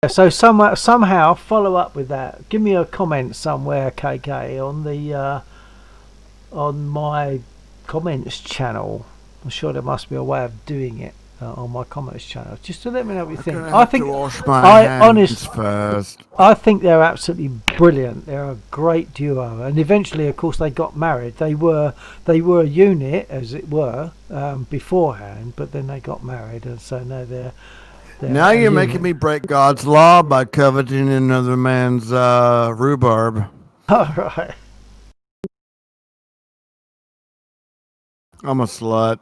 B: So somehow follow up with that. Give me a comment somewhere, KK, on my comments channel. I'm sure there must be a way of doing it on my comments channel, just to let me know what you think. I think
A: first.
B: I think they're absolutely brilliant. They're a great duo, and eventually, of course, they got married. They were a unit, as it were, beforehand, but then they got married, and so now they're
A: now you're making me break God's law by coveting another man's rhubarb.
B: All right.
A: I'm a slut.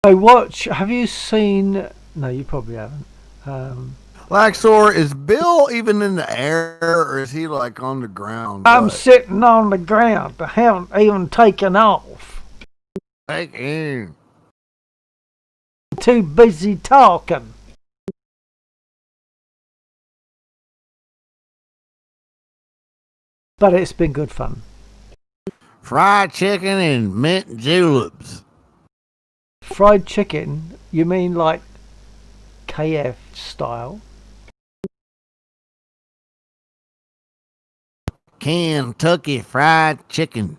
B: So have you seen? No, you probably haven't.
A: Laxor, is Bill even in the air, or is he like on the ground?
B: I'm sitting on the ground. I haven't even taken off.
A: Thank you.
B: Too busy talking. But it's been good fun.
A: Fried chicken and mint juleps.
B: Fried chicken? You mean like KF style?
A: Kentucky Fried Chicken.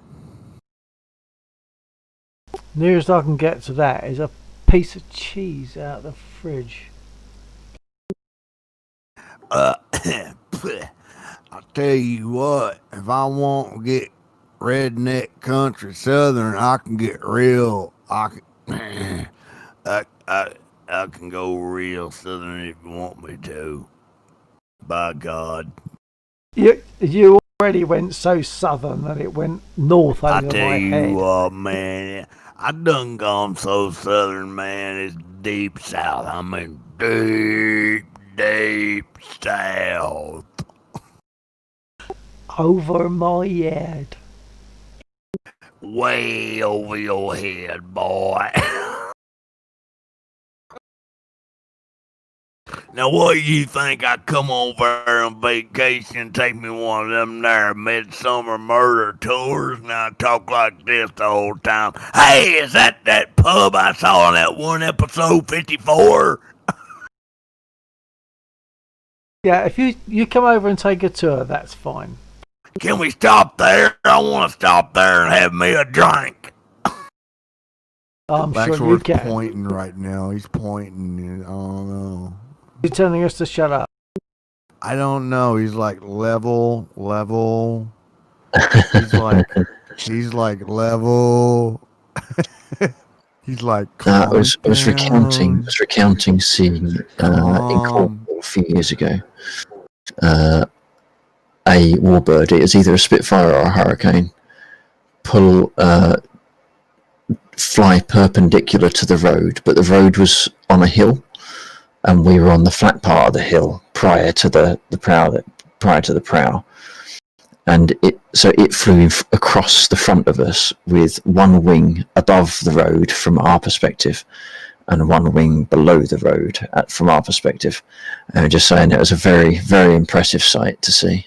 B: Nearest I can get to that is a piece of cheese out of the fridge.
A: I'll tell you what, if I want to get redneck country southern, I can get real. I can go real southern if you want me to. By God.
B: You already went so southern that it went north
A: I
B: over
A: tell
B: my
A: you
B: head.
A: what, man, I done gone so southern, man. It's deep south. I mean, deep south.
B: Over my head.
A: Way over your head, boy. Now, what do you think? I come over on vacation, take me one of them there midsummer murder tours, and I talk like this the whole time. Hey, is that pub I saw in that one episode 54?
B: Yeah, if you come over and take a tour, that's fine.
A: Can we stop there? I want to stop there and have me a drink.
B: I'm sure you can.
A: Pointing right now. He's pointing. I don't know.
B: You're telling us to shut up.
A: I don't know. He's like level. He's like level. He's like.
C: I was recounting seeing in Cornwall a few years ago. A warbird, it was either a Spitfire or a Hurricane, fly perpendicular to the road, but the road was on a hill, and we were on the flat part of the hill prior to the prow, and it flew across the front of us with one wing above the road from our perspective, and one wing below the road from our perspective. And just saying, it was a very, very impressive sight to see.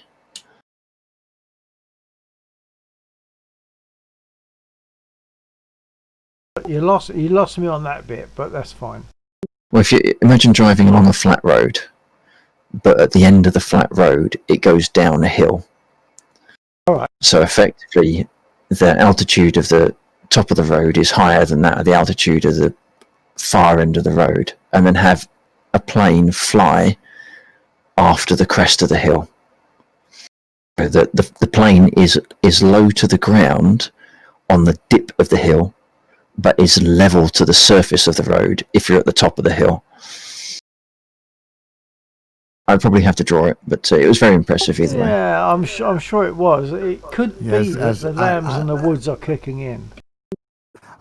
B: You lost me on that bit, but that's fine.
C: Well, if you imagine driving along a flat road, but at the end of the flat road, it goes down a hill.
B: All right.
C: So effectively, the altitude of the top of the road is higher than that of the altitude of the far end of the road, and then have a plane fly after the crest of the hill. The plane is low to the ground on the dip of the hill, but is level to the surface of the road if you're at the top of the hill. I'd probably have to draw it, but it was very impressive either way.
B: Yeah, I'm sure it was. It could be that the lambs in the woods are kicking in.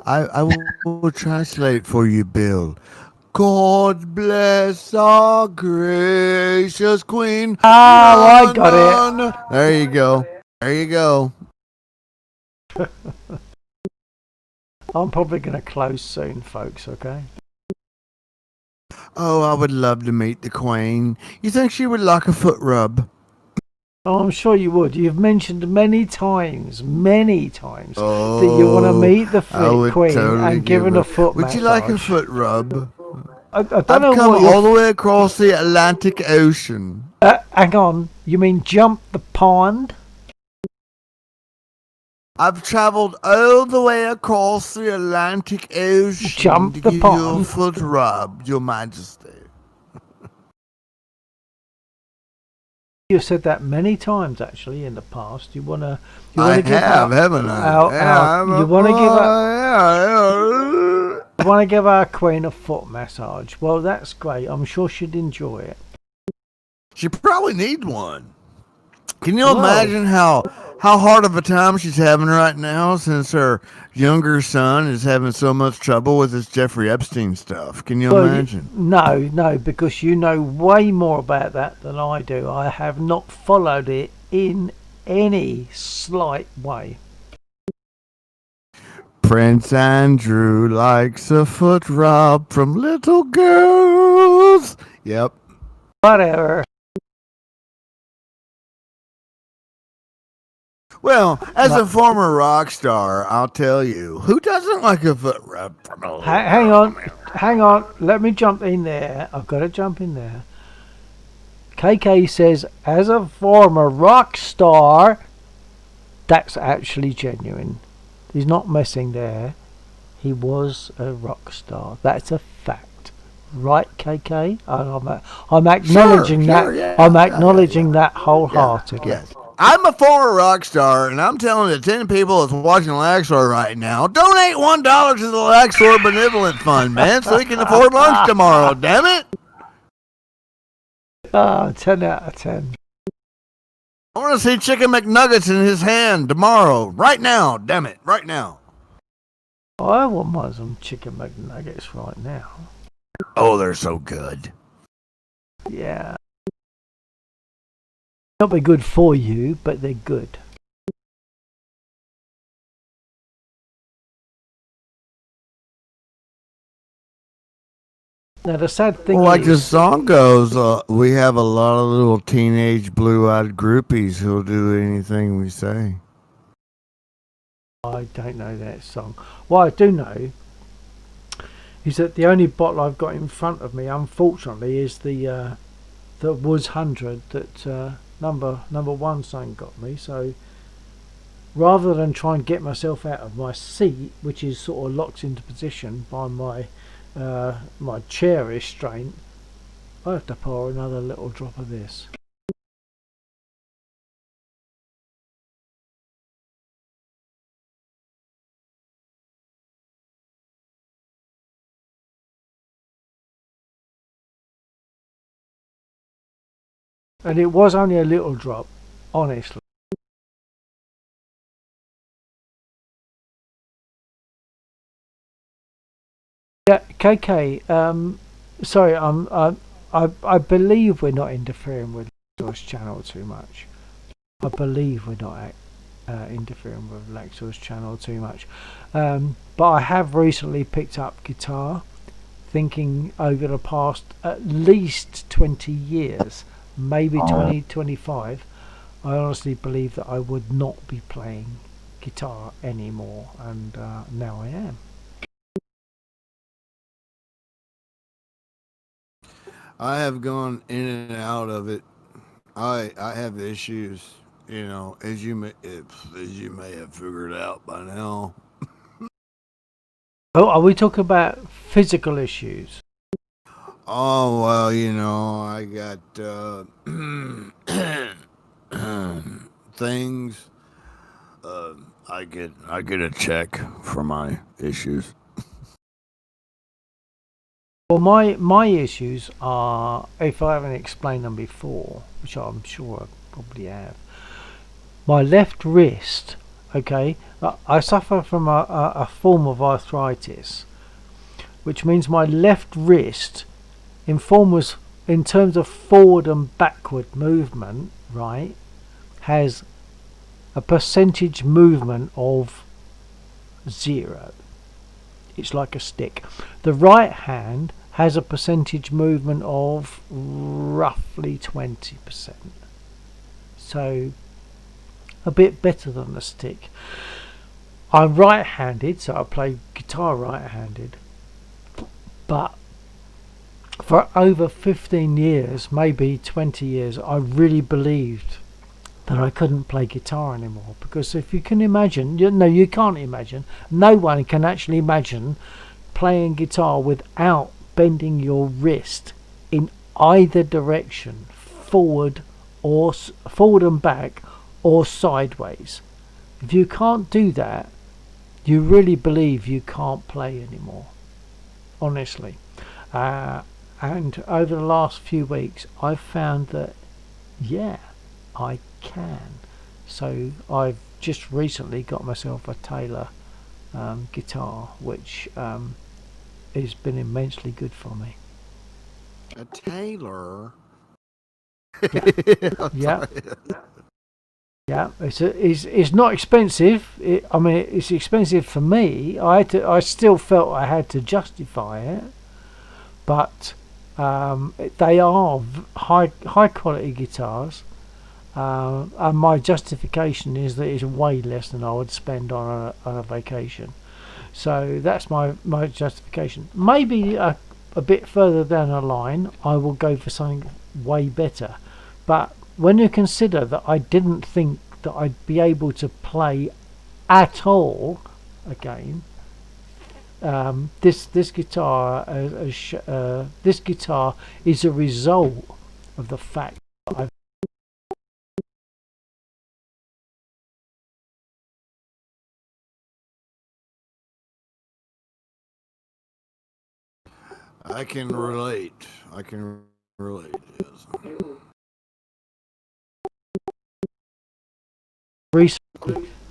A: I will translate for you, Bill. God bless our gracious Queen.
B: Oh, I got
A: it. There you go. There you go.
B: I'm probably going to close soon, folks, okay?
A: Oh, I would love to meet the Queen. You think she would like a foot rub?
B: Oh, I'm sure you would. You've mentioned many times, that you want to meet the Queen
A: totally
B: and give her a foot massage.
A: Would you like a foot rub?
B: I don't
A: I've
B: know
A: come
B: what
A: all the way across the Atlantic Ocean.
B: Hang on. You mean jump the pond?
A: I've traveled all the way across the Atlantic Ocean
B: Jump
A: to
B: the
A: give
B: pond.
A: you a foot rub, Your Majesty.
B: You've said that many times, actually, in the past. You want to give
A: haven't I?
B: You want to give our Queen a foot massage. Well, that's great. I'm sure she'd enjoy it.
A: She probably needs one. Can you imagine how hard of a time she's having right now, since her younger son is having so much trouble with this Jeffrey Epstein stuff? Can you imagine?
B: No, because you know way more about that than I do. I have not followed it in any slight way.
A: Prince Andrew likes a foot rub from little girls. Yep.
B: Whatever.
A: Well, as
B: Like,
A: a former rock star, I'll tell you, who doesn't like a foot rub from a
B: hang on. Let me jump in there. I've got to jump in there. KK says, as a former rock star, that's actually genuine. He's not messing there. He was a rock star. That's a fact. Right, KK? I'm acknowledging
A: sure,
B: that.
A: yeah,
B: I'm
A: yeah,
B: acknowledging that wholeheartedly.
A: Yes. I'm a former rock star, and I'm telling the 10 people that's watching the Laxor right now, donate $1 to the Laxor Benevolent Fund, man, so we can afford lunch tomorrow, damn it.
B: 10 out of 10.
A: I want to see Chicken McNuggets in his hand tomorrow, right now, damn it, right now.
B: I want some chicken McNuggets right now.
A: Oh, they're so good.
B: Yeah. Not be good for you, but they're good. Now the sad thing
A: Well, like the
B: is,
A: song goes, we have a lot of little teenage blue-eyed groupies who'll do anything we say.
B: I don't know that song. What I do know is that the only bottle I've got in front of me, unfortunately, is the Woods 100 that number one sign got me. So rather than try and get myself out of my seat, which is sort of locked into position by my chair restraint, I have to pour another little drop of this. And it was only a little drop, honestly. Yeah, KK. Sorry, I believe we're not interfering with Laxor's channel too much. I believe we're not interfering with Laxor's channel too much. But I have recently picked up guitar, thinking over the past at least 20 years, maybe 20, 25. I honestly believe that I would not be playing guitar anymore, and now I am.
A: I have gone in and out of it. I have issues, as you may have figured out by now.
B: Oh, are we talking about physical issues?
A: Oh well, I got things. I get a check for my issues.
B: Well, my issues are, if I haven't explained them before, which I'm sure I probably have. My left wrist, okay, I suffer from a form of arthritis, which means my left wrist, in terms of forward and backward movement, right, has a percentage movement of 0. It's like a stick. The right hand has a percentage movement of roughly 20%. So a bit better than a stick. I'm right-handed, so I play guitar right-handed. But for over 15 years, maybe 20 years, I really believed that I couldn't play guitar anymore, because if you can imagine, you can't imagine, no one can actually imagine playing guitar without bending your wrist in either direction, forward and back, or sideways. If you can't do that, you really believe you can't play anymore, honestly. And over the last few weeks, I've found that yeah, I can. So I've just recently got myself a Taylor guitar, which has been immensely good for me.
A: A Taylor.
B: Yeah. Yeah, it's not expensive. It's expensive for me. I still felt I had to justify it, but they are high quality guitars. And my justification is that it's way less than I would spend on a vacation. So that's my justification. Maybe a bit further down the line, I will go for something way better. But when you consider that I didn't think that I'd be able to play at all again, this guitar this guitar is a result of the fact that I've
A: I can relate. I can relate. Yes.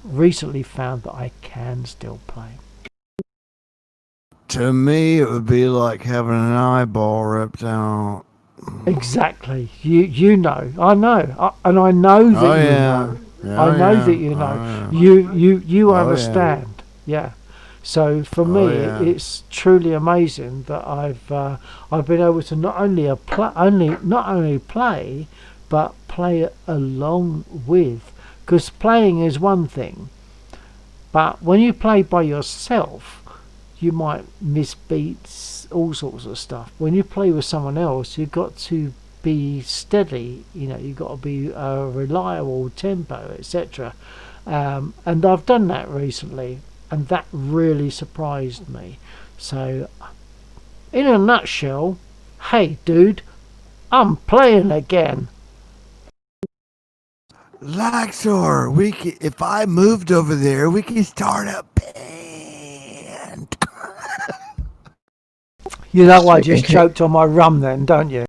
B: recently found that I can still play.
A: To me, it would be like having an eyeball ripped out.
B: Exactly. You know. I know. And I know that
A: Oh
B: you
A: yeah.
B: know.
A: Yeah,
B: I know
A: yeah.
B: that you
A: Oh,
B: know.
A: yeah.
B: You
A: Oh, yeah.
B: understand. Yeah. So for
A: Oh,
B: me,
A: yeah.
B: it's truly amazing that I've been able to not only play, but play along with. Because playing is one thing, but when you play by yourself, you might miss beats, all sorts of stuff. When you play with someone else, you've got to be steady. You've got to be reliable, tempo, etc. And I've done that recently, and that really surprised me. So, in a nutshell, hey dude, I'm playing again.
A: Laxor, if I moved over there, we can start a band.
B: You know I just
C: Okay.
B: choked on my rum then, don't you?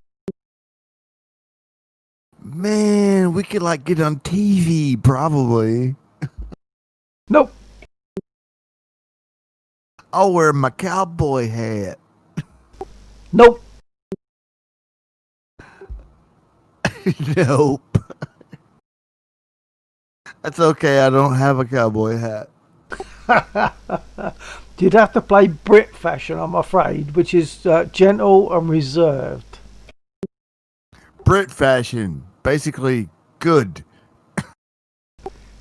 A: Man, we could like get on TV probably.
B: Nope.
A: I'll wear my cowboy hat.
B: Nope.
A: Nope. That's okay. I don't have a cowboy hat.
B: You'd have to play Brit fashion, I'm afraid, which is gentle and reserved.
A: Brit fashion, basically good.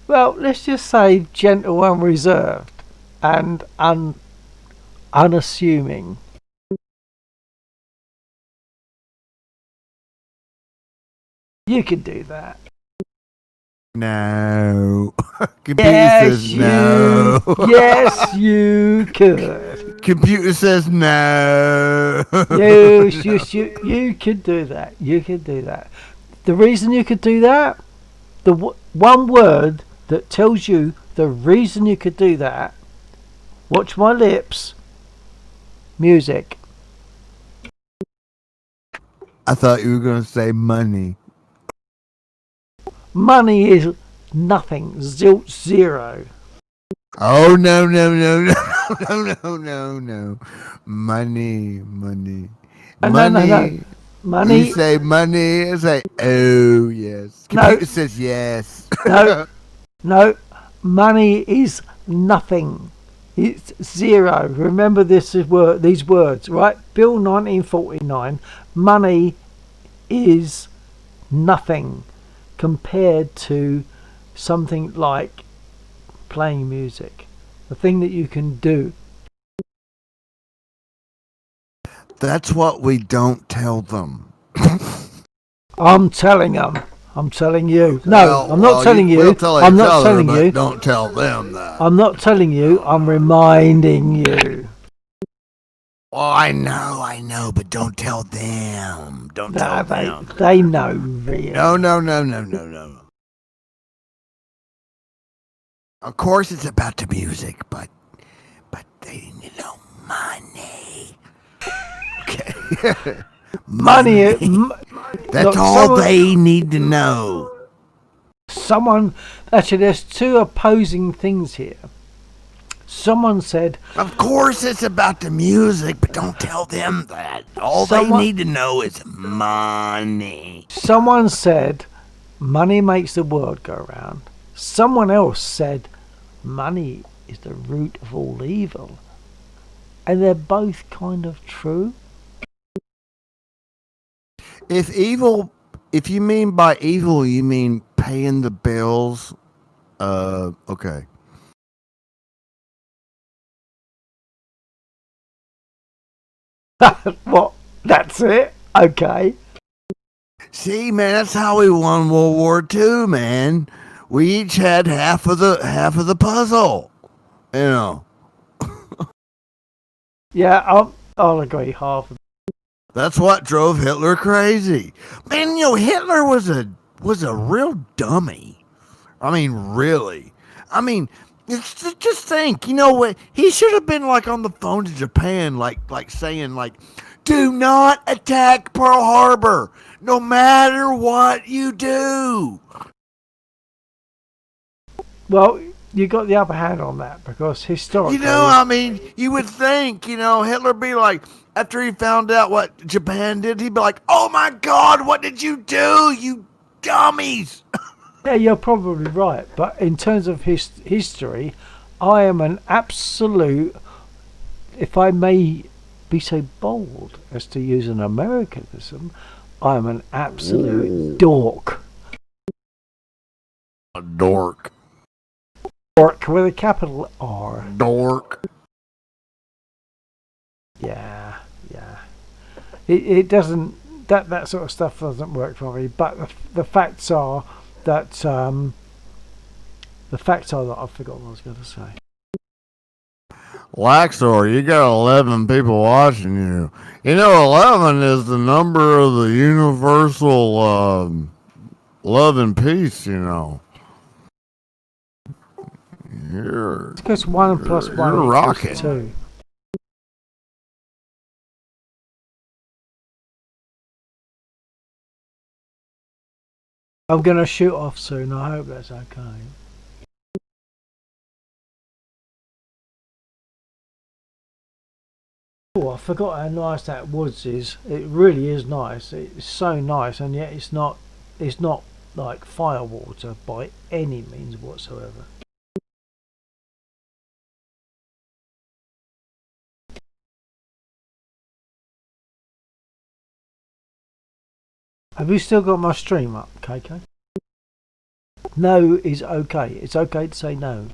B: Well, let's just say gentle and reserved and unassuming. You can do that.
A: No. Computer
B: Yes,
A: says no.
B: yes, you could.
A: Computer says no.
B: You could do that. You could do that. The reason you could do that, one word that tells you the reason you could do that. Watch my lips. Music.
A: I thought you were going to say money.
B: Money is nothing. Zilch, zero.
A: Oh, no, no, no, no, no, no, no, no. Money, money.
B: No,
A: Money.
B: no. Money.
A: You say money, I say, oh, yes.
B: No.
A: Computer says yes.
B: No. No. Money is nothing. It's zero. Remember these words, right? Bill 1949. Money is nothing compared to something like playing music. The thing that you can do.
A: That's what we don't tell them.
B: I'm telling them. I'm telling you. No,
A: Well,
B: I'm not telling you.
A: We'll tell
B: I'm
A: each
B: not
A: other,
B: telling
A: but
B: you.
A: don't tell them that.
B: I'm not telling you. I'm reminding you.
A: Oh, I know, but don't tell them. Don't tell them.
B: They know, really.
A: No. Of course, it's about the music, but they need to know money. Okay.
B: Money.
A: That's
B: Look,
A: all they need to know.
B: Actually, there's two opposing things here. Someone said,
A: Of course, it's about the music, but don't tell them that. All they need to know is money.
B: Someone said, money makes the world go round. Someone else said, money is the root of all evil. And they're both kind of true.
A: If you mean by evil, you mean paying the bills. Okay.
B: What? That's it? Okay.
A: See, man, that's how we won World War II, man. We each had half of the puzzle. You know.
B: Yeah, I'll agree half.
A: That's what drove Hitler crazy. Man, Hitler was a real dummy. I mean, really. I mean, just think, what? He should have been like on the phone to Japan, like saying like, "Do not attack Pearl Harbor, no matter what you do."
B: Well, you got the upper hand on that because historically,
A: I mean, you would think, Hitler be like, after he found out what Japan did, he'd be like, "Oh my God, what did you do, you dummies?"
B: yeah, you're probably right. But in terms of history, I am an absolute, if I may be so bold as to use an Americanism, I am an absolute dork.
A: A dork.
B: Dork with a capital R.
A: Dork.
B: Yeah. It doesn't, that sort of stuff doesn't work for me. But the facts are that I've forgotten what I was going to say.
A: Laxor, you got 11 people watching you. 11 is the number of the universal love and peace, You're,
B: It's because 1 plus 1
A: you're
B: equals
A: rocking.
B: 2. I'm going to shoot off soon. I hope that's okay. Oh, I forgot how nice that woods is. It really is nice. It's so nice, and yet it's not like firewater by any means whatsoever. Have you still got my stream up, KK? No is okay. It's okay to say no.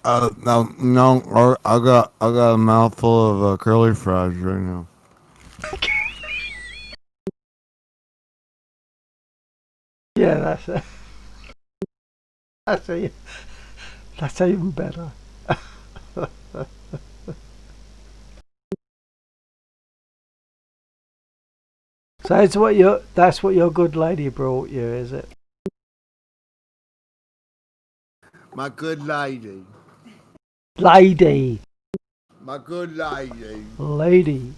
A: No, I got a mouthful of curly fries right now.
B: Yeah, that's even better. So that's what your good lady brought you, is it?
A: My good lady.
B: Lady.
A: My good lady.
B: Lady.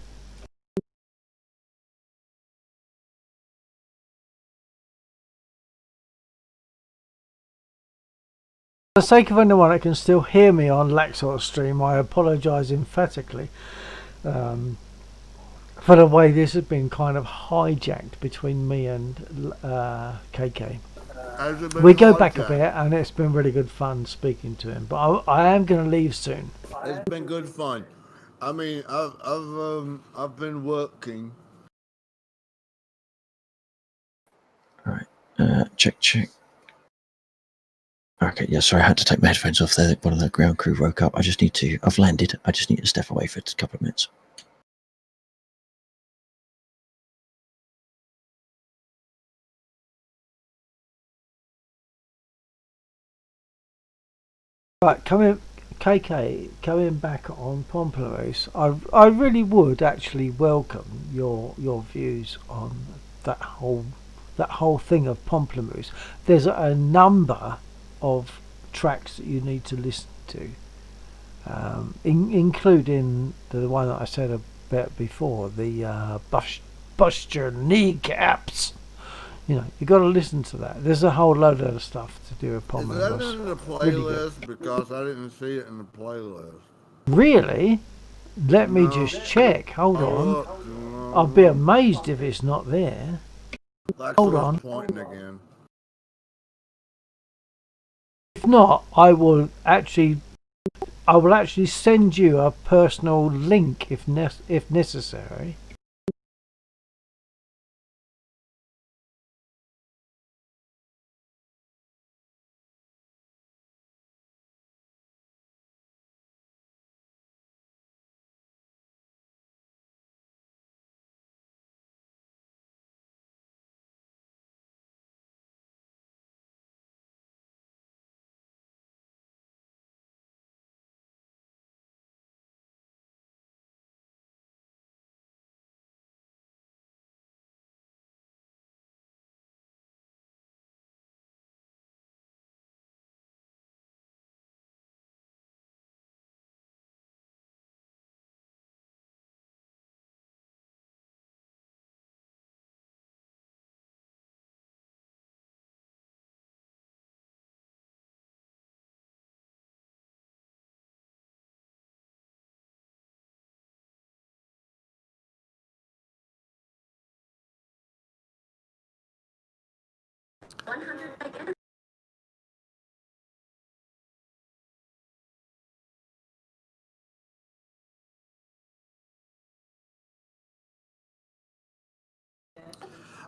B: For the sake of anyone that can still hear me on Laxor's stream, I apologise emphatically for the way this has been kind of hijacked between me and KK. We go back a bit, and it's been really good fun speaking to him. But I am going to leave soon.
A: It's been good fun. I mean, I've been working.
C: All right. Check. Okay, yeah, sorry, I had to take my headphones off there. One of the ground crew woke up. I've landed. I just need to step away for a couple of minutes.
B: Right, KK, coming back on Pomplamoose, I really would actually welcome your views on that whole thing of Pomplamoose. There's a number of tracks that you need to listen to, including the one that I said about before, the bust your kneecaps. You got to listen to that. There's a whole load of stuff to do with Pomplamoose.
A: Is that in the playlist? Because I didn't see it in the playlist.
B: Really? Let me just check. Hold on. I'll be amazed if it's not there. Hold on.
A: Pointing again.
B: If not, I will actually send you a personal link if necessary.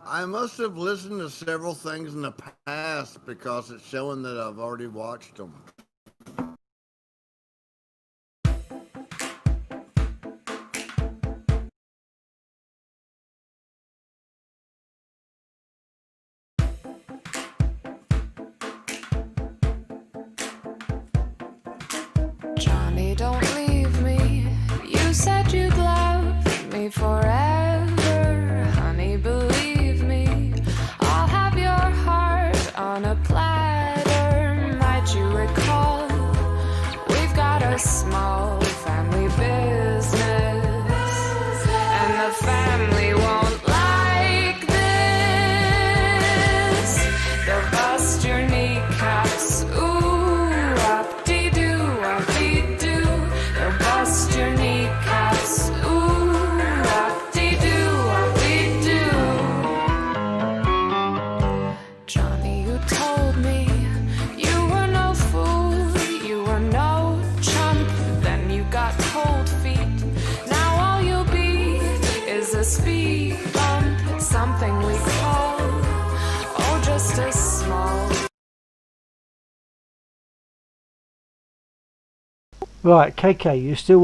A: I must have listened to several things in the past because it's showing that I've already watched them.
H: Johnny, don't leave me. You said you'd love me forever. Honey, believe me. I'll have your heart on a platter. Might you recall? We've got a small family business, and the family won't like this. They'll bust your kneecaps. Ooh, up-dee-doo, up-dee-doo. They'll bust your kneecaps. Ooh, up-dee-doo, up-dee-doo. Johnny, you told me you were no fool, you were no chump. Then you got cold feet. Now all you'll be is a speed bump. Something we call, oh, just a small.
B: Right, KK, you still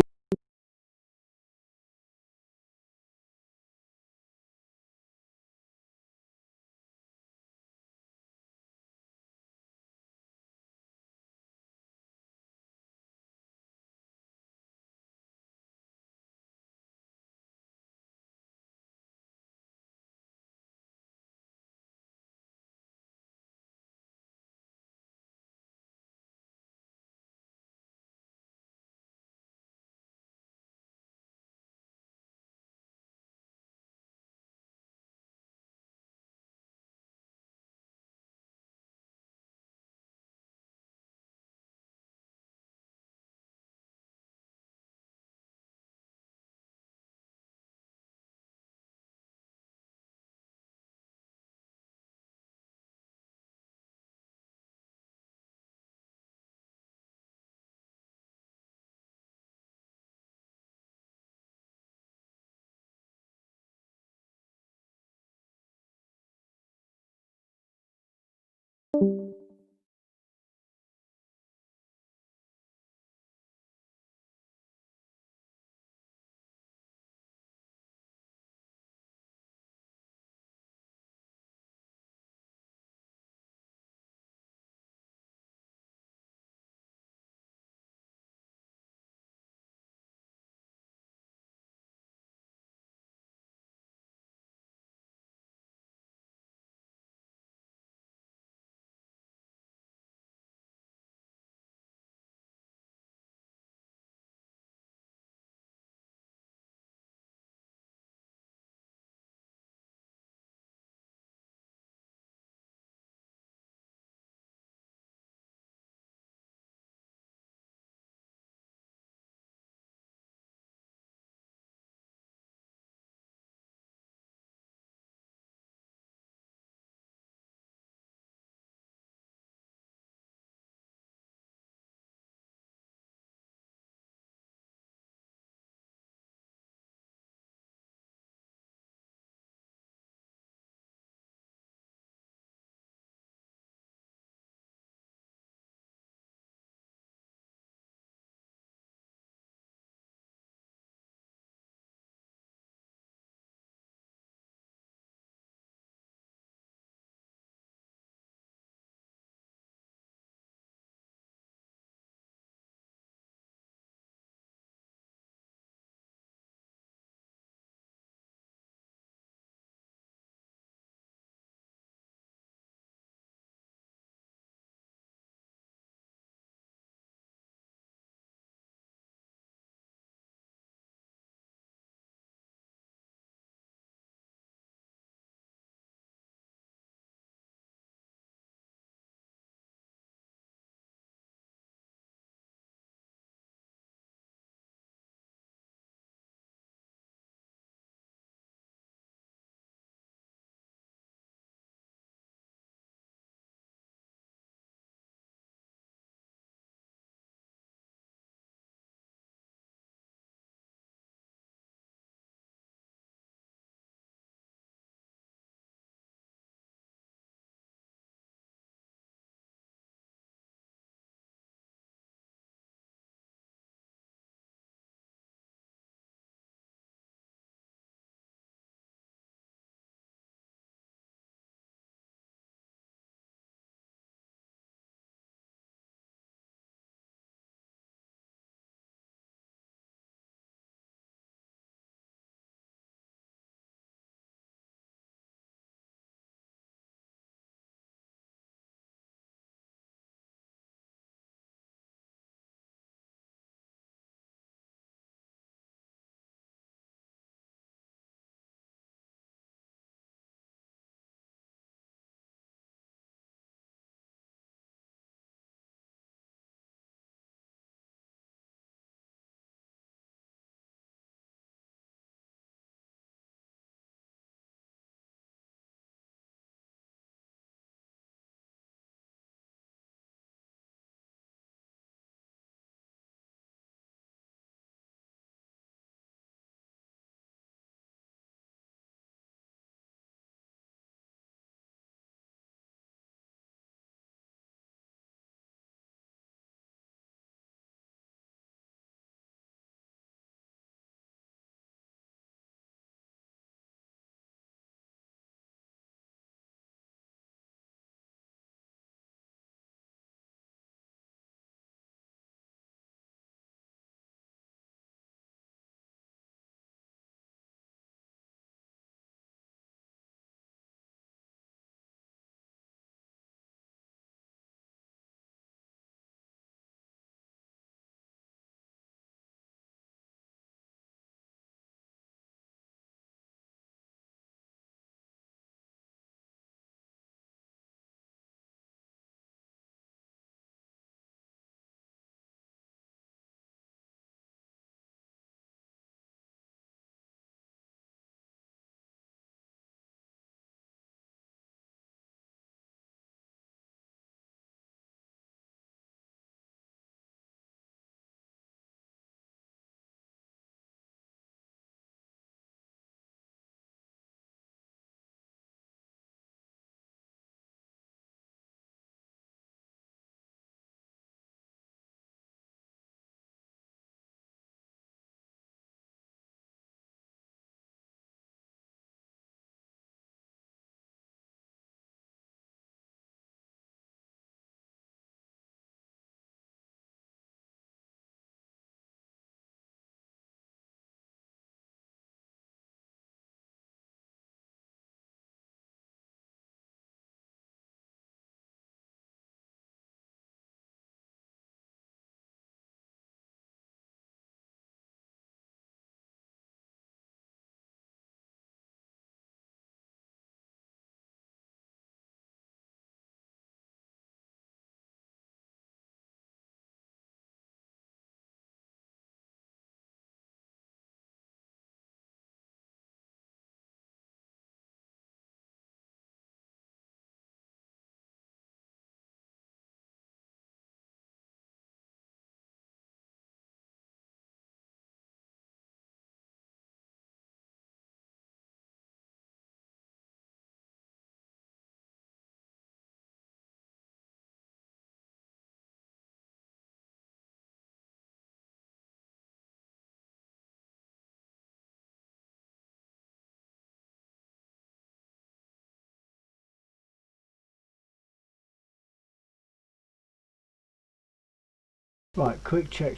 B: Right, quick check.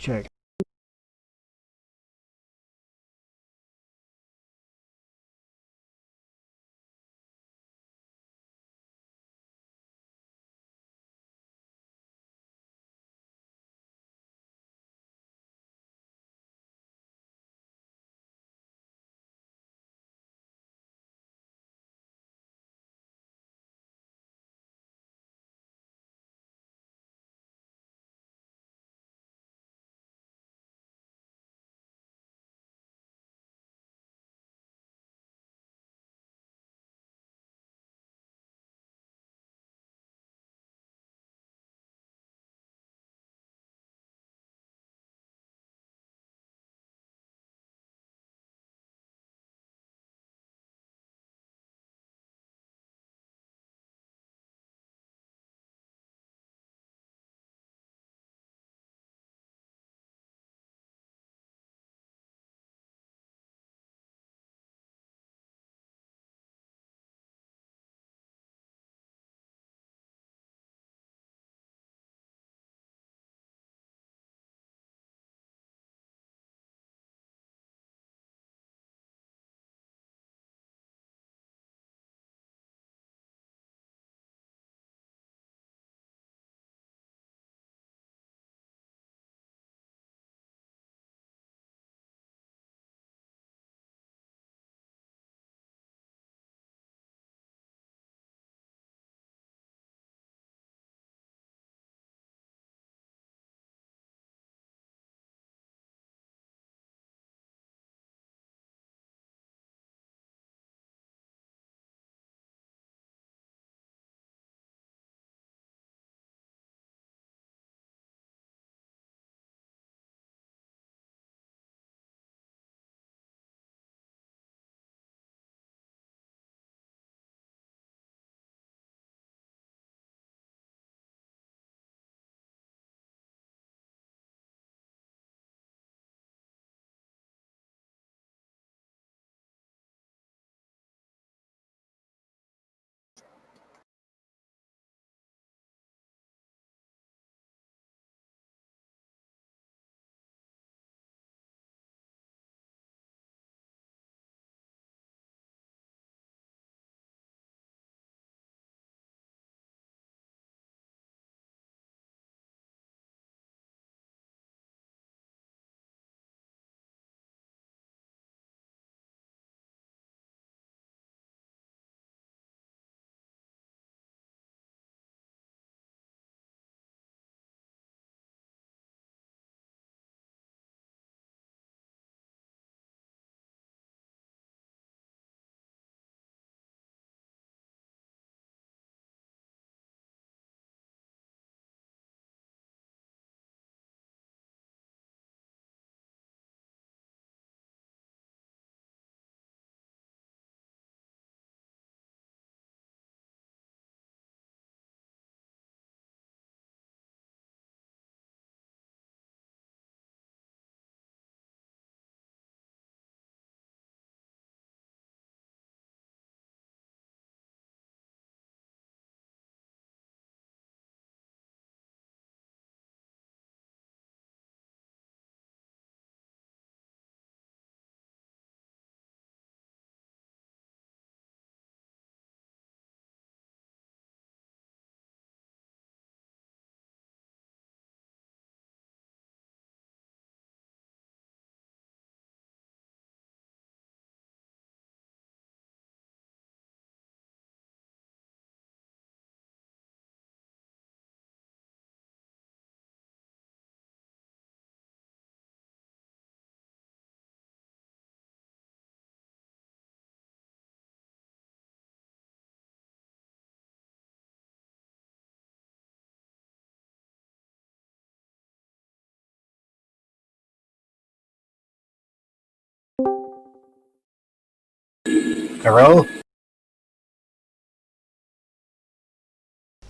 I: Hello?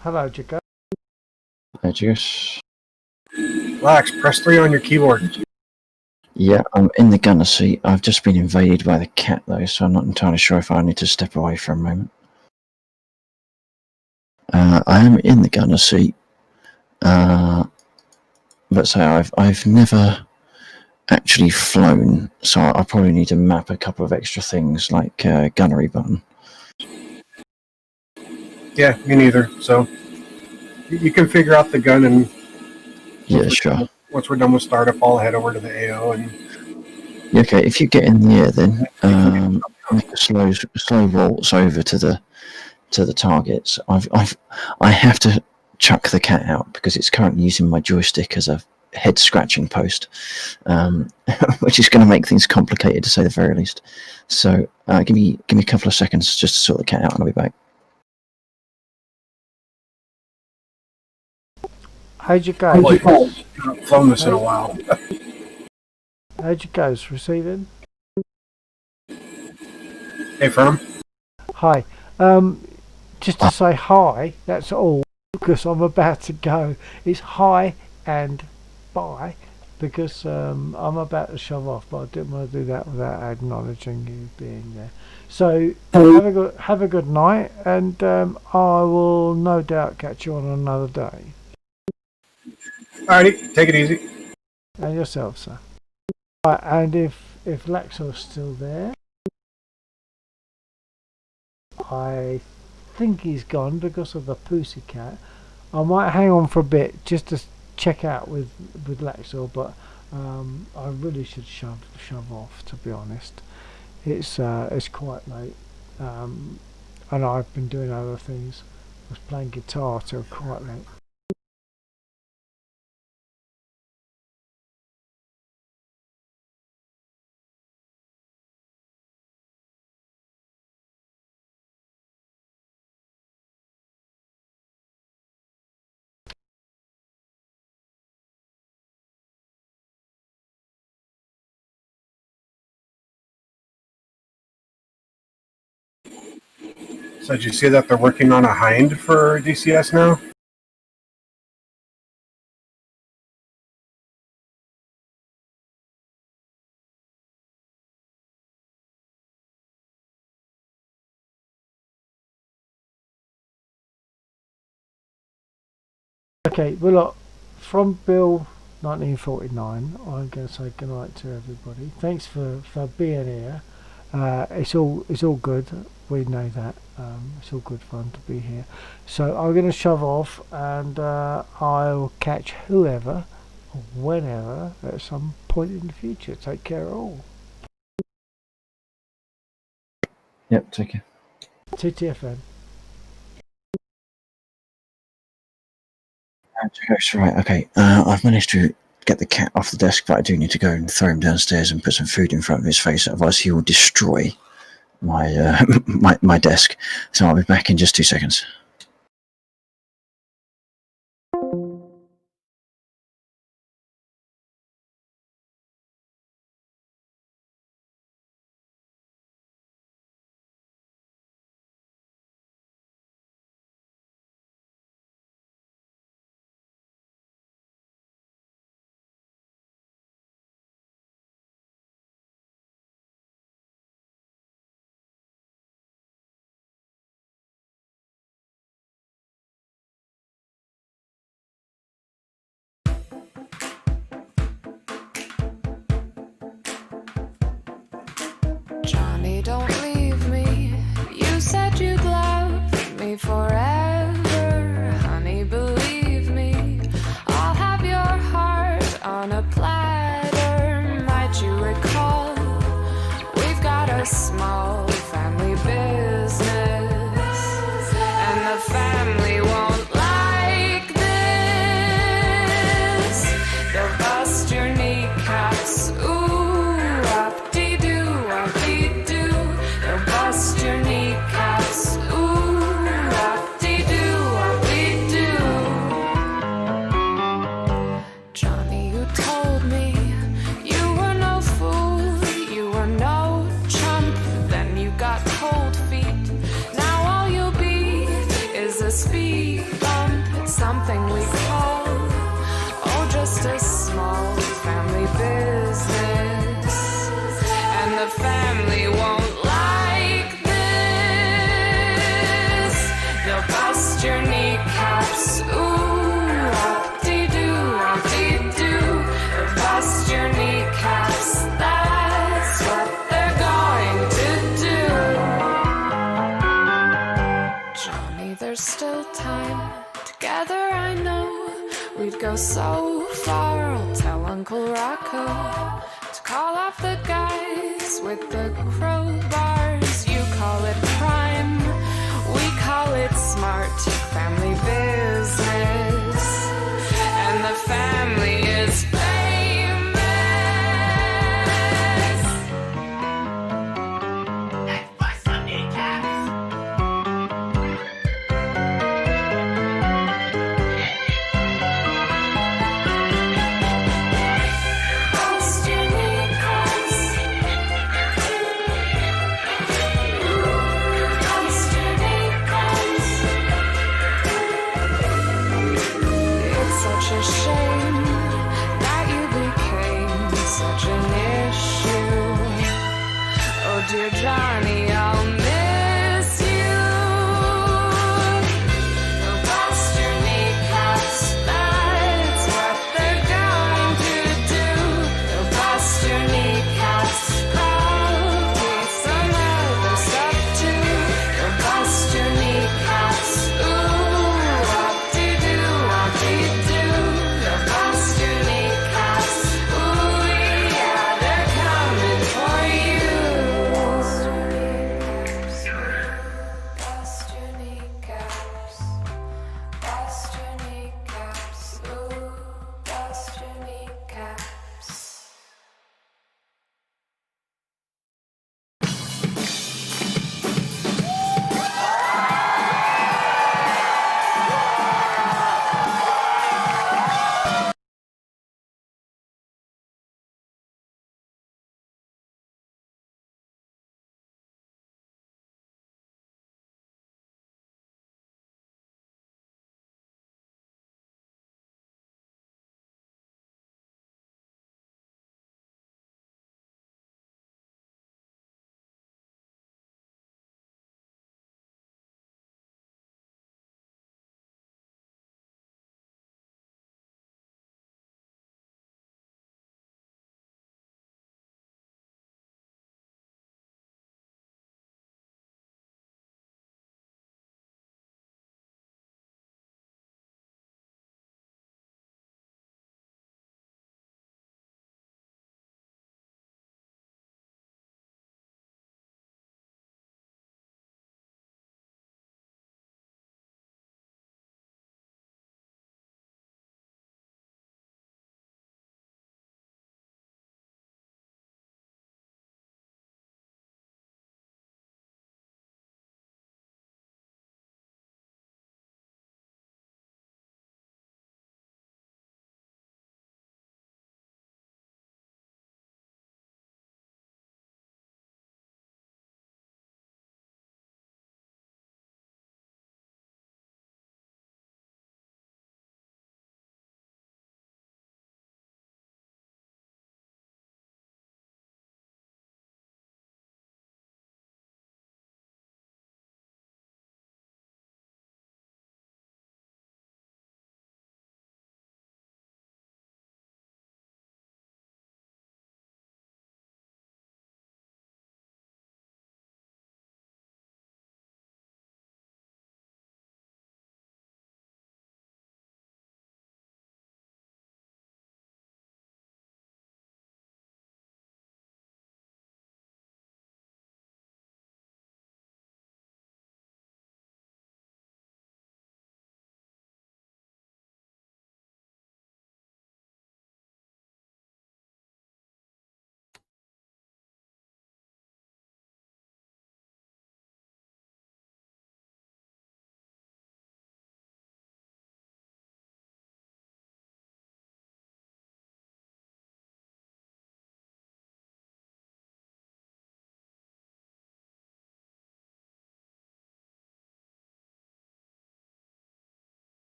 B: Hello, Chico.
C: Just
I: Lax, press 3 on your keyboard.
C: yeah, I'm in the gunner seat. I've just been invaded by the cat though, so I'm not entirely sure if I need to step away for a moment. I am in the gunner seat, but but say I've never actually flown, so I probably need to map a couple of extra things like gunnery button.
I: Yeah, me neither. So you can figure out the gun, and
C: Yeah, sure.
I: once we're done with startup, I'll head over to the AO and.
C: Yeah, okay, if you get in the air, then make a slow waltz over to the targets. I have to chuck the cat out because it's currently using my joystick as a head scratching post, which is going to make things complicated to say the very least. So give me a couple of seconds just to sort the cat out, and I'll be back.
B: How'd you go?
I: I've flown this in a while.
B: How'd you go? Receiving?
I: Hey, Firm.
B: Hi. Just to say hi, that's all, because I'm about to go. It's hi and bye, because I'm about to shove off, but I didn't want to do that without acknowledging you being there. So have a good night, and I will no doubt catch you on another day.
I: Alrighty, take it easy.
B: And yourself, sir. Right, and if Laxor's still there, I think he's gone because of the pussycat. I might hang on for a bit just to check out with Laxor, but I really should shove off, to be honest. It's quite late, and I've been doing other things. I was playing guitar till quite late.
I: So did you see that they're working on a hind for DCS now?
B: Okay, well look, from Bill 1949, I'm going to say goodnight to everybody. Thanks for being here. It's all good. We know that. It's all good fun to be here. So I'm going to shove off, and I'll catch whoever, or whenever, at some point in the future. Take care all.
C: Yep, take care.
B: TTFN.
C: Right, okay. I've managed to get the cat off the desk, but I do need to go and throw him downstairs and put some food in front of his face, otherwise he will destroy my my desk. So I'll be back in just 2 seconds.
H: We'd go so far, I'll tell Uncle Rocco to call off the guys with the crow.